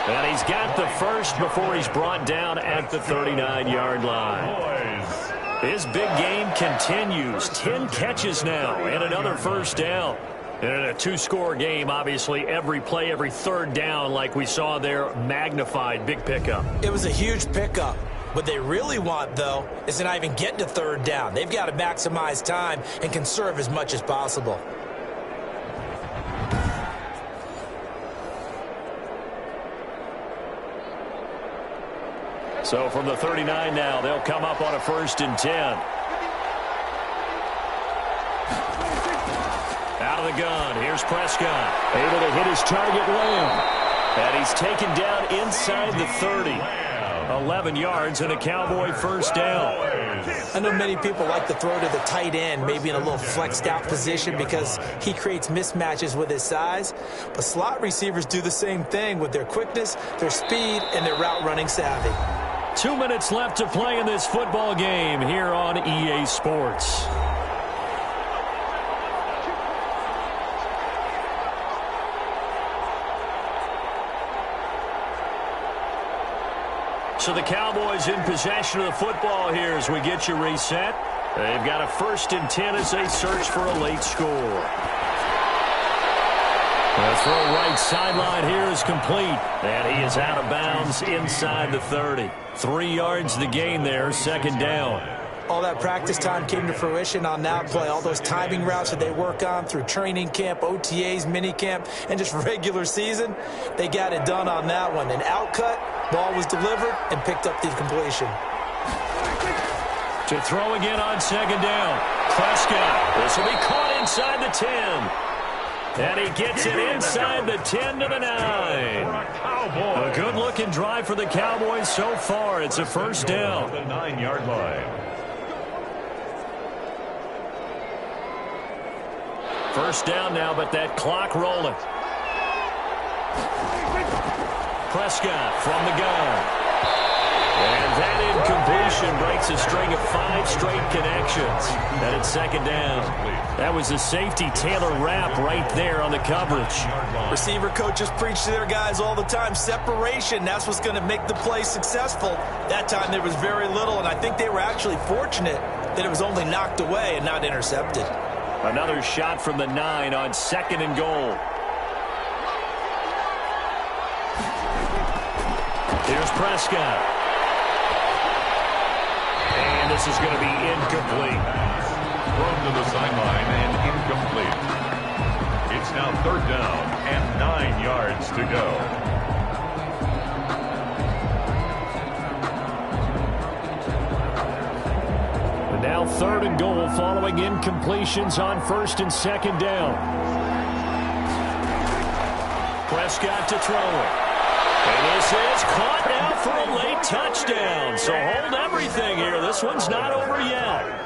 And he's got the 1st before he's brought down at the 39-yard line. His big game continues. 10 catches now and another 1st down. And in a 2-score game, obviously, every play, every 3rd down, like we saw there, magnified. Big pickup. It was a huge pickup. What they really want, though, is to not even get to 3rd down. They've got to maximize time and conserve as much as possible. So from the 39 now, they'll come up on a 1st and 10. Out of the gun, here's Prescott. Able to hit his target, Lamb. And he's taken down inside the 30. 11 yards and a Cowboy 1st down. I know many people like to throw to the tight end, maybe in a little flexed out position because he creates mismatches with his size. But slot receivers do the same thing with their quickness, their speed, and their route running savvy. 2 minutes left to play in this football game here on EA Sports. So the Cowboys in possession of the football here as we get you reset. They've got a 1st and 10 as they search for a late score. The throw right sideline here is complete. And he is out of bounds inside the 30. 3 yards the gain there, 2nd down. All that practice time came to fruition on that play. All those timing routes that they work on through training camp, OTAs, minicamp, and just regular season, they got it done on that one. An outcut, ball was delivered, and picked up the completion. To throw again on 2nd down. Prescott. This will be caught inside the 10. And he gets it inside the 10 to the 9. A good-looking drive for the Cowboys so far. It's a 1st down. The 9-yard line. 1st down now, but that clock rolling. Prescott from the gun. And that incompletion breaks a string of 5 straight connections. And it's 2nd down. That was a safety Taylor Rapp right there on the coverage. Receiver coaches preach to their guys all the time. Separation, that's what's going to make the play successful. That time there was very little, and I think they were actually fortunate that it was only knocked away and not intercepted. Another shot from the 9 on 2nd and goal. Here's Prescott. And this is going to be incomplete. Thrown to the sideline and incomplete. It's now 3rd down and 9 yards to go. And now 3rd and goal following incompletions on 1st and 2nd down. Prescott to throw it. And this is caught now for a late touchdown. So hold everything here. This one's not over yet.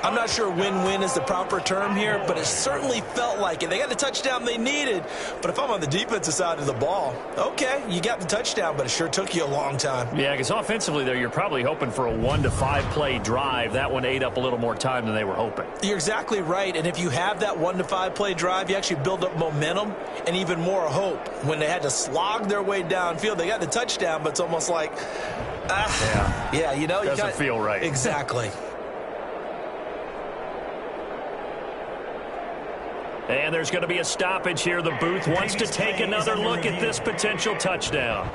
I'm not sure win-win is the proper term here, but it certainly felt like it. They got the touchdown they needed, but if I'm on the defensive side of the ball, okay, you got the touchdown, but it sure took you a long time. Yeah, because offensively there, you're probably hoping for a 1 to 5 play drive. That one ate up a little more time than they were hoping. You're exactly right, and if you have that 1 to 5 play drive, you actually build up momentum and even more hope. When they had to slog their way downfield, they got the touchdown, but it's almost like, yeah, you know, doesn't feel right. Exactly. And there's going to be a stoppage here. The booth wants to take another look at this potential touchdown.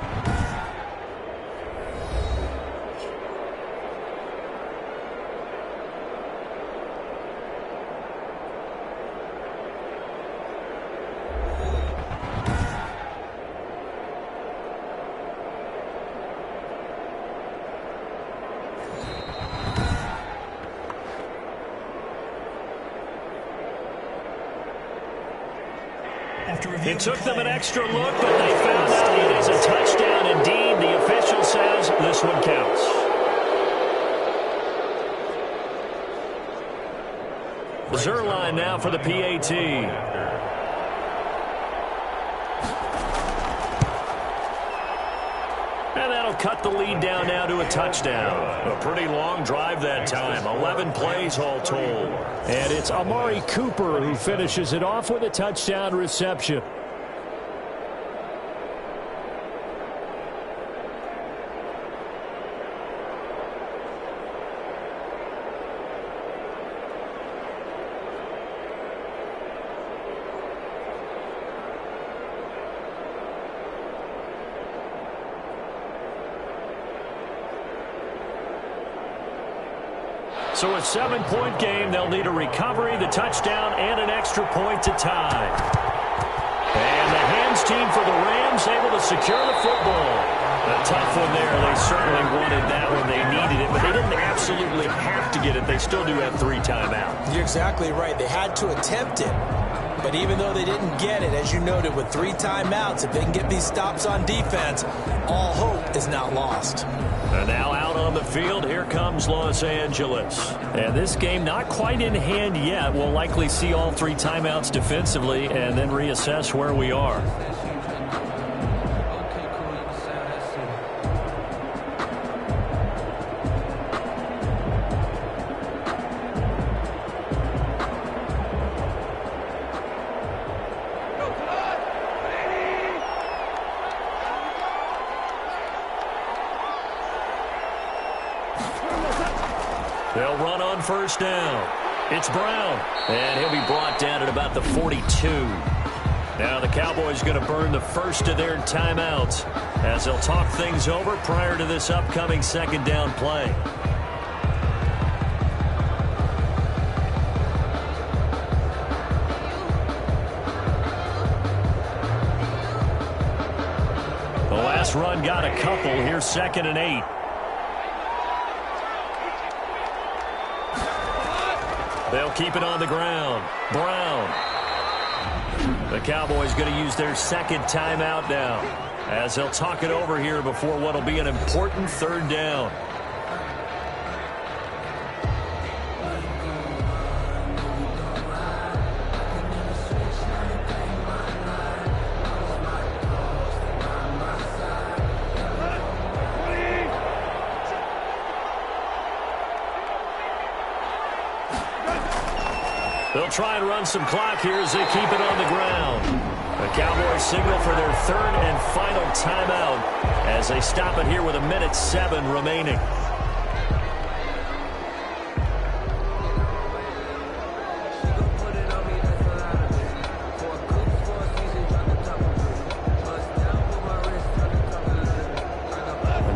It took them an extra look, but they found out it is a touchdown indeed. The official says this one counts. Zerline now for the PAT. And that'll cut the lead down now to a touchdown. A pretty long drive that time. 11 plays all told. And it's Amari Cooper who finishes it off with a touchdown reception. So a 7-point game, they'll need a recovery, the touchdown, and an extra point to tie. And the hands team for the Rams able to secure the football. A tough one there. They certainly wanted that one. They needed it, but they didn't absolutely have to get it. They still do have 3 timeouts. You're exactly right. They had to attempt it. But even though they didn't get it, as you noted, with 3 timeouts, if they can get these stops on defense, all hope is not lost. And now out on the field, here comes Los Angeles. And this game not quite in hand yet. We'll likely see all 3 timeouts defensively and then reassess where we are. They'll run on first down. It's Brown, and he'll be brought down at about the 42. Now the Cowboys going to burn the first of their timeouts as they'll talk things over prior to this upcoming second down play. The last run got a couple. Here's 2nd and 8. They'll keep it on the ground. Brown. The Cowboys going to use their second timeout now as they'll talk it over here before what will be an important third down. They'll try and run some clock here as they keep it on the ground. The Cowboys signal for their third and final timeout as they stop it here with 1:07 remaining.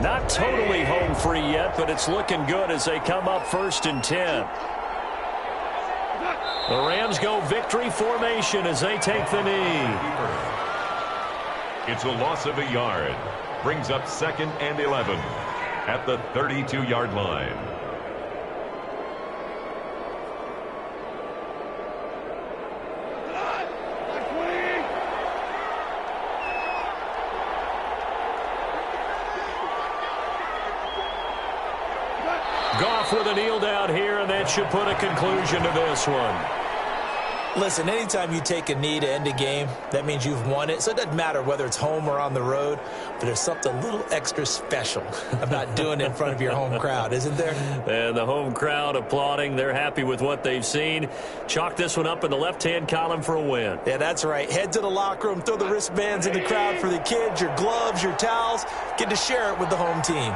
Not totally home free yet, but it's looking good as they come up 1st and 10. The Rams go victory formation as they take the knee. It's a loss of a yard. Brings up 2nd and 11 at the 32-yard line. Goff with a kneel down here, and that should put a conclusion to this one. Listen, anytime you take a knee to end a game, that means you've won it. So it doesn't matter whether it's home or on the road, but there's something a little extra special about doing it in front of your home crowd, isn't there? And the home crowd applauding. They're happy with what they've seen. Chalk this one up in the left-hand column for a win. Yeah, that's right. Head to the locker room, throw the wristbands in the crowd for the kids, your gloves, your towels. Get to share it with the home team.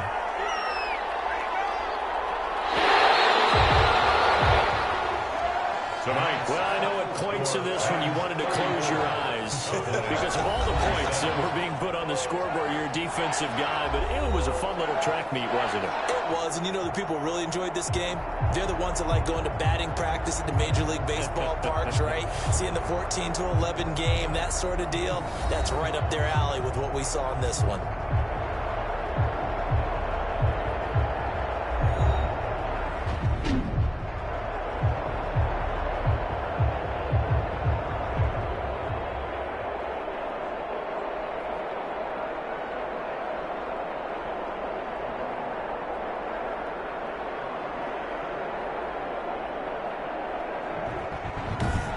Tonight. Well, I know at points in this when you wanted to close your eyes because of all the points that were being put on the scoreboard. You're a defensive guy, but it was a fun little track meet, wasn't it? It was, and you know the people really enjoyed this game? They're the ones that like going to batting practice at the Major League Baseball parks, right? Seeing the 14-11 game, that sort of deal, that's right up their alley with what we saw in this one.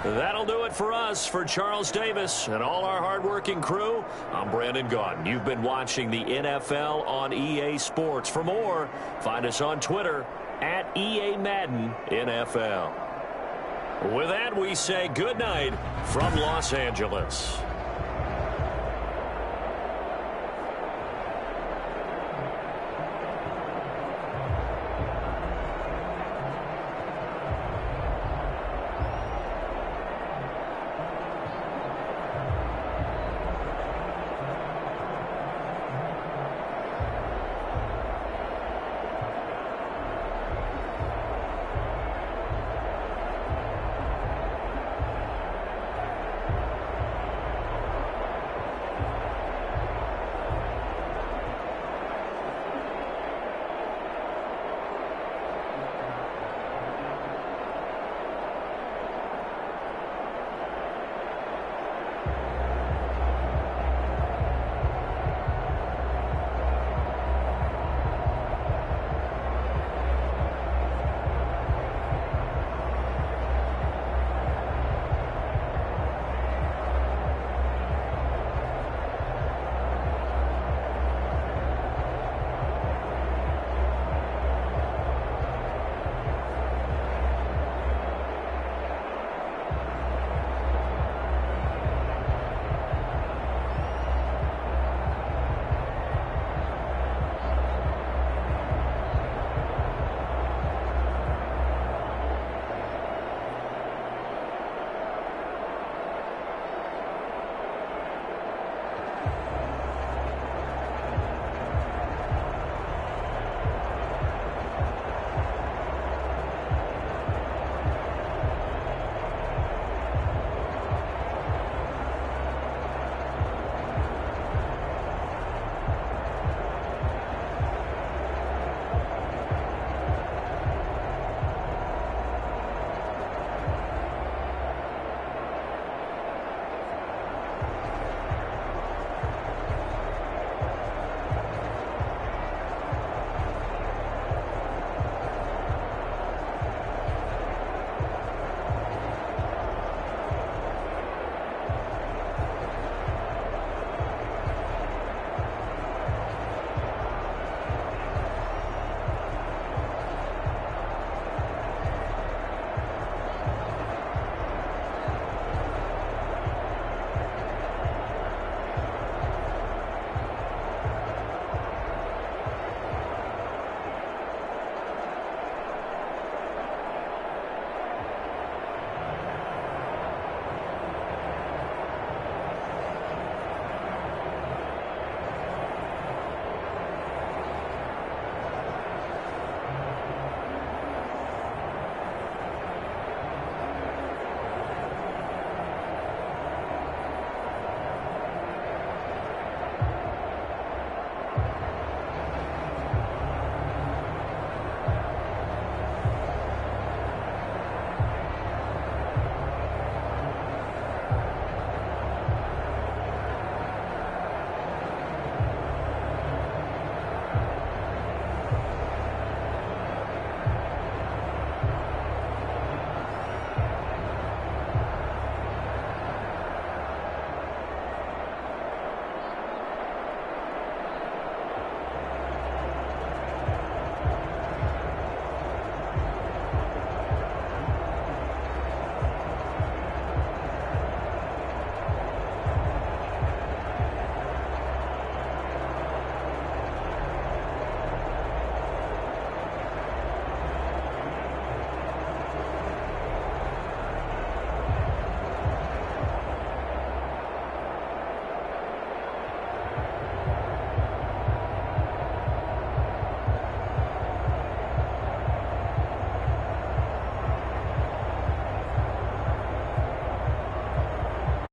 That'll do it for us. For Charles Davis and all our hardworking crew, I'm Brandon Gaudin. You've been watching the NFL on EA Sports. For more, find us on Twitter at EA Madden NFL. With that, we say good night from Los Angeles.